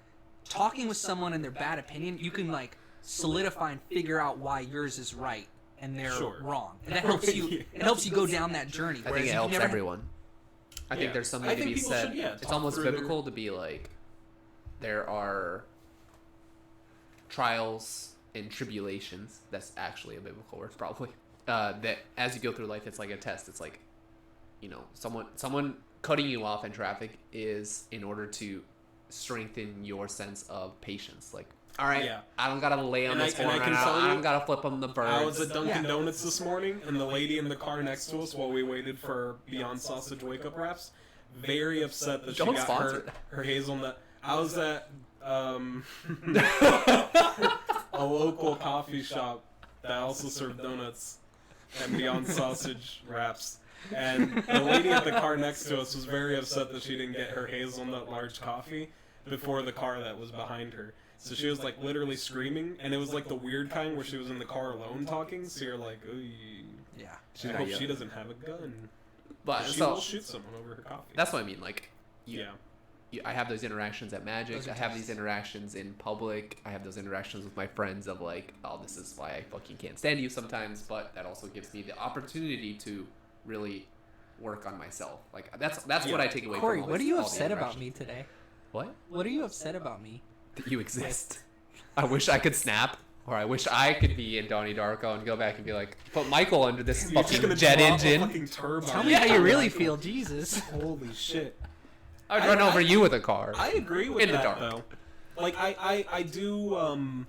Speaker 1: talking with someone and their bad opinion, you can like solidify and figure out why yours is right and they're wrong. And that helps you.
Speaker 2: Yeah.
Speaker 1: It helps you go down that journey.
Speaker 3: I think it helps everyone. I think
Speaker 2: Yeah.
Speaker 3: there's something
Speaker 2: I
Speaker 3: to
Speaker 2: think
Speaker 3: be
Speaker 2: people
Speaker 3: said.
Speaker 2: should, yeah,
Speaker 3: It's
Speaker 2: talk
Speaker 3: almost
Speaker 2: through their-
Speaker 3: biblical to be like, there are trials and tribulations. That's actually a biblical word, probably. That as you go through life, it's like a test. It's like, you know, someone cutting you off in traffic is in order to strengthen your sense of patience. Like, all right,
Speaker 2: Yeah.
Speaker 3: I don't gotta lay on
Speaker 2: And
Speaker 3: this
Speaker 2: I- and
Speaker 3: horn
Speaker 2: I
Speaker 3: right
Speaker 2: can
Speaker 3: now.
Speaker 2: tell
Speaker 3: I
Speaker 2: you,
Speaker 3: don't gotta flip on the birds.
Speaker 2: I was at Dunkin' Donuts this morning, and the lady in the car next to us while we waited for Beyond Sausage wake-up wraps, very upset that she
Speaker 3: Don't
Speaker 2: got
Speaker 3: sponsor
Speaker 2: her hazelnut. I was at a local coffee shop that also served donuts and Beyond Sausage wraps. And the lady at the car next to us was very upset that she didn't get her hazelnut large coffee before the car that was behind her. So she was like literally screaming, and it was like the weird kind where she was in the car alone talking. So you're like, ooh.
Speaker 1: Yeah.
Speaker 2: I hope she doesn't have a gun.
Speaker 3: But
Speaker 2: She
Speaker 3: so
Speaker 2: will shoot someone over her coffee.
Speaker 3: that's what I mean. Like,
Speaker 2: Yeah.
Speaker 3: I have those interactions at Magic.
Speaker 1: Those
Speaker 3: I
Speaker 1: are
Speaker 3: have
Speaker 1: tests.
Speaker 3: these interactions in public. I have those interactions with my friends of like, oh, this is why I fucking can't stand you sometimes. But that also gives me the opportunity to really work on myself. Like that's what I take away
Speaker 1: Corey,
Speaker 3: from all
Speaker 1: what are
Speaker 3: these-
Speaker 1: you
Speaker 3: all the
Speaker 1: upset about
Speaker 3: interactions.
Speaker 1: me today?
Speaker 3: What?
Speaker 1: What are you upset about me?
Speaker 3: That you exist. I wish I could snap, or I wish I could be in Donnie Darko and go back and be like, put Michael under this
Speaker 2: You're just
Speaker 3: fucking
Speaker 2: gonna
Speaker 3: jet
Speaker 2: drop a
Speaker 3: engine.
Speaker 2: fucking turbine.
Speaker 1: Tell me how you really feel, Jesus.
Speaker 2: Holy shit.
Speaker 3: I'd run over you with a car.
Speaker 2: I agree with
Speaker 3: In the
Speaker 2: that
Speaker 3: dark.
Speaker 2: though. Like I do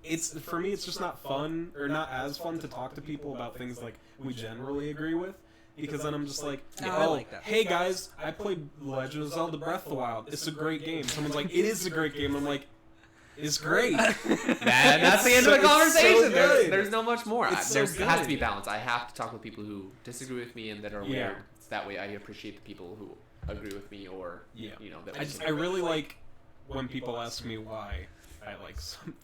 Speaker 2: it's for me it's just not fun or not as fun to talk to people about things like we generally agree with. Because then I'm just like,
Speaker 1: No, I
Speaker 2: oh,
Speaker 1: like that.
Speaker 2: hey guys, I played Legend of Zelda Breath of the Wild. It's a great game. Someone's like, it is a great game. I'm like, it's great.
Speaker 3: That's the end of the
Speaker 2: It's so
Speaker 3: conversation.
Speaker 2: good.
Speaker 3: There's no much more.
Speaker 2: It's so
Speaker 3: There has to
Speaker 2: good.
Speaker 3: be balance. I have to talk with people who disagree with me and that are
Speaker 2: Yeah.
Speaker 3: weird. It's that way I appreciate the people who agree with me or,
Speaker 2: Yeah.
Speaker 3: you know, that
Speaker 2: I really like when people ask me why I like something.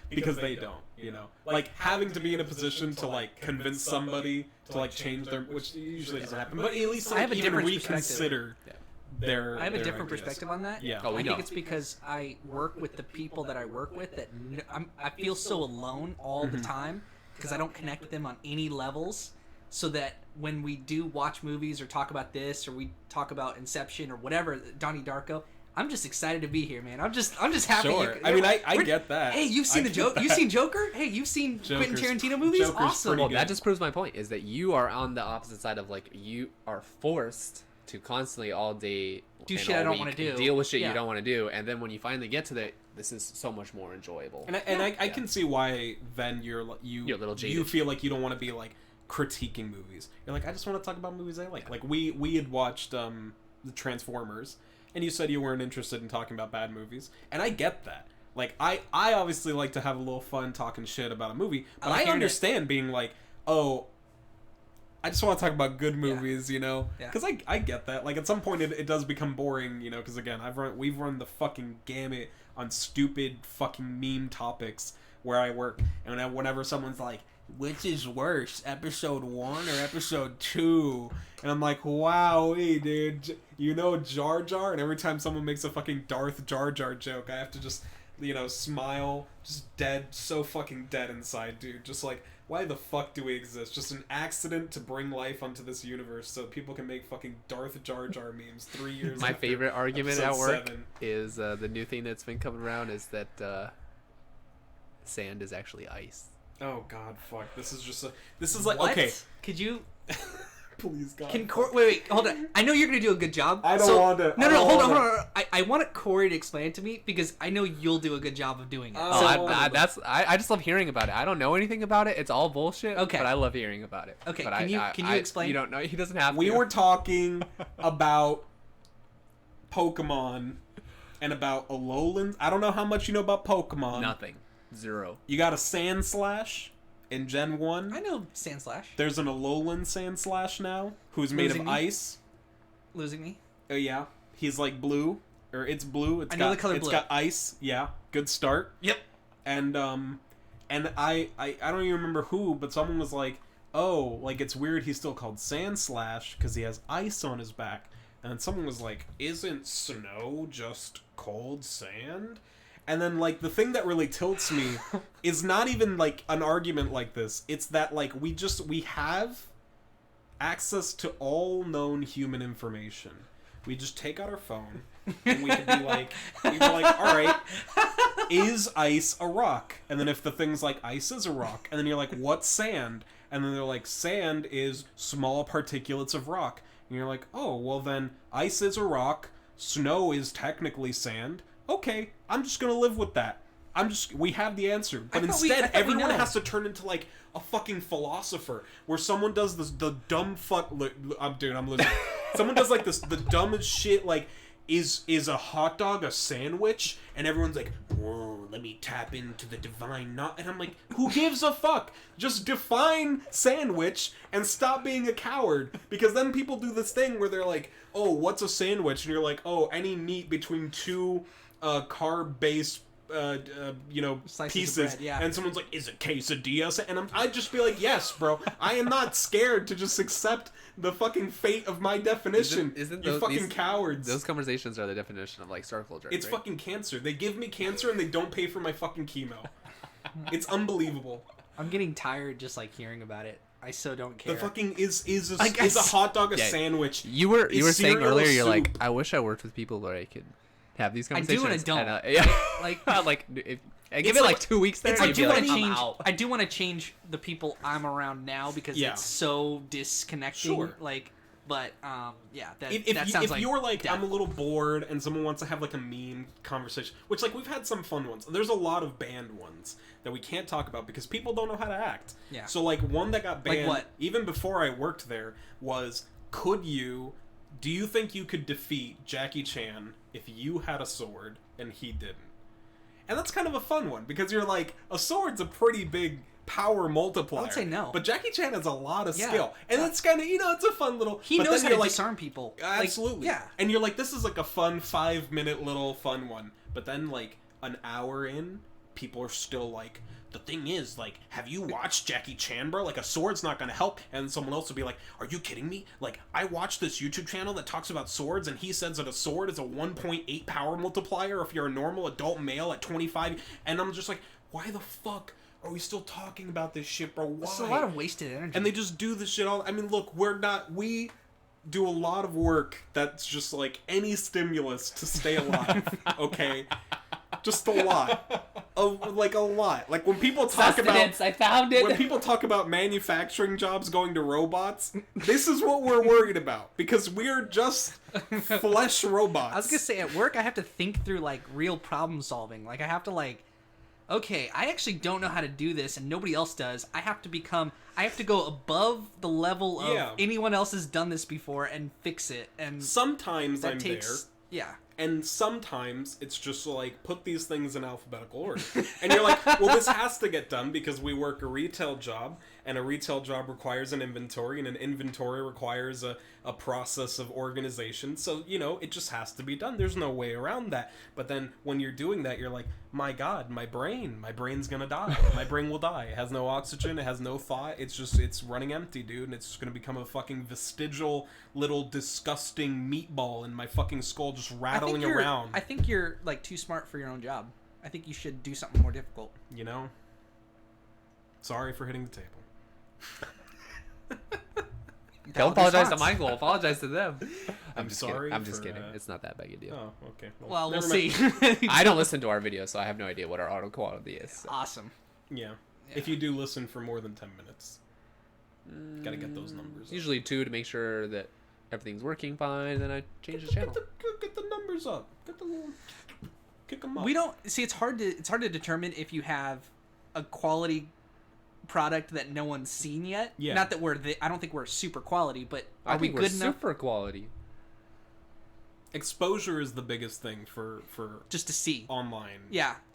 Speaker 2: Because they don't, you know. Like, having to be in a position to, like, convince somebody to, like, change their... Which usually doesn't happen. But at least,
Speaker 1: I
Speaker 2: like,
Speaker 1: have a
Speaker 2: even
Speaker 1: different
Speaker 2: reconsider
Speaker 3: Yeah.
Speaker 2: their
Speaker 1: I have a
Speaker 2: their
Speaker 1: different
Speaker 2: ideas.
Speaker 1: perspective on that.
Speaker 2: Yeah.
Speaker 3: Oh, we
Speaker 1: I
Speaker 3: know.
Speaker 1: think it's because I work with the people that I work with that I feel so alone all the time because I don't connect with them on any levels. So that when we do watch movies or talk about this or we talk about Inception or whatever, Donnie Darko, I'm just excited to be here, man. I'm just happy.
Speaker 2: Sure. I mean, I get that.
Speaker 1: Hey, you've seen
Speaker 2: I
Speaker 1: the
Speaker 2: get
Speaker 1: joke. You've
Speaker 2: that.
Speaker 1: seen Joker. Hey, you've seen Quentin
Speaker 2: Joker's-
Speaker 1: Tarantino movies.
Speaker 2: Joker's
Speaker 1: Awesome.
Speaker 2: pretty
Speaker 3: Well,
Speaker 2: good.
Speaker 3: that just proves my point, is that you are on the opposite side of, like, you are forced to constantly all day
Speaker 1: Do
Speaker 3: and
Speaker 1: shit I
Speaker 3: all
Speaker 1: don't
Speaker 3: week
Speaker 1: wanna do.
Speaker 3: deal with shit
Speaker 1: Yeah.
Speaker 3: you don't want to do, and then when you finally get to that, this is so much more enjoyable.
Speaker 2: And I can see why then you're a little
Speaker 3: jaded.
Speaker 2: you feel like you don't want to be like critiquing movies. You're like, I just want to talk about movies I like. Like we had watched the Transformers, and you said you weren't interested in talking about bad movies, and I get that. Like I obviously like to have a little fun talking shit about a movie, but
Speaker 1: like
Speaker 2: I
Speaker 1: hearing
Speaker 2: understand being like, oh, I just want to talk about good movies, you know?
Speaker 1: Yeah.
Speaker 2: Because I get that. Like, at some point, it does become boring, you know? Because, again, we've run the fucking gamut on stupid fucking meme topics where I work. And whenever someone's like, which is worse, episode 1 or episode 2? And I'm like, wow, hey, dude, you know Jar Jar? And every time someone makes a fucking Darth Jar Jar joke, I have to just, you know, smile, just dead, so fucking dead inside, dude. Just like, why the fuck do we exist? Just an accident to bring life onto this universe so people can make fucking Darth Jar Jar memes 3 years
Speaker 3: My
Speaker 2: after
Speaker 3: favorite argument at
Speaker 2: episode
Speaker 3: work
Speaker 2: 7.
Speaker 3: is the new thing that's been coming around is that sand is actually ice.
Speaker 2: Oh god, fuck. This is like,
Speaker 1: What?
Speaker 2: okay.
Speaker 1: Could you?
Speaker 2: Please, God.
Speaker 1: Can Corey? Wait, hold on. I know you're gonna do a good job.
Speaker 2: I don't want to.
Speaker 1: No, hold on. I want Corey to explain it to me because I know you'll do a good job of doing it.
Speaker 2: Oh,
Speaker 1: So-
Speaker 3: I just love hearing about it. I don't know anything about it. It's all bullshit.
Speaker 1: Okay.
Speaker 3: But I love hearing about it.
Speaker 1: Okay,
Speaker 3: But
Speaker 1: can you explain?
Speaker 3: You don't know. He doesn't have
Speaker 2: We
Speaker 3: to.
Speaker 2: were talking about Pokemon and about Alolan. I don't know how much you know about Pokemon.
Speaker 3: nothing. Zero.
Speaker 2: You got a Sandslash in Gen 1.
Speaker 1: I know Sandslash.
Speaker 2: There's an Alolan Sandslash now who's made
Speaker 1: Losing
Speaker 2: of
Speaker 1: me?
Speaker 2: ice.
Speaker 1: Losing me.
Speaker 2: Oh yeah, he's like blue, or it's blue. It's
Speaker 1: I know
Speaker 2: got,
Speaker 1: the color
Speaker 2: It's
Speaker 1: blue.
Speaker 2: got ice. Yeah, good start.
Speaker 1: Yep.
Speaker 2: And I don't even remember who, but someone was like, oh, like it's weird he's still called Sandslash because he has ice on his back. And then someone was like, isn't snow just cold sand? And then, like, the thing that really tilts me is not even, like, an argument like this. It's that, like, we have access to all known human information. We just take out our phone, and we could be like, all right, is ice a rock? And then if the thing's like, ice is a rock, and then you're like, what's sand? And then they're like, sand is small particulates of rock. And you're like, oh, well then, ice is a rock, snow is technically sand. Okay, I'm just gonna live with that. We have the answer. But instead, everyone has to turn into, like, a fucking philosopher, where someone does the dumb fuck... I'm losing. Someone does, like, the dumbest shit, like, is a hot dog a sandwich? And everyone's like, whoa, let me tap into the divine knowledge. And I'm like, who gives a fuck? Just define sandwich and stop being a coward. Because then people do this thing where they're like, oh, what's a sandwich? And you're like, oh, any meat between two carb-based
Speaker 1: slices
Speaker 2: pieces,
Speaker 1: of bread, yeah.
Speaker 2: And someone's like, is it quesadilla? And I'd just be like, yes, bro. I am not scared to just accept the fucking fate of my definition.
Speaker 3: Isn't
Speaker 2: you fucking cowards.
Speaker 3: Those conversations are the definition of, like, circle jerk.
Speaker 2: It's fucking cancer. They give me cancer and they don't pay for my fucking chemo. It's unbelievable.
Speaker 1: I'm getting tired just, like, hearing about it. I so don't care.
Speaker 2: The fucking is a hot dog a sandwich?
Speaker 3: You were saying earlier, you're like,
Speaker 2: soup.
Speaker 3: I wish I worked with people where I could have these conversations.
Speaker 1: I do and I don't.
Speaker 3: Yeah. Like if I give it like 2 weeks there,
Speaker 1: I do want to
Speaker 3: like,
Speaker 1: change. I do want to change the people I'm around now because it's so disconnecting.
Speaker 2: Sure.
Speaker 1: Like, but yeah, that
Speaker 2: If
Speaker 1: sounds like
Speaker 2: you're like,
Speaker 1: death.
Speaker 2: I'm a little bored and someone wants to have like a meme conversation, which, like, we've had some fun ones. There's a lot of banned ones that we can't talk about because people don't know how to act.
Speaker 1: Yeah.
Speaker 2: So, like, one that got banned,
Speaker 1: what?
Speaker 2: even before I worked there, was, do you think you could defeat Jackie Chan if you had a sword and he didn't? And that's kind of a fun one because you're like, a sword's a pretty big power multiplier.
Speaker 1: I would say no.
Speaker 2: But Jackie Chan has a lot of skill. And it's kind of, it's a fun little...
Speaker 1: He
Speaker 2: but
Speaker 1: knows
Speaker 2: then
Speaker 1: how to
Speaker 2: like,
Speaker 1: disarm people.
Speaker 2: Absolutely.
Speaker 1: Like, yeah.
Speaker 2: And you're like, this is like a fun 5-minute little fun one. But then, like, an hour in, people are still like, the thing is, like, have you watched Jackie Chan, bro? Like, a sword's not gonna help. And someone else will be like, are you kidding me? Like, I watched this YouTube channel that talks about swords, and he says that a sword is a 1.8 power multiplier if you're a normal adult male at 25. And I'm just like, why the fuck are we still talking about this shit, bro? Why?
Speaker 1: It's a lot of wasted energy.
Speaker 2: And they just do this shit all... I mean, look, we do a lot of work that's just, like, any stimulus to stay alive, okay? Just a lot. A lot. Like, when people talk about...
Speaker 3: I found it.
Speaker 2: When people talk about manufacturing jobs going to robots, this is what we're worried about. Because we're just flesh robots.
Speaker 1: I was gonna say, at work, I have to think through, like, real problem solving. Like, I have to, like... Okay, I actually don't know how to do this, and nobody else does. I have to go above the level of anyone else has done this before and fix it. And
Speaker 2: sometimes I'm there.
Speaker 1: Yeah.
Speaker 2: And sometimes it's just like, put these things in alphabetical order. And you're like, well, this has to get done because we work a retail job, and a retail job requires an inventory, and an inventory requires a process of organization. So, it just has to be done. There's no way around that. But then when you're doing that, you're like, my God, my brain's gonna die. My brain will die. It has no oxygen. It has no thought. It's running empty, dude. And it's just gonna become a fucking vestigial little disgusting meatball in my fucking skull just rattling around.
Speaker 1: I think you're, like, too smart for your own job. I think you should do something more difficult.
Speaker 2: Sorry for hitting the table.
Speaker 3: Don't apologize to Michael. Apologize to them. I'm just
Speaker 2: sorry.
Speaker 3: Kidding. I'm just kidding. It's not that big a deal.
Speaker 2: Oh, okay.
Speaker 1: Well, we'll
Speaker 2: never
Speaker 1: see.
Speaker 3: I don't listen to our videos, so I have no idea what our audio quality is. So.
Speaker 1: Awesome.
Speaker 2: Yeah. If you do listen for more than 10 minutes, gotta get those numbers up.
Speaker 3: Usually 2 to make sure that everything's working fine, and then I change the channel.
Speaker 2: Get the numbers up. Get the little... Kick them up.
Speaker 1: We don't... See, it's hard to determine if you have a quality product that no one's seen yet.
Speaker 2: Yeah.
Speaker 1: Not that I don't think we're super quality, but are we good enough?
Speaker 3: Super quality.
Speaker 2: Exposure is the biggest thing for
Speaker 1: just to see
Speaker 2: online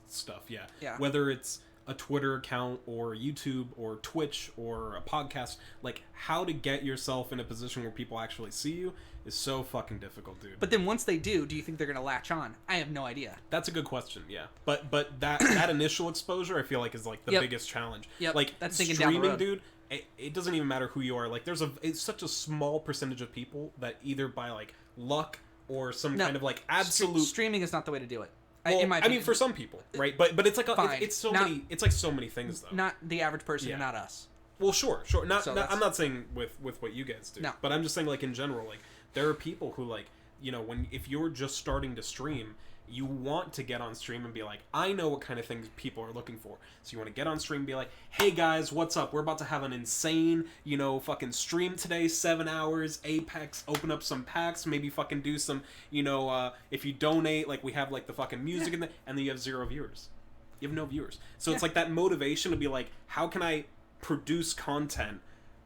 Speaker 2: stuff. Yeah. Whether it's a Twitter account or YouTube or Twitch or a podcast, like, how to get yourself in a position where people actually see you is so fucking difficult, dude.
Speaker 1: But then once they do you think they're gonna latch on? I have no idea.
Speaker 2: That's a good question. Yeah. But that initial exposure, I feel like, is like the biggest challenge.
Speaker 1: Yep.
Speaker 2: Like,
Speaker 1: that's thinking
Speaker 2: streaming,
Speaker 1: down the road.
Speaker 2: dude. it doesn't even matter who you are. Like, it's such a small percentage of people that either by like luck or some kind of like absolute
Speaker 1: streaming is not the way to do it.
Speaker 2: Well,
Speaker 1: in my opinion.
Speaker 2: for some people, right? But it's like it's so many. It's like so many things though.
Speaker 1: Not the average person, and not us.
Speaker 2: Well, sure. I'm not saying with what you guys do.
Speaker 1: No.
Speaker 2: But I'm just saying, like, in general, like, there are people who, like, you know, if you're just starting to stream, you want to get on stream and be like, I know what kind of things people are looking for. So you want to get on stream and be like, hey guys, what's up? We're about to have an insane, you know, fucking stream today, 7 hours, Apex, open up some packs, maybe fucking do some, you know, if you donate, like, we have, like, the fucking music and then you have 0 viewers. You have no viewers. So it's like that motivation to be like, how can I produce content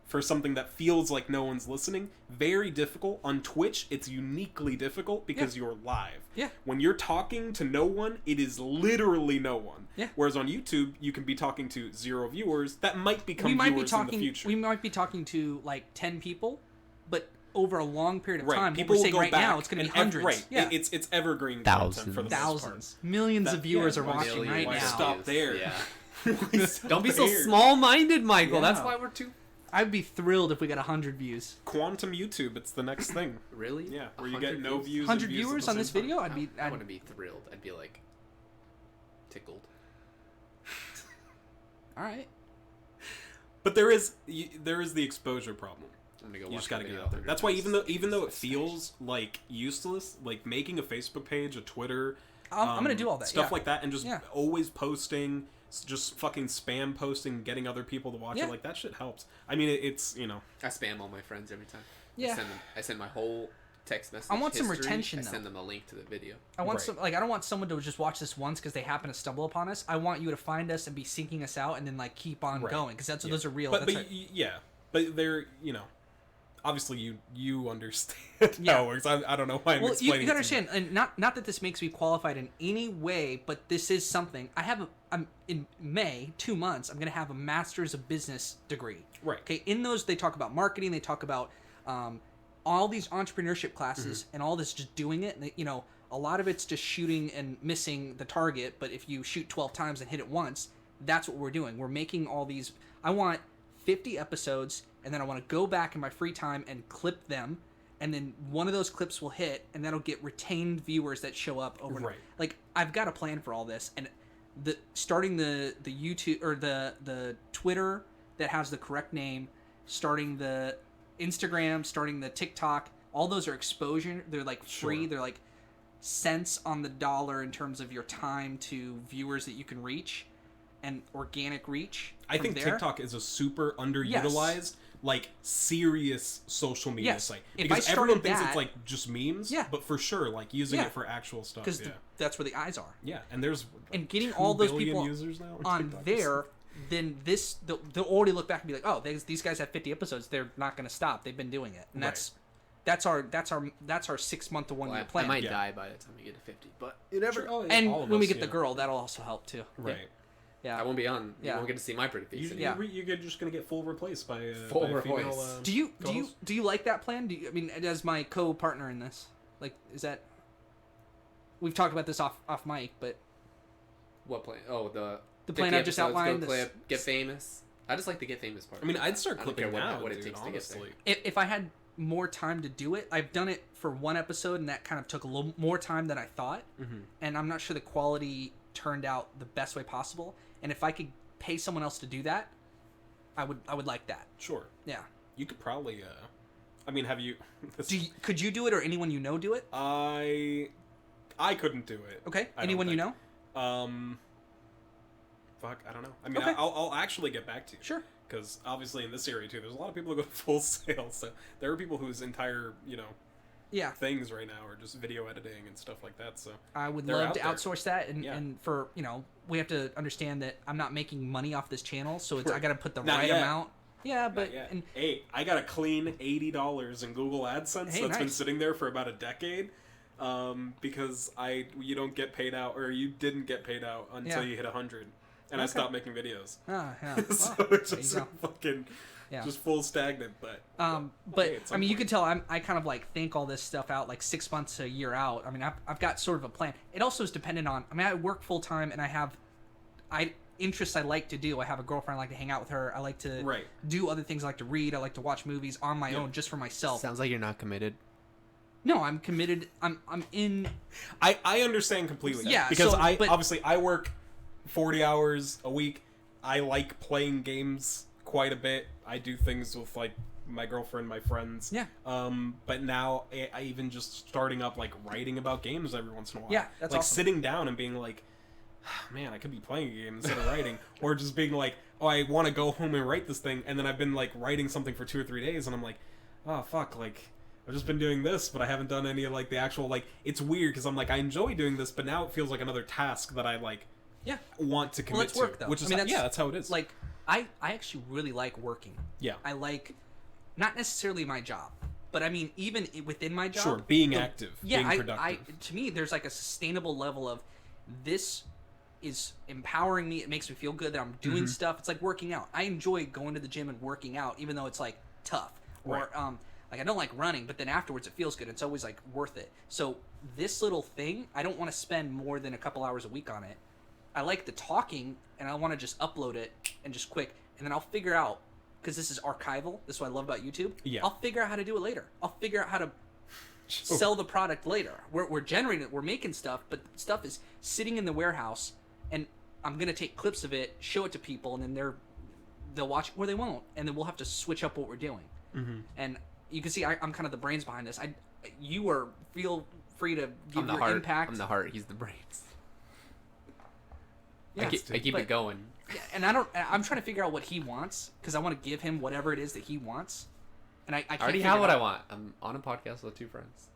Speaker 2: for something that feels like no one's listening? Very difficult. On Twitch, it's uniquely difficult because you're live.
Speaker 1: Yeah.
Speaker 2: When you're talking to no one, it is literally no one.
Speaker 1: Yeah.
Speaker 2: Whereas on YouTube, you can be talking to 0 viewers that might become viewers in the future.
Speaker 1: We might be talking to like 10 people, but over a long period of
Speaker 2: right.
Speaker 1: time,
Speaker 2: people
Speaker 1: what we're saying
Speaker 2: will go
Speaker 1: right
Speaker 2: back
Speaker 1: now, it's going to be hundreds.
Speaker 2: Right.
Speaker 1: Yeah.
Speaker 2: It's evergreen
Speaker 3: Thousands.
Speaker 2: content for the
Speaker 1: Thousands.
Speaker 2: most part.
Speaker 1: Millions of viewers are
Speaker 2: why
Speaker 1: watching right
Speaker 2: why
Speaker 1: now.
Speaker 2: stop there?
Speaker 3: Yeah.
Speaker 2: Why stop
Speaker 3: Don't be so
Speaker 2: there?
Speaker 3: small-minded, Michael.
Speaker 1: Yeah.
Speaker 3: That's why we're too...
Speaker 1: I'd be thrilled if we got 100 views.
Speaker 2: Quantum YouTube, it's the next thing.
Speaker 3: Really?
Speaker 2: Yeah, where you get
Speaker 3: 100
Speaker 2: no views.
Speaker 1: 100
Speaker 2: and views
Speaker 1: viewers
Speaker 2: at the
Speaker 1: on this
Speaker 2: same time.
Speaker 1: video?
Speaker 3: I wouldn't be thrilled. I'd be like tickled.
Speaker 1: All right.
Speaker 2: But there is the exposure problem.
Speaker 3: I'm gonna go
Speaker 2: You
Speaker 3: watch
Speaker 2: just gotta
Speaker 3: the
Speaker 2: get
Speaker 3: video
Speaker 2: out there.
Speaker 3: 100
Speaker 2: That's why
Speaker 3: times.
Speaker 2: even though it feels like useless, like making a Facebook page, a Twitter,
Speaker 1: I'm gonna do all that.
Speaker 2: stuff
Speaker 1: yeah.
Speaker 2: like that, and just
Speaker 1: Yeah.
Speaker 2: always posting, just fucking spam posting, getting other people to watch
Speaker 1: Yeah.
Speaker 2: it, like that shit helps. I mean, it's you know.
Speaker 3: I spam all my friends every time.
Speaker 1: Yeah.
Speaker 3: I send my whole text message.
Speaker 1: I want some
Speaker 3: history.
Speaker 1: retention,
Speaker 3: I
Speaker 1: though.
Speaker 3: send them a link to the video.
Speaker 1: I want
Speaker 2: Right.
Speaker 1: some I don't want someone to just watch this once because they happen to stumble upon us. I want you to find us and be seeking us out and then like keep on
Speaker 2: Right.
Speaker 1: going because that's
Speaker 2: Yeah.
Speaker 1: those are real.
Speaker 2: But
Speaker 1: That's
Speaker 2: yeah, but they're you know. Obviously, you understand
Speaker 1: Yeah.
Speaker 2: how it works. I don't know why I'm
Speaker 1: well, you
Speaker 2: explaining.
Speaker 1: gotta
Speaker 2: it to you.
Speaker 1: understand, and not that this makes me qualified in any way, but this is something. I'm in May, 2 months. I'm gonna have a master's of business degree.
Speaker 2: Right.
Speaker 1: Okay. In those, they talk about marketing. They talk about all these entrepreneurship classes and all this just doing it. And you know, a lot of it's just shooting and missing the target. But if you shoot 12 times and hit it once, that's what we're doing. We're making all these. I want 50 episodes, and then I want to go back in my free time and clip them, and then one of those clips will hit, and that'll get retained viewers that show up over and over.
Speaker 2: Right.
Speaker 1: Like, I've got a plan for all this, and starting the YouTube or the Twitter that has the correct name, starting the Instagram, starting the TikTok, all those are exposure. They're like free.
Speaker 2: Sure.
Speaker 1: They're like cents on the dollar in terms of your time to viewers that you can reach and organic reach.
Speaker 2: I
Speaker 1: from
Speaker 2: think
Speaker 1: there.
Speaker 2: TikTok is a super underutilized, like serious social media
Speaker 1: Yes.
Speaker 2: site
Speaker 1: If I
Speaker 2: because
Speaker 1: started
Speaker 2: everyone thinks
Speaker 1: that-
Speaker 2: it's like just memes.
Speaker 1: Yeah.
Speaker 2: But for sure, like using
Speaker 1: Yeah.
Speaker 2: it for actual stuff.
Speaker 1: because
Speaker 2: Yeah.
Speaker 1: that's where the eyes are.
Speaker 2: Yeah, and there's
Speaker 1: And getting
Speaker 2: 2
Speaker 1: all those
Speaker 2: billion
Speaker 1: people
Speaker 2: users now
Speaker 1: on
Speaker 2: TikTok.
Speaker 1: there, then they'll already look back and be like, oh, these guys have 50 episodes. They're not going to stop. They've been doing it, and that's our 6 month to 1 year
Speaker 3: I
Speaker 1: plan.
Speaker 3: might
Speaker 2: Yeah.
Speaker 3: die by the time we get to 50, but you never.
Speaker 2: Oh, yeah,
Speaker 1: and
Speaker 2: all of
Speaker 1: when we
Speaker 2: us,
Speaker 1: get the
Speaker 2: yeah.
Speaker 1: girl, that'll also help too.
Speaker 2: Right.
Speaker 1: Yeah.
Speaker 3: I won't be on. You
Speaker 1: Yeah.
Speaker 3: won't get to see my pretty face.
Speaker 2: You,
Speaker 3: anymore.
Speaker 2: you're just gonna get full replaced by
Speaker 3: Full
Speaker 2: by a female,
Speaker 3: replace.
Speaker 1: Do you like that plan? I mean, as my co-partner in this, like, is that? We've talked about this off mic, but
Speaker 3: What plan? Oh, the
Speaker 1: plan
Speaker 3: 50
Speaker 1: I've just
Speaker 3: episodes,
Speaker 1: outlined.
Speaker 3: Go clip, get famous. I just like the get famous part.
Speaker 2: I mean, I'd start
Speaker 3: I don't
Speaker 2: clipping
Speaker 3: care
Speaker 2: now,
Speaker 3: what it
Speaker 2: dude,
Speaker 3: takes to get there.
Speaker 2: honestly.
Speaker 1: If I had more time to do it, I've done it for 1 episode, and that kind of took a little more time than I thought.
Speaker 2: Mhm.
Speaker 1: And I'm not sure the quality turned out the best way possible. And if I could pay someone else to do that, I would like that.
Speaker 2: Sure.
Speaker 1: Yeah.
Speaker 2: You could probably. I mean, have you?
Speaker 1: Could you do it, or anyone you know do it?
Speaker 2: I couldn't do it.
Speaker 1: Okay.
Speaker 2: I don't
Speaker 1: Anyone you
Speaker 2: think.
Speaker 1: know?
Speaker 2: Fuck, I don't know. I mean,
Speaker 1: Okay.
Speaker 2: I'll actually get back to you.
Speaker 1: Sure.
Speaker 2: Because obviously in this area too, there's a lot of people who go full sale. So there are people whose entire
Speaker 1: Yeah.
Speaker 2: things right now are just video editing and stuff like that. So
Speaker 1: I would
Speaker 2: They're
Speaker 1: love
Speaker 2: out
Speaker 1: to
Speaker 2: there.
Speaker 1: outsource that, and,
Speaker 2: Yeah.
Speaker 1: and for we have to understand that I'm not making money off this channel, so it's I
Speaker 2: Right.
Speaker 1: got to put the
Speaker 2: Not
Speaker 1: right
Speaker 2: yet.
Speaker 1: amount. Yeah, but
Speaker 2: yeah.
Speaker 1: and
Speaker 2: Hey, I got a clean $80 in Google AdSense
Speaker 1: Hey,
Speaker 2: that's been
Speaker 1: nice.
Speaker 2: sitting there for about a decade. Because you don't get paid out, or you didn't get paid out until
Speaker 1: Yeah.
Speaker 2: you hit 100, and I
Speaker 1: Okay.
Speaker 2: stopped making videos.
Speaker 1: yeah. Well,
Speaker 2: So
Speaker 1: there
Speaker 2: it's
Speaker 1: you
Speaker 2: just
Speaker 1: go.
Speaker 2: fucking,
Speaker 1: Yeah.
Speaker 2: just full stagnant. But
Speaker 1: But
Speaker 2: hey, at
Speaker 1: I
Speaker 2: some
Speaker 1: mean, you
Speaker 2: point.
Speaker 1: can tell I kind of like think all this stuff out like 6 months to a year out. I mean, I've got sort of a plan. It also is dependent on. I mean, I work full time, and interests I like to do. I have a girlfriend. I like to hang out with her. I like to
Speaker 2: Right.
Speaker 1: do other things. I like to read. I like to watch movies on my own, just for myself.
Speaker 3: Sounds like you're not committed.
Speaker 1: No, I'm committed. I'm in.
Speaker 2: I understand completely.
Speaker 1: Yeah,
Speaker 2: because
Speaker 1: so-
Speaker 2: obviously I work 40 hours a week. I like playing games quite a bit. I do things with like my girlfriend, my friends.
Speaker 1: Yeah.
Speaker 2: But now I even just starting up like writing about games every once in a while.
Speaker 1: Yeah, that's
Speaker 2: like
Speaker 1: awesome.
Speaker 2: sitting down and being like, man, I could be playing a game instead of writing, or just being like, oh, I want to go home and write this thing, and then I've been like writing something for 2 or 3 days, and I'm like, oh fuck, like I've just been doing this, but I haven't done any of like the actual like. It's weird because I'm like I enjoy doing this, but now it feels like another task that I like.
Speaker 1: Yeah.
Speaker 2: Want to commit
Speaker 1: Well, it's work,
Speaker 2: to,
Speaker 1: though.
Speaker 2: which is
Speaker 1: I mean,
Speaker 2: that's how it is.
Speaker 1: Like, I actually really like working.
Speaker 2: Yeah.
Speaker 1: I like, not necessarily my job, but I mean, even within my job.
Speaker 2: Sure, being active,
Speaker 1: Yeah,
Speaker 2: being productive.
Speaker 1: to me, there's like a sustainable level of this is empowering me. It makes me feel good that I'm doing stuff. It's like working out. I enjoy going to the gym and working out, even though it's like tough. Or,
Speaker 2: Right.
Speaker 1: like I don't like running, but then afterwards it feels good. It's always like worth it. So this little thing, I don't want to spend more than a couple hours a week on it. I like the talking, and I want to just upload it and just quick, and then I'll figure out, because this is archival. This is what I love about YouTube.
Speaker 2: Yeah.
Speaker 1: I'll figure out how to do it later. I'll figure out how to sell the product later. We're generating it. We're making stuff, but stuff is sitting in the warehouse, and I'm gonna take clips of it, show it to people, and then they'll watch it or they won't, and then we'll have to switch up what we're doing.
Speaker 2: Mm-hmm.
Speaker 1: And you can see I'm kind of the brains behind this. Feel free to give
Speaker 3: I'm the
Speaker 1: your
Speaker 3: heart.
Speaker 1: impact.
Speaker 3: I'm the heart. He's the brains.
Speaker 1: Yeah,
Speaker 3: I keep
Speaker 1: but-
Speaker 3: it going.
Speaker 1: Yeah, and I'm trying to figure out what he wants, because I want to give him whatever it is that he wants, and I can't
Speaker 3: I already
Speaker 1: figure
Speaker 3: have
Speaker 1: it
Speaker 3: what I
Speaker 1: out.
Speaker 3: want. I'm on a podcast with 2 friends,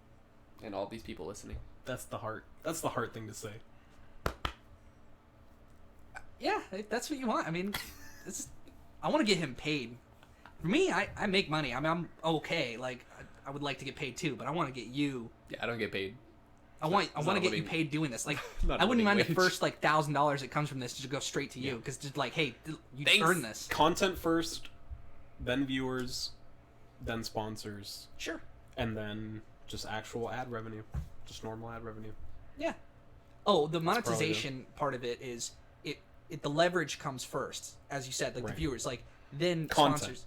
Speaker 3: and all these people listening.
Speaker 2: That's the heart. That's the heart thing to say.
Speaker 1: Yeah, that's what you want. I mean, I want to get him paid. For me, I make money. I mean, I'm okay. Like, I would like to get paid too, but I want to get you.
Speaker 3: Yeah, I don't get paid.
Speaker 1: I want
Speaker 3: not
Speaker 1: to
Speaker 3: a
Speaker 1: get you
Speaker 3: living-
Speaker 1: paid doing this. Like,
Speaker 3: not a
Speaker 1: I wouldn't
Speaker 3: living
Speaker 1: mind the
Speaker 3: wage.
Speaker 1: first like $1,000 that comes from this to go straight to you, because just like, hey, you
Speaker 3: Thanks.
Speaker 1: earned this.
Speaker 2: Content first, then viewers, then sponsors,
Speaker 1: Sure.
Speaker 2: and then just actual ad revenue, just normal ad revenue.
Speaker 1: Yeah. Oh, the
Speaker 2: probably
Speaker 1: monetization part of it is the leverage comes first, as you said, like
Speaker 2: Right.
Speaker 1: the viewers, like then
Speaker 2: Content.
Speaker 1: sponsors.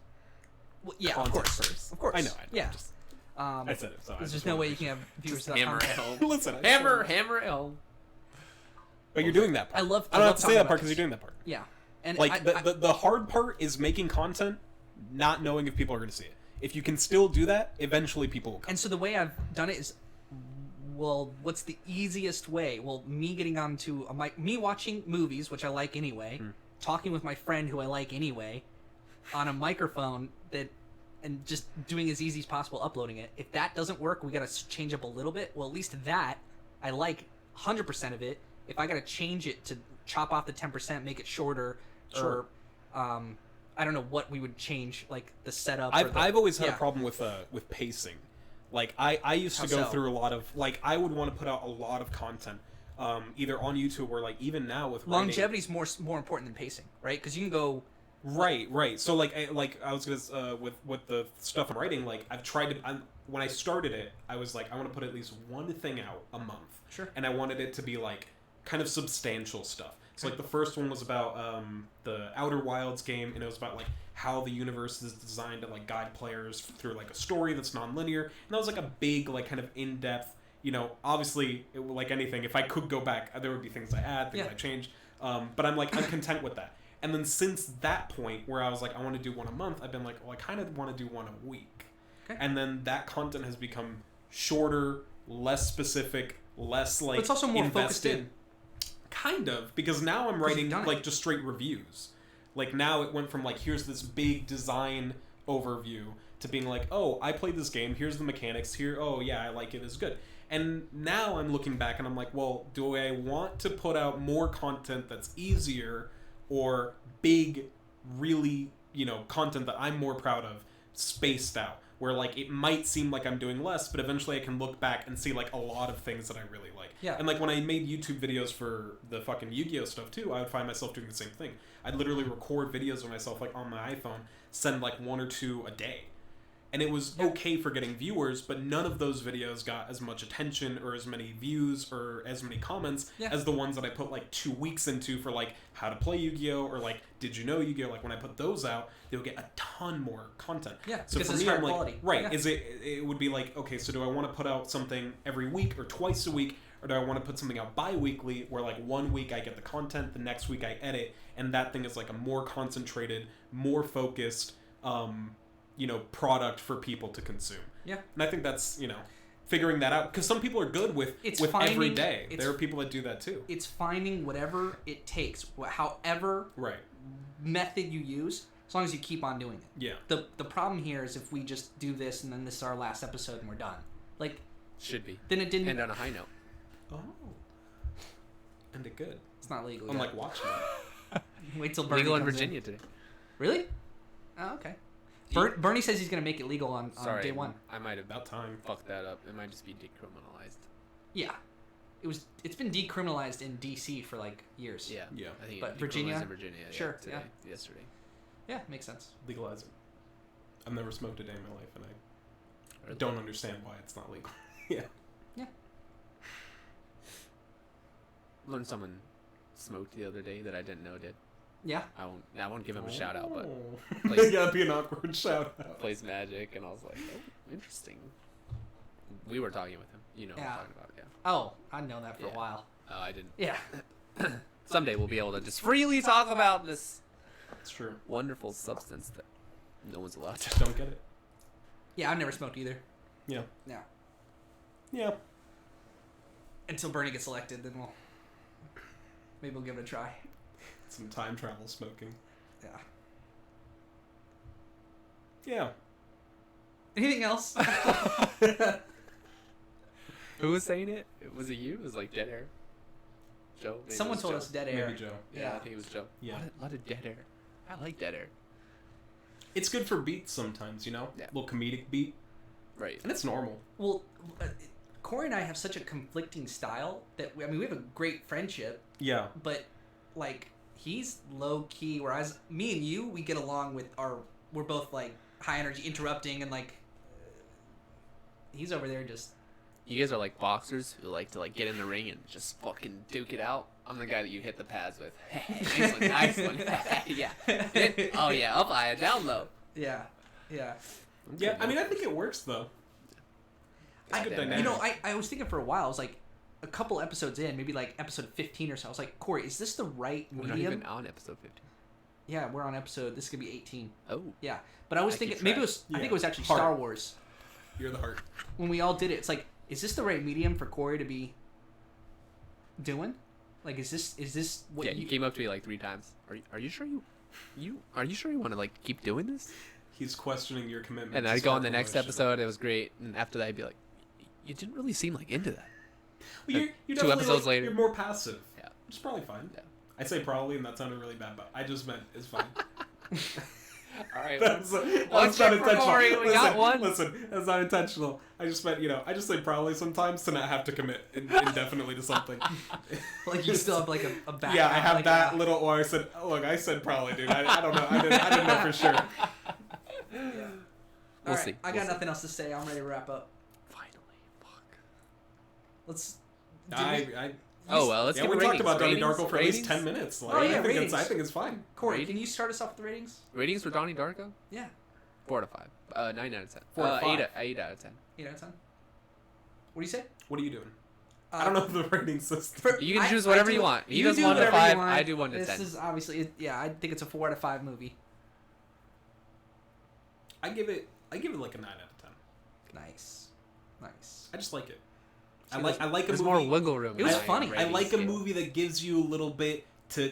Speaker 1: Well, yeah,
Speaker 2: Content
Speaker 1: of course,
Speaker 2: first.
Speaker 1: of course.
Speaker 2: I know.
Speaker 1: Yeah.
Speaker 2: Just,
Speaker 1: I
Speaker 2: said it. So I
Speaker 1: There's
Speaker 2: just
Speaker 1: no
Speaker 2: wanted
Speaker 1: way
Speaker 2: to
Speaker 1: you can have viewers
Speaker 3: Just
Speaker 1: without
Speaker 3: hammer
Speaker 1: content.
Speaker 3: it home.
Speaker 2: Listen, I just
Speaker 3: Hammer
Speaker 2: wanted-
Speaker 3: it home.
Speaker 2: But you're doing that part.
Speaker 1: I love
Speaker 2: I don't have to say
Speaker 1: talking
Speaker 2: that
Speaker 1: about
Speaker 2: part because
Speaker 1: this.
Speaker 2: you're doing that part.
Speaker 1: Yeah, and
Speaker 2: Like
Speaker 1: I,
Speaker 2: the hard part is making content, not knowing if people are going to see it. If you can still do that, eventually people will come.
Speaker 1: and so the way I've done it is, well, what's the easiest way? Well, me getting onto a mic, me watching movies, which I like anyway, talking with my friend who I like anyway, on a microphone and just doing as easy as possible, uploading it. If that doesn't work, we got to change up a little bit. Well, at least that, I like 100% of it. If I got to change it to chop off the 10%, make it shorter,
Speaker 2: Sure.
Speaker 1: or I don't know what we would change, like the setup.
Speaker 2: I've always had
Speaker 1: yeah.
Speaker 2: a problem with pacing. Like I used to
Speaker 1: How
Speaker 2: go
Speaker 1: so?
Speaker 2: through a lot of like I would want to put out a lot of content, either on YouTube or like even now with writing.
Speaker 1: Longevity's more important than pacing, right? Because you can go.
Speaker 2: Right. So like I was gonna with the stuff I'm writing, like I've tried to. When I started it, I was like I want to put at least one thing out a month.
Speaker 1: Sure.
Speaker 2: And I wanted it to be like kind of substantial stuff. So like the first one was about the Outer Wilds game, and it was about like how the universe is designed to like guide players through like a story that's non-linear. And that was like a big like kind of in-depth. You know, obviously, like anything, if I could go back, there would be things I add, things
Speaker 1: Yeah.
Speaker 2: I change. But I'm content with that. And then since that point where I was like, I want to do one a month, I've been like, well, I kind of want to do one a week.
Speaker 1: Okay.
Speaker 2: And then that content has become shorter, less specific, less like
Speaker 1: But it's also more focused
Speaker 2: invested.
Speaker 1: in.
Speaker 2: Kind of, because now I'm
Speaker 1: you've
Speaker 2: writing
Speaker 1: done it.
Speaker 2: like just straight reviews. Like now it went from like here's this big design overview to being like, oh, I played this game, here's the mechanics, here, oh yeah, I like it, it's good. And now I'm looking back and I'm like, well, do I want to put out more content that's easier or big, really, content that I'm more proud of, spaced out, where like it might seem like I'm doing less, but eventually I can look back and see like a lot of things that I really like.
Speaker 1: Yeah.
Speaker 2: And like when I made YouTube videos for the fucking Yu-Gi-Oh stuff too, I would find myself doing the same thing. I'd literally record videos of myself like on my iPhone, send like 1 or 2 a day. And it was okay for getting viewers, but none of those videos got as much attention or as many views or as many comments as the ones that I put like 2 weeks into for like how to play Yu-Gi-Oh! Or like, did you know Yu-Gi-Oh! Like when I put those out, they'll get a ton more content.
Speaker 1: Yeah,
Speaker 2: so
Speaker 1: because
Speaker 2: for
Speaker 1: it's
Speaker 2: me,
Speaker 1: higher
Speaker 2: I'm like,
Speaker 1: quality.
Speaker 2: right,
Speaker 1: Yeah.
Speaker 2: it would be like, okay, so do I want to put out something every week or twice a week? Or do I want to put something out bi-weekly where like 1 week I get the content, the next week I edit, and that thing is like a more concentrated, more focused, product for people to consume.
Speaker 1: Yeah.
Speaker 2: And I think that's, figuring that out. Because some people are good with every day. There are people that do that too.
Speaker 1: It's finding whatever it takes, however method you use, as long as you keep on doing it.
Speaker 2: Yeah.
Speaker 1: The problem here is if we just do this and then this is our last episode and we're done. Like...
Speaker 3: Should be.
Speaker 1: Then it didn't...
Speaker 3: End on a high note.
Speaker 2: Oh. And it good.
Speaker 1: It's not legal
Speaker 2: I'm
Speaker 1: yet.
Speaker 2: like watching it.
Speaker 1: Wait till Bernie
Speaker 3: Legal in
Speaker 1: comes
Speaker 3: Virginia today.
Speaker 1: Really? Oh, okay. Bernie says he's going to make it legal on day one.
Speaker 3: I might have
Speaker 2: About time.
Speaker 3: fucked that up. It might just be decriminalized.
Speaker 1: Yeah. It's been decriminalized in DC for like years.
Speaker 3: Yeah.
Speaker 2: Yeah.
Speaker 3: I think
Speaker 1: But
Speaker 3: it
Speaker 1: Virginia?
Speaker 3: decriminalized in Virginia.
Speaker 1: Sure,
Speaker 3: Today, yesterday.
Speaker 1: Yeah, makes sense.
Speaker 2: Legalize it. I've never smoked a day in my life, and I
Speaker 3: Really?
Speaker 2: don't understand why it's not legal. Yeah.
Speaker 3: Learned someone smoked the other day that I didn't know did.
Speaker 1: Yeah.
Speaker 3: I won't give him a shout out, but
Speaker 2: Oh.
Speaker 3: Plays-
Speaker 2: That'd be an awkward shout out.
Speaker 3: plays Magic, and I was like, oh, interesting. We were talking with him. You know what I'm talking about, yeah.
Speaker 1: Oh, I know that for a while.
Speaker 3: Oh, I didn't.
Speaker 1: Yeah.
Speaker 3: Someday we'll be able to just freely talk about this
Speaker 2: It's true.
Speaker 3: wonderful substance that no one's allowed to.
Speaker 2: Just don't get it.
Speaker 1: Yeah, I've never smoked either.
Speaker 2: Yeah.
Speaker 1: Yeah.
Speaker 2: Yeah.
Speaker 1: Until Bernie gets elected, then maybe we'll give it a try.
Speaker 2: Some time travel smoking.
Speaker 1: Yeah.
Speaker 2: Yeah.
Speaker 1: Anything else?
Speaker 3: Who was saying it? Was it you? It was like dead air. Joe? Maybe it
Speaker 1: Someone
Speaker 3: was
Speaker 1: told
Speaker 3: Joe.
Speaker 1: us dead air.
Speaker 2: Maybe Joe.
Speaker 3: Yeah, I think it was Joe.
Speaker 2: Yeah.
Speaker 3: A lot of dead air. I like dead air.
Speaker 2: It's good for beats sometimes,
Speaker 3: Yeah.
Speaker 2: Little comedic beat.
Speaker 3: Right.
Speaker 2: And it's normal.
Speaker 1: Well, Corey and I have such a conflicting style that we have a great friendship,
Speaker 2: Yeah.
Speaker 1: but like he's low key, whereas me and you, we get along with we're both like high energy, interrupting, and like he's over there just.
Speaker 3: You guys are like boxers who like to like get in the ring and just fucking duke it out. I'm the guy that you hit the pads with. nice one. Yeah. Oh yeah, up high and down low.
Speaker 1: Yeah. Yeah.
Speaker 2: Yeah, I mean, I think it works, though.
Speaker 1: I
Speaker 2: good
Speaker 1: could,
Speaker 2: dynamic.
Speaker 1: I was thinking for a while, I was like, a couple episodes in, maybe like episode 15 or so, I was like, Corey, is this the right
Speaker 3: We're not
Speaker 1: medium?
Speaker 3: even on episode 15.
Speaker 1: Yeah, we're on episode, this is going to be 18.
Speaker 3: Oh.
Speaker 1: Yeah. But I was
Speaker 3: I keep
Speaker 1: thinking, maybe it was, I
Speaker 2: Yeah.
Speaker 1: think it was actually
Speaker 2: Heart.
Speaker 1: Star Wars.
Speaker 2: You're the heart.
Speaker 1: When we all did it, it's like, is this the right medium for Corey to be doing? Like, is this what
Speaker 3: Yeah, you came up to me like 3 times. Are you sure you want to like keep doing this?
Speaker 2: He's questioning your commitment.
Speaker 3: And
Speaker 2: to
Speaker 3: I'd go on
Speaker 2: Spark
Speaker 3: the next
Speaker 2: Promotion.
Speaker 3: episode. It was great. And after that, I'd be like, you didn't really seem like into that.
Speaker 2: Well, you're
Speaker 3: 2
Speaker 2: definitely,
Speaker 3: episodes
Speaker 2: like,
Speaker 3: later.
Speaker 2: You're more passive.
Speaker 3: Yeah.
Speaker 2: Which is probably fine.
Speaker 3: Yeah.
Speaker 2: I say probably, and that sounded really bad, but I just meant it's fine.
Speaker 3: All right.
Speaker 2: That's
Speaker 3: Let's
Speaker 2: not
Speaker 3: check for
Speaker 2: intentional.
Speaker 3: Corey. We got one.
Speaker 2: Listen, that's not intentional. I just meant, I just say probably sometimes to not have to commit indefinitely to something.
Speaker 1: Like, you still have like a back.
Speaker 2: Yeah, I have
Speaker 1: like
Speaker 2: that little, or I said, look, I said probably, dude. I don't know. I didn't know for sure.
Speaker 1: Yeah.
Speaker 3: We'll
Speaker 1: All right,
Speaker 3: see.
Speaker 1: I
Speaker 3: We'll
Speaker 1: got
Speaker 3: see.
Speaker 1: nothing else to say. I'm ready to wrap up.
Speaker 3: Finally. Fuck.
Speaker 1: Let's.
Speaker 3: Oh, well, let's
Speaker 2: yeah,
Speaker 3: give
Speaker 2: we
Speaker 3: ratings.
Speaker 2: talked about Donnie
Speaker 3: Ratings?
Speaker 2: Darko for at least
Speaker 3: Ratings?
Speaker 2: 10 minutes. Like,
Speaker 1: Oh, yeah,
Speaker 2: I think it's fine.
Speaker 1: Corey,
Speaker 3: Rating?
Speaker 1: can you start us off with the ratings?
Speaker 3: Ratings for Donnie Darko?
Speaker 1: Yeah.
Speaker 3: 4 out of 5. 9 out of 10.
Speaker 2: 4 out of 5.
Speaker 3: 8 out of 10.
Speaker 1: 8 out of 10. What do you say?
Speaker 2: What are you doing? I don't know the rating system.
Speaker 3: You can choose whatever you want. He does
Speaker 1: do
Speaker 3: 1 to
Speaker 1: whatever you
Speaker 3: 5.
Speaker 1: want.
Speaker 3: I do 1 to
Speaker 1: This
Speaker 3: 10.
Speaker 1: is obviously, I think it's a 4 out of 5 movie.
Speaker 2: I give it like a 9 out of 10.
Speaker 1: Nice. Nice.
Speaker 2: I just like it.
Speaker 1: See,
Speaker 2: I like a
Speaker 3: There's
Speaker 2: movie.
Speaker 3: more wiggle room.
Speaker 1: It was
Speaker 3: in my
Speaker 1: funny.
Speaker 2: I
Speaker 3: rating
Speaker 2: like a
Speaker 3: scale.
Speaker 2: movie that gives you a little bit to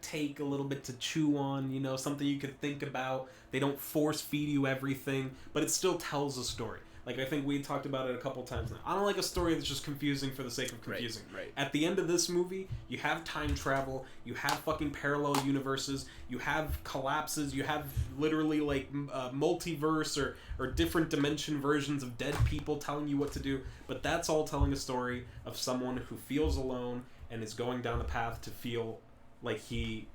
Speaker 2: take, a little bit to chew on, something you could think about. They don't force feed you everything, but it still tells a story. Like, I think we talked about it a couple times now. I don't like a story that's just confusing for the sake of confusing.
Speaker 3: Right.
Speaker 2: At the end of this movie, you have time travel, you have fucking parallel universes, you have collapses, you have literally, like, multiverse or different dimension versions of dead people telling you what to do, but that's all telling a story of someone who feels alone and is going down the path to feel like he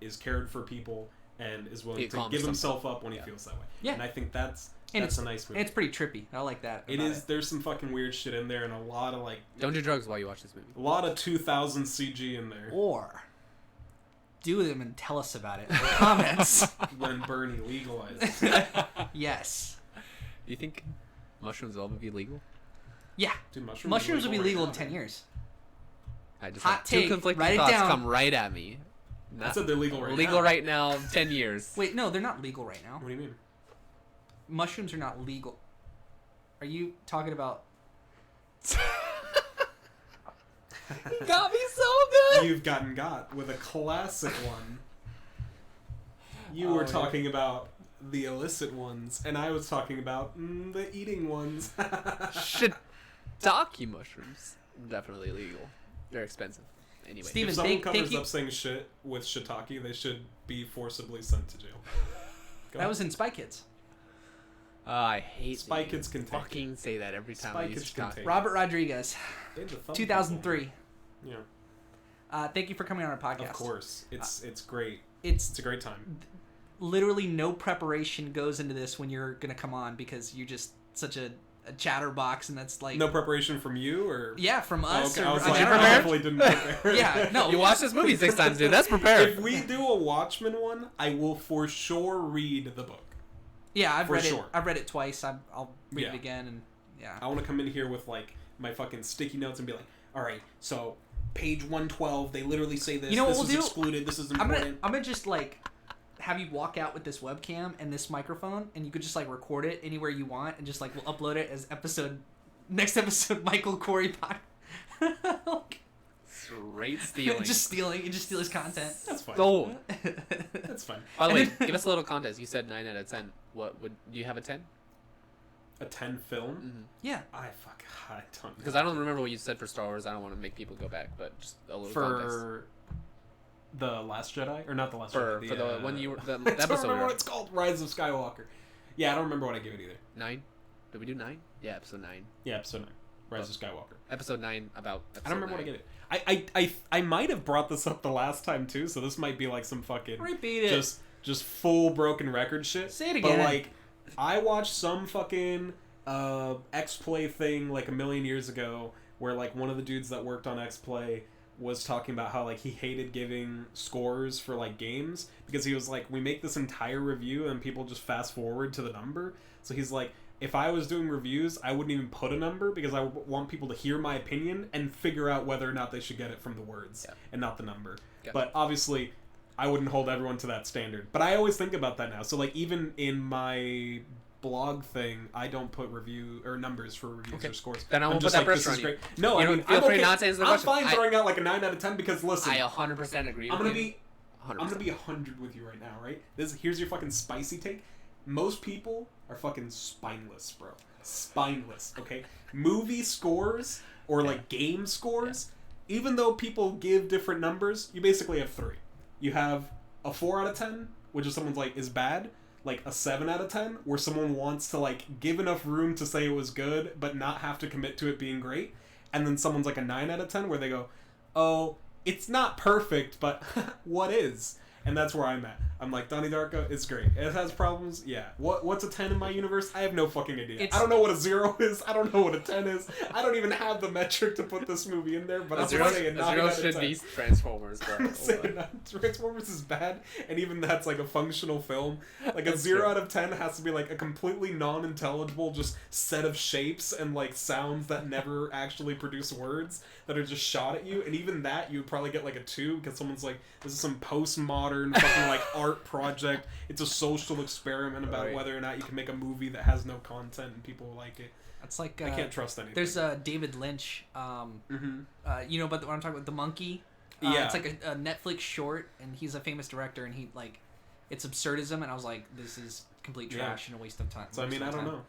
Speaker 2: is cared for people and is willing to give himself up when he feels that way.
Speaker 1: Yeah.
Speaker 2: And I think that's
Speaker 1: And
Speaker 2: That's a nice movie.
Speaker 1: It's pretty trippy. I like that.
Speaker 2: It is. There's some fucking weird shit in there, and a lot of like.
Speaker 3: Don't do drugs while you watch this movie.
Speaker 2: A lot of 2000 CG in there.
Speaker 1: Or do them and tell us about it in the comments.
Speaker 2: When Bernie legalizes.
Speaker 1: Yes.
Speaker 3: Do you think mushrooms will ever be legal?
Speaker 1: Yeah.
Speaker 2: Dude,
Speaker 1: Mushrooms will be legal in
Speaker 2: right
Speaker 1: 10
Speaker 2: now.
Speaker 1: years.
Speaker 3: I just
Speaker 1: Hot
Speaker 3: had two
Speaker 1: take,
Speaker 3: conflicting
Speaker 1: write it
Speaker 3: thoughts
Speaker 1: down.
Speaker 3: come right at me.
Speaker 2: I said they're legal right now.
Speaker 3: Legal right now, 10 years.
Speaker 1: Wait, no, they're not legal right now.
Speaker 2: What do you mean?
Speaker 1: Mushrooms are not legal. Are you talking about...
Speaker 3: You got me so good.
Speaker 2: You've gotten got with a classic one. You were talking about the illicit ones, and I was talking about the eating ones.
Speaker 3: Shiitake mushrooms, definitely illegal. They're expensive. Anyway,
Speaker 1: Steven,
Speaker 2: If someone
Speaker 1: thank
Speaker 2: covers
Speaker 1: you.
Speaker 2: up saying shit with shiitake, they should be forcibly sent to jail. Go
Speaker 1: That
Speaker 2: ahead.
Speaker 1: was in Spy Kids.
Speaker 3: I hate
Speaker 2: Spy
Speaker 3: that you
Speaker 2: Kids can take
Speaker 3: fucking say that every time
Speaker 2: Spy
Speaker 3: I use
Speaker 2: Kids can
Speaker 3: shiitake.
Speaker 2: take
Speaker 1: Robert Rodriguez,
Speaker 2: They had the thumb
Speaker 1: 2003.
Speaker 2: Yeah,
Speaker 1: Thank you for coming on our podcast.
Speaker 2: of course. It's great.
Speaker 1: It's
Speaker 2: It's a great time.
Speaker 1: literally no preparation goes into this when you're going to come on because you're just such a chatterbox, and that's like...
Speaker 2: No preparation from you, or
Speaker 1: Yeah, from us.
Speaker 2: okay.
Speaker 1: Or,
Speaker 2: I was
Speaker 1: I
Speaker 2: like,
Speaker 1: mean,
Speaker 2: I
Speaker 1: I don't know.
Speaker 2: definitely didn't prepare.
Speaker 1: Yeah, no.
Speaker 3: You watched this movie 6 times, dude. That's prepared.
Speaker 2: If we do a Watchmen one, I will for sure read the book.
Speaker 1: Yeah, I've
Speaker 2: For
Speaker 1: read
Speaker 2: sure.
Speaker 1: it. I've read it twice. I'll read it
Speaker 2: Yeah.
Speaker 1: again, and yeah.
Speaker 2: I want to come in here with like my fucking sticky notes and be like, all right, so page 112, they literally say this.
Speaker 1: You know what
Speaker 2: this
Speaker 1: we'll
Speaker 2: is
Speaker 1: do?
Speaker 2: excluded. This is
Speaker 1: I'm
Speaker 2: important.
Speaker 1: gonna just like have you walk out with this webcam and this microphone, and you could just like record it anywhere you want, and just like we'll upload it as next episode Michael Corey pod.
Speaker 3: Straight stealing.
Speaker 1: just stealing. You just steal his content.
Speaker 2: That's fine.
Speaker 3: Sold.
Speaker 2: That's fine.
Speaker 3: By the way, give us a little context. You said 9 out of 10. What would do you have a 10?
Speaker 2: A 10 film?
Speaker 3: Mm-hmm.
Speaker 1: Yeah.
Speaker 2: I don't know.
Speaker 3: Because I don't remember what you said for Star Wars. I don't want to make people go back, but just a little context.
Speaker 2: For the Last Jedi, or not the Last
Speaker 3: For
Speaker 2: Jedi?
Speaker 3: for the one you were the
Speaker 2: I don't
Speaker 3: episode.
Speaker 2: remember
Speaker 3: we were
Speaker 2: what
Speaker 3: on.
Speaker 2: it's called. Rise of Skywalker. Yeah, I don't remember what I gave it either.
Speaker 3: 9? Did we do 9? Yeah, episode 9.
Speaker 2: Yeah, episode 9. Rise of Skywalker.
Speaker 3: Episode 9 about. Episode
Speaker 2: I don't remember
Speaker 3: 9.
Speaker 2: what I gave it. I might have brought this up the last time too, so this might be like some fucking
Speaker 1: Repeat it.
Speaker 2: just full broken record shit.
Speaker 1: Say it again.
Speaker 2: But like, I watched some fucking X-Play thing like a million years ago, where like one of the dudes that worked on X-Play was talking about how like he hated giving scores for like games because he was like, we make this entire review and people just fast forward to the number. So he's like, if I was doing reviews, I wouldn't even put a number because I want people to hear my opinion and figure out whether or not they should get it from the words and not the number.
Speaker 3: Yeah.
Speaker 2: But obviously, I wouldn't hold everyone to that standard. But I always think about that now. So like even in my blog thing, I don't put review or numbers for reviews or scores.
Speaker 3: Then I won't
Speaker 2: I'm just
Speaker 3: put that
Speaker 2: like, this
Speaker 3: pressure
Speaker 2: is
Speaker 3: on you.
Speaker 2: great. No,
Speaker 3: You
Speaker 2: I
Speaker 3: don't
Speaker 2: mean,
Speaker 3: feel
Speaker 2: I'm
Speaker 3: free
Speaker 2: okay.
Speaker 3: not to answer the
Speaker 2: I'm
Speaker 3: question.
Speaker 2: fine throwing out like a 9 out of 10 because listen,
Speaker 3: I 100% agree with
Speaker 2: I'm gonna
Speaker 3: you.
Speaker 2: be
Speaker 3: 100%.
Speaker 2: I'm gonna be 100 with you right now, right? Here's your fucking spicy take. Most people are fucking spineless, bro. Spineless, okay? Movie scores or like game scores, even though people give different numbers, you basically have 3. You have a 4 out of 10, which is someone's like is bad, like a 7 out of 10, where someone wants to like give enough room to say it was good, but not have to commit to it being great, and then someone's like a 9 out of 10, where they go, oh, it's not perfect, but what is? And that's where I'm at. I'm like, Donnie Darko, it's great. It has problems, yeah. What's a 10 in my universe? I have no fucking idea. I don't know what a 0 is. I don't know what a 10 is. I don't even have the metric to put this movie in there, but I'm saying 9 out of 10.
Speaker 3: Should be Transformers, bro.
Speaker 2: I'm saying Transformers is bad, and even that's like a functional film. Like a 0 out of 10 has to be like a completely non-intelligible just set of shapes and like sounds that never actually produce words that are just shot at you, and even that you would probably get like a 2 because someone's like, this is some postmodern fucking like art project. It's a social experiment about whether or not you can make a movie that has no content and people will like it.
Speaker 1: That's like
Speaker 2: I can't trust anything.
Speaker 1: There's David Lynch. You know, but what I'm talking about, The Monkey.
Speaker 2: Yeah.
Speaker 1: It's like a Netflix short, and he's a famous director, and he like, it's absurdism, and I was like, this is complete trash and a waste of time.
Speaker 2: So I mean, I don't know.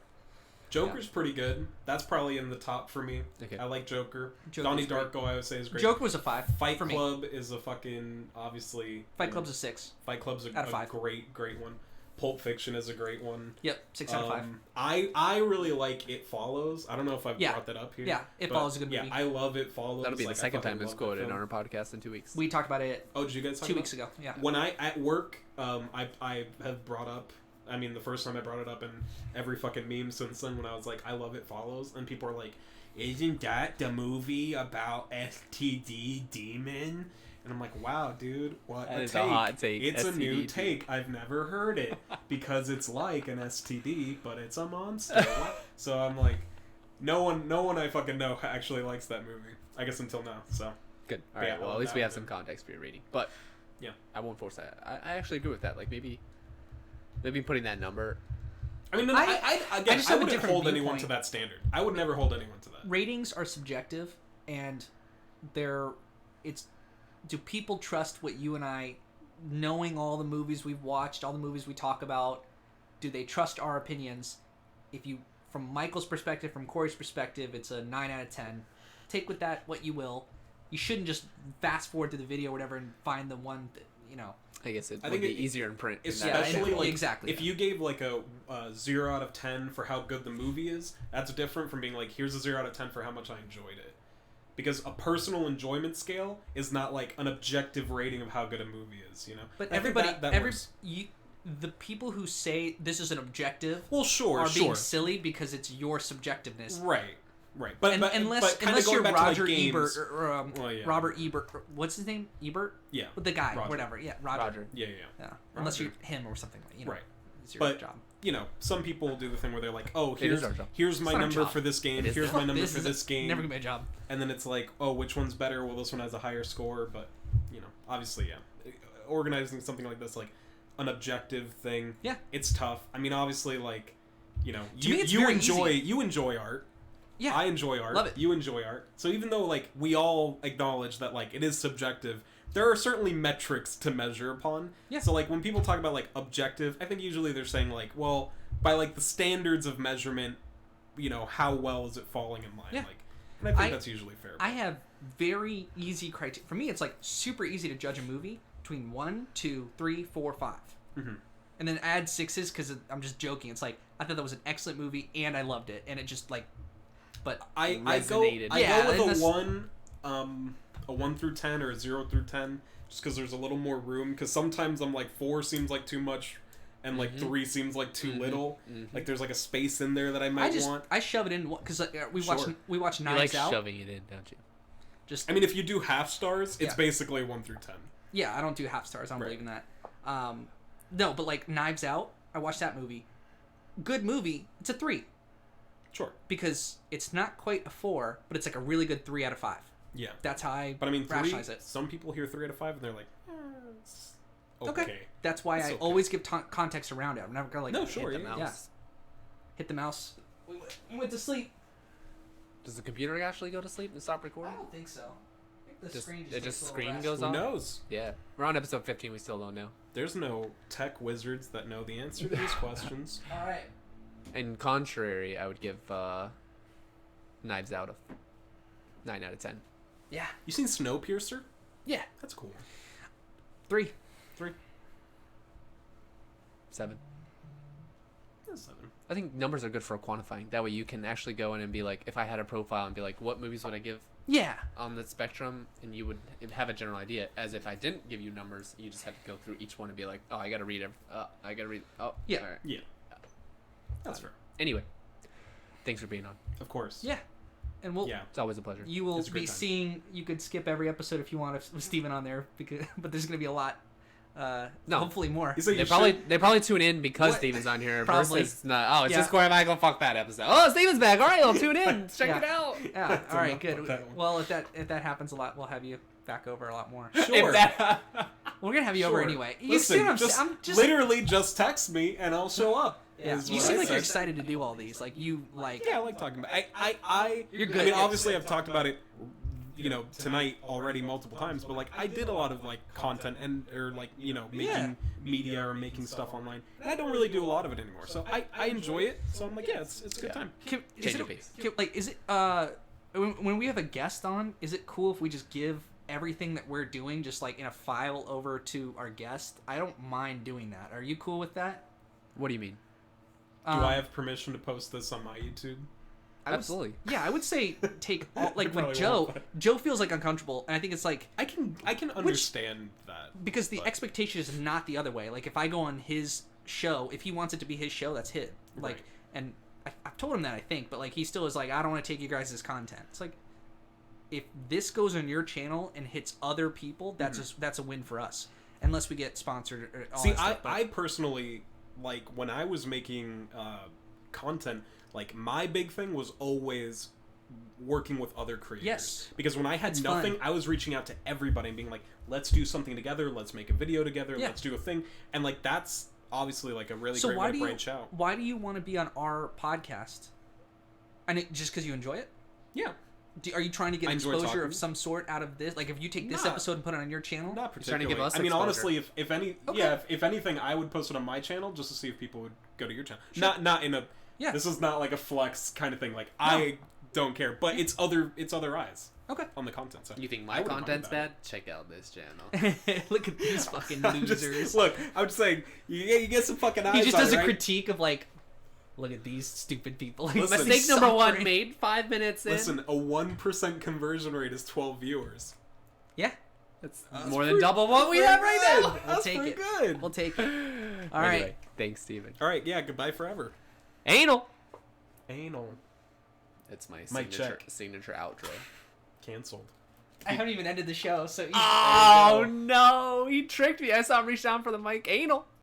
Speaker 2: Joker's pretty good. That's probably in the top for me.
Speaker 3: Okay.
Speaker 2: I like Joker.
Speaker 1: Joker's
Speaker 2: Donnie
Speaker 1: great.
Speaker 2: Darko, I would say, is great.
Speaker 1: Joker was a 5
Speaker 2: Fight
Speaker 1: for me.
Speaker 2: Club is a fucking, obviously...
Speaker 1: Fight Club's a 6.
Speaker 2: Fight Club's
Speaker 1: Out of 5.
Speaker 2: great one. Pulp Fiction is a great one.
Speaker 1: Yep, 6 out of 5.
Speaker 2: I really like It Follows. I don't know if I've brought that up here.
Speaker 1: Yeah, It
Speaker 2: but
Speaker 1: Follows is a good movie.
Speaker 2: Yeah, I love It Follows.
Speaker 3: That'll be the
Speaker 2: I
Speaker 3: second
Speaker 2: fucking
Speaker 3: time it's
Speaker 2: love that
Speaker 3: quoted
Speaker 2: film.
Speaker 3: on our podcast in 2 weeks.
Speaker 1: We talked about it
Speaker 2: Oh, did you guys talk
Speaker 1: 2
Speaker 2: about
Speaker 1: weeks ago. Yeah.
Speaker 2: When I, at work, I have brought up I mean, the first time I brought it up in every fucking meme since then when I was like, I love It Follows, and people are like, isn't that the movie about STD demon? And I'm like, wow, dude, what
Speaker 3: That
Speaker 2: a
Speaker 3: is
Speaker 2: take.
Speaker 3: a hot take.
Speaker 2: It's a
Speaker 3: STD
Speaker 2: new
Speaker 3: demon.
Speaker 2: take. I've never heard it because it's like an STD, but it's a monster. So I'm like, no one I fucking know actually likes that movie. I guess until now, so.
Speaker 3: Good. All
Speaker 2: Yeah,
Speaker 3: right. Well,
Speaker 2: well,
Speaker 3: at least we
Speaker 2: that
Speaker 3: have
Speaker 2: was
Speaker 3: some
Speaker 2: it.
Speaker 3: context for your rating. But
Speaker 2: Yeah.
Speaker 3: I won't force that. I actually agree with that. Like maybe putting that number.
Speaker 2: I mean,
Speaker 1: I
Speaker 2: again,
Speaker 1: just
Speaker 2: I
Speaker 1: have a
Speaker 2: wouldn't
Speaker 1: different
Speaker 2: hold anyone
Speaker 1: viewpoint.
Speaker 2: to that standard. I would never hold anyone to that.
Speaker 1: Ratings are subjective, and do people trust what you and I, knowing all the movies we've watched, all the movies we talk about, do they trust our opinions? If you, from Michael's perspective, from Corey's perspective, it's a 9 out of 10. Take with that what you will. You shouldn't just fast forward to the video or whatever and find the one that,
Speaker 3: I guess it
Speaker 2: I
Speaker 3: would
Speaker 2: think
Speaker 3: be easier in print. in that
Speaker 2: Especially
Speaker 3: example.
Speaker 2: like
Speaker 1: exactly,
Speaker 2: if you gave like a 0 out of 10 for how good the movie is, that's different from being like, here's a 0 out of 10 for how much I enjoyed it. Because a personal enjoyment scale is not like an objective rating of how good a movie is, you know.
Speaker 1: But
Speaker 2: I think
Speaker 1: everybody,
Speaker 2: that works.
Speaker 1: the people who say this is an objective
Speaker 2: Well, sure,
Speaker 1: are
Speaker 2: sure.
Speaker 1: being silly because it's your subjectiveness.
Speaker 2: Right. But,
Speaker 1: unless
Speaker 2: kinda going
Speaker 1: you're
Speaker 2: back to, like,
Speaker 1: Roger
Speaker 2: games-
Speaker 1: Ebert or
Speaker 2: Well, yeah.
Speaker 1: Robert Ebert, or, what's his name? Ebert?
Speaker 2: Yeah.
Speaker 1: With the guy,
Speaker 2: Roger.
Speaker 1: whatever. Yeah, Roger.
Speaker 2: Yeah.
Speaker 1: Unless
Speaker 2: Roger.
Speaker 1: you're him or something like
Speaker 2: Right.
Speaker 1: It's your
Speaker 2: But
Speaker 1: job.
Speaker 2: you know, some people do the thing where they're like, oh,
Speaker 3: It is our job.
Speaker 2: here's my
Speaker 1: It's not our
Speaker 2: number
Speaker 1: job.
Speaker 2: for this game,
Speaker 3: It is
Speaker 2: here's
Speaker 3: not.
Speaker 2: my number
Speaker 1: This
Speaker 2: for
Speaker 1: is
Speaker 2: this game,
Speaker 1: Never gonna be a job.
Speaker 2: and then it's like, oh, which one's better? Well, this one has a higher score, but you know, obviously, yeah, organizing something like this, like an objective thing,
Speaker 1: Yeah.
Speaker 2: it's tough. I mean, obviously, like, you know,
Speaker 1: To me, it's very
Speaker 2: you enjoy art.
Speaker 1: Yeah.
Speaker 2: I enjoy art.
Speaker 1: Love it.
Speaker 2: You enjoy art. So even though like we all acknowledge that like it is subjective, there are certainly metrics to measure upon.
Speaker 1: Yeah.
Speaker 2: So like when people talk about like objective, I think usually they're saying like, well, by like the standards of measurement, you know, how well is it falling in line?
Speaker 1: Yeah.
Speaker 2: Like, and I think that's usually fair.
Speaker 1: I have very easy criteria. For me, it's like super easy to judge a movie between 1, 2, 3, 4, 5.
Speaker 2: Mhm.
Speaker 1: And then add 6s because I'm just joking. It's like, I thought that was an excellent movie and I loved it. And it just like, but
Speaker 2: I
Speaker 3: resonated.
Speaker 2: go
Speaker 1: Yeah,
Speaker 2: with
Speaker 1: and
Speaker 2: a
Speaker 1: that's-
Speaker 2: 1 through 10 or a 0 through 10, just because there's a little more room. Because sometimes I'm like 4 seems like too much, and like 3 seems like too little. Like there's like a space in there that I might want.
Speaker 1: I shove it in because we
Speaker 2: Sure.
Speaker 1: watch
Speaker 3: You
Speaker 1: Knives
Speaker 3: like
Speaker 1: Out.
Speaker 3: shoving it in, don't you?
Speaker 1: Just
Speaker 2: I mean, if you do half stars, it's
Speaker 1: Yeah.
Speaker 2: basically 1 through 10.
Speaker 1: yeah, I don't do half stars. I don't
Speaker 2: Right.
Speaker 1: believe in that. No, but like Knives Out, I watched that movie. Good movie. It's a 3
Speaker 2: Sure.
Speaker 1: because it's not quite a 4, but it's like a really good 3 out of 5.
Speaker 2: Yeah.
Speaker 1: That's how I
Speaker 2: But I mean, 3,
Speaker 1: rationalize it.
Speaker 2: some people hear 3 out of 5 and they're like, it's okay.
Speaker 1: That's why
Speaker 2: It's
Speaker 1: I
Speaker 2: okay.
Speaker 1: always give context around it. I'm never gonna like
Speaker 2: No, sure,
Speaker 3: Hit the
Speaker 2: yeah.
Speaker 3: mouse.
Speaker 1: hit the mouse. We went to sleep.
Speaker 3: Does the computer actually go to sleep and stop
Speaker 1: I
Speaker 3: recording?
Speaker 1: don't think so. I think the
Speaker 3: Just-
Speaker 1: screen
Speaker 3: it
Speaker 1: just,
Speaker 3: just
Speaker 1: takes a
Speaker 3: screen
Speaker 1: little
Speaker 3: goes
Speaker 1: rest.
Speaker 2: Who
Speaker 3: off?
Speaker 2: knows?
Speaker 3: Yeah. We're on episode 15. We still don't know.
Speaker 2: There's no tech wizards that know the answer to these questions.
Speaker 1: All right.
Speaker 3: In contrary, I would give Knives Out a 9 out of 10.
Speaker 1: Yeah.
Speaker 2: You seen Snowpiercer?
Speaker 1: Yeah.
Speaker 2: That's cool.
Speaker 1: 3.
Speaker 3: 7.
Speaker 2: Yeah, 7.
Speaker 3: I think numbers are good for quantifying. That way you can actually go in and be like, if I had a profile and be like, what movies would I give
Speaker 1: Yeah.
Speaker 3: on the spectrum? And you would have a general idea. As if I didn't give you numbers, you just had to go through each one and be like, oh, I got to read Oh,
Speaker 1: Yeah.
Speaker 3: all right.
Speaker 2: Yeah. That's fair.
Speaker 3: Anyway, thanks for being on.
Speaker 2: Of course.
Speaker 1: Yeah. And we'll
Speaker 2: Yeah.
Speaker 3: It's always a pleasure.
Speaker 1: you will
Speaker 2: It's a great
Speaker 1: be
Speaker 2: time.
Speaker 1: seeing. You could skip every episode if you want with Steven on there because but there's gonna be a lot.
Speaker 3: No.
Speaker 1: Hopefully more.
Speaker 2: You say you
Speaker 3: They probably tune in because
Speaker 1: What?
Speaker 3: Steven's on here.
Speaker 1: Probably.
Speaker 3: Versus not, oh, it's
Speaker 1: Yeah.
Speaker 3: just Corey Michael. Fuck that episode. Oh, Steven's back. All right, I'll tune in. Check
Speaker 1: Yeah.
Speaker 3: it out.
Speaker 1: Yeah.
Speaker 2: That's
Speaker 1: All right.
Speaker 2: enough
Speaker 1: Good.
Speaker 2: about that one.
Speaker 1: Well, if that happens a lot, we'll have you back over a lot more.
Speaker 2: Sure.
Speaker 3: If that-
Speaker 1: We're gonna have you over
Speaker 2: Sure.
Speaker 1: anyway. You
Speaker 2: Listen,
Speaker 1: see what
Speaker 2: just,
Speaker 1: I'm just
Speaker 2: literally just text me and I'll show up.
Speaker 1: Yeah.
Speaker 2: is
Speaker 1: You
Speaker 2: what
Speaker 1: seem
Speaker 2: I
Speaker 1: like you're
Speaker 2: said.
Speaker 1: excited to do all these. Like you like.
Speaker 2: Yeah, I like talking about it.
Speaker 1: You're
Speaker 2: I
Speaker 1: good.
Speaker 2: mean, obviously, I've talked about it, you know, tonight already multiple times. But like, I did a lot of like content or like, you know, making
Speaker 1: Yeah.
Speaker 2: media or making stuff online. And I don't really do a lot of it anymore. So I enjoy it. So I'm like, yeah, it's a good time.
Speaker 1: Is
Speaker 3: Change
Speaker 1: it
Speaker 3: of pace.
Speaker 1: like is it when we have a guest on? Is it cool if we just give everything that we're doing just like in a file over to our guest? I don't mind doing that. Are you cool with that?
Speaker 3: What do you mean?
Speaker 2: Do I have permission to post this on my YouTube?
Speaker 1: I would-
Speaker 3: Absolutely.
Speaker 1: Yeah, I would say take all like
Speaker 2: You
Speaker 1: with
Speaker 2: probably
Speaker 1: Joe.
Speaker 2: won't, but-
Speaker 1: Joe feels like uncomfortable, and I think it's like
Speaker 2: I can understand that
Speaker 1: because the
Speaker 2: but-
Speaker 1: expectation is not the other way. Like if I go on his show. If he wants it to be his show, that's his. Like,
Speaker 2: Right.
Speaker 1: and I've told him that, I think, but like he still is like, I don't want to take you guys' content. It's like, if this goes on your channel and hits other people, that's a win for us. Unless we get sponsored. Or all
Speaker 2: See,
Speaker 1: that stuff,
Speaker 2: I personally, like, when I was making content, like, my big thing was always working with other creators.
Speaker 1: Yes.
Speaker 2: Because when I had nothing, I was reaching out to everybody and being like, let's do something together, let's make a video together, let's do a thing. And, like, that's obviously, like, a really great way to branch out.
Speaker 1: Why do you want to be on our podcast? And just because you enjoy it?
Speaker 2: Yeah.
Speaker 1: Are you trying to get exposure of some sort out of this? Like, if you take this episode and put it on your channel?
Speaker 2: Not particularly.
Speaker 3: Trying to give us
Speaker 2: I mean,
Speaker 3: exposure.
Speaker 2: honestly, if any, if anything, I would post it on my channel just to see if people would go to your channel. Sure. Not in a. Yeah. This is not like a flex kind of thing. Like, no. I don't care, but it's other eyes.
Speaker 1: Okay.
Speaker 2: On the content side.
Speaker 3: You think my content's bad? Check out this channel.
Speaker 1: Look at these fucking losers.
Speaker 2: Look, I'm just saying, you get some fucking eyes.
Speaker 1: He just does a
Speaker 2: right?
Speaker 1: critique of like, look at these stupid people. Like,
Speaker 2: Listen,
Speaker 3: mistake number one made 5 minutes in.
Speaker 2: Listen, a 1% conversion rate is 12 viewers.
Speaker 1: Yeah.
Speaker 3: That's more than double what we have right now.
Speaker 2: That's pretty good.
Speaker 1: We'll take it. All
Speaker 3: Anyway,
Speaker 1: right.
Speaker 3: Thanks, Steven.
Speaker 2: All right, yeah, goodbye forever.
Speaker 3: Anal.
Speaker 2: It's
Speaker 3: It's my
Speaker 2: Mic check.
Speaker 3: signature outro.
Speaker 2: Canceled.
Speaker 1: I haven't even ended the show, so.
Speaker 3: Oh no! He tricked me. I saw him reach down for the mic. Anal.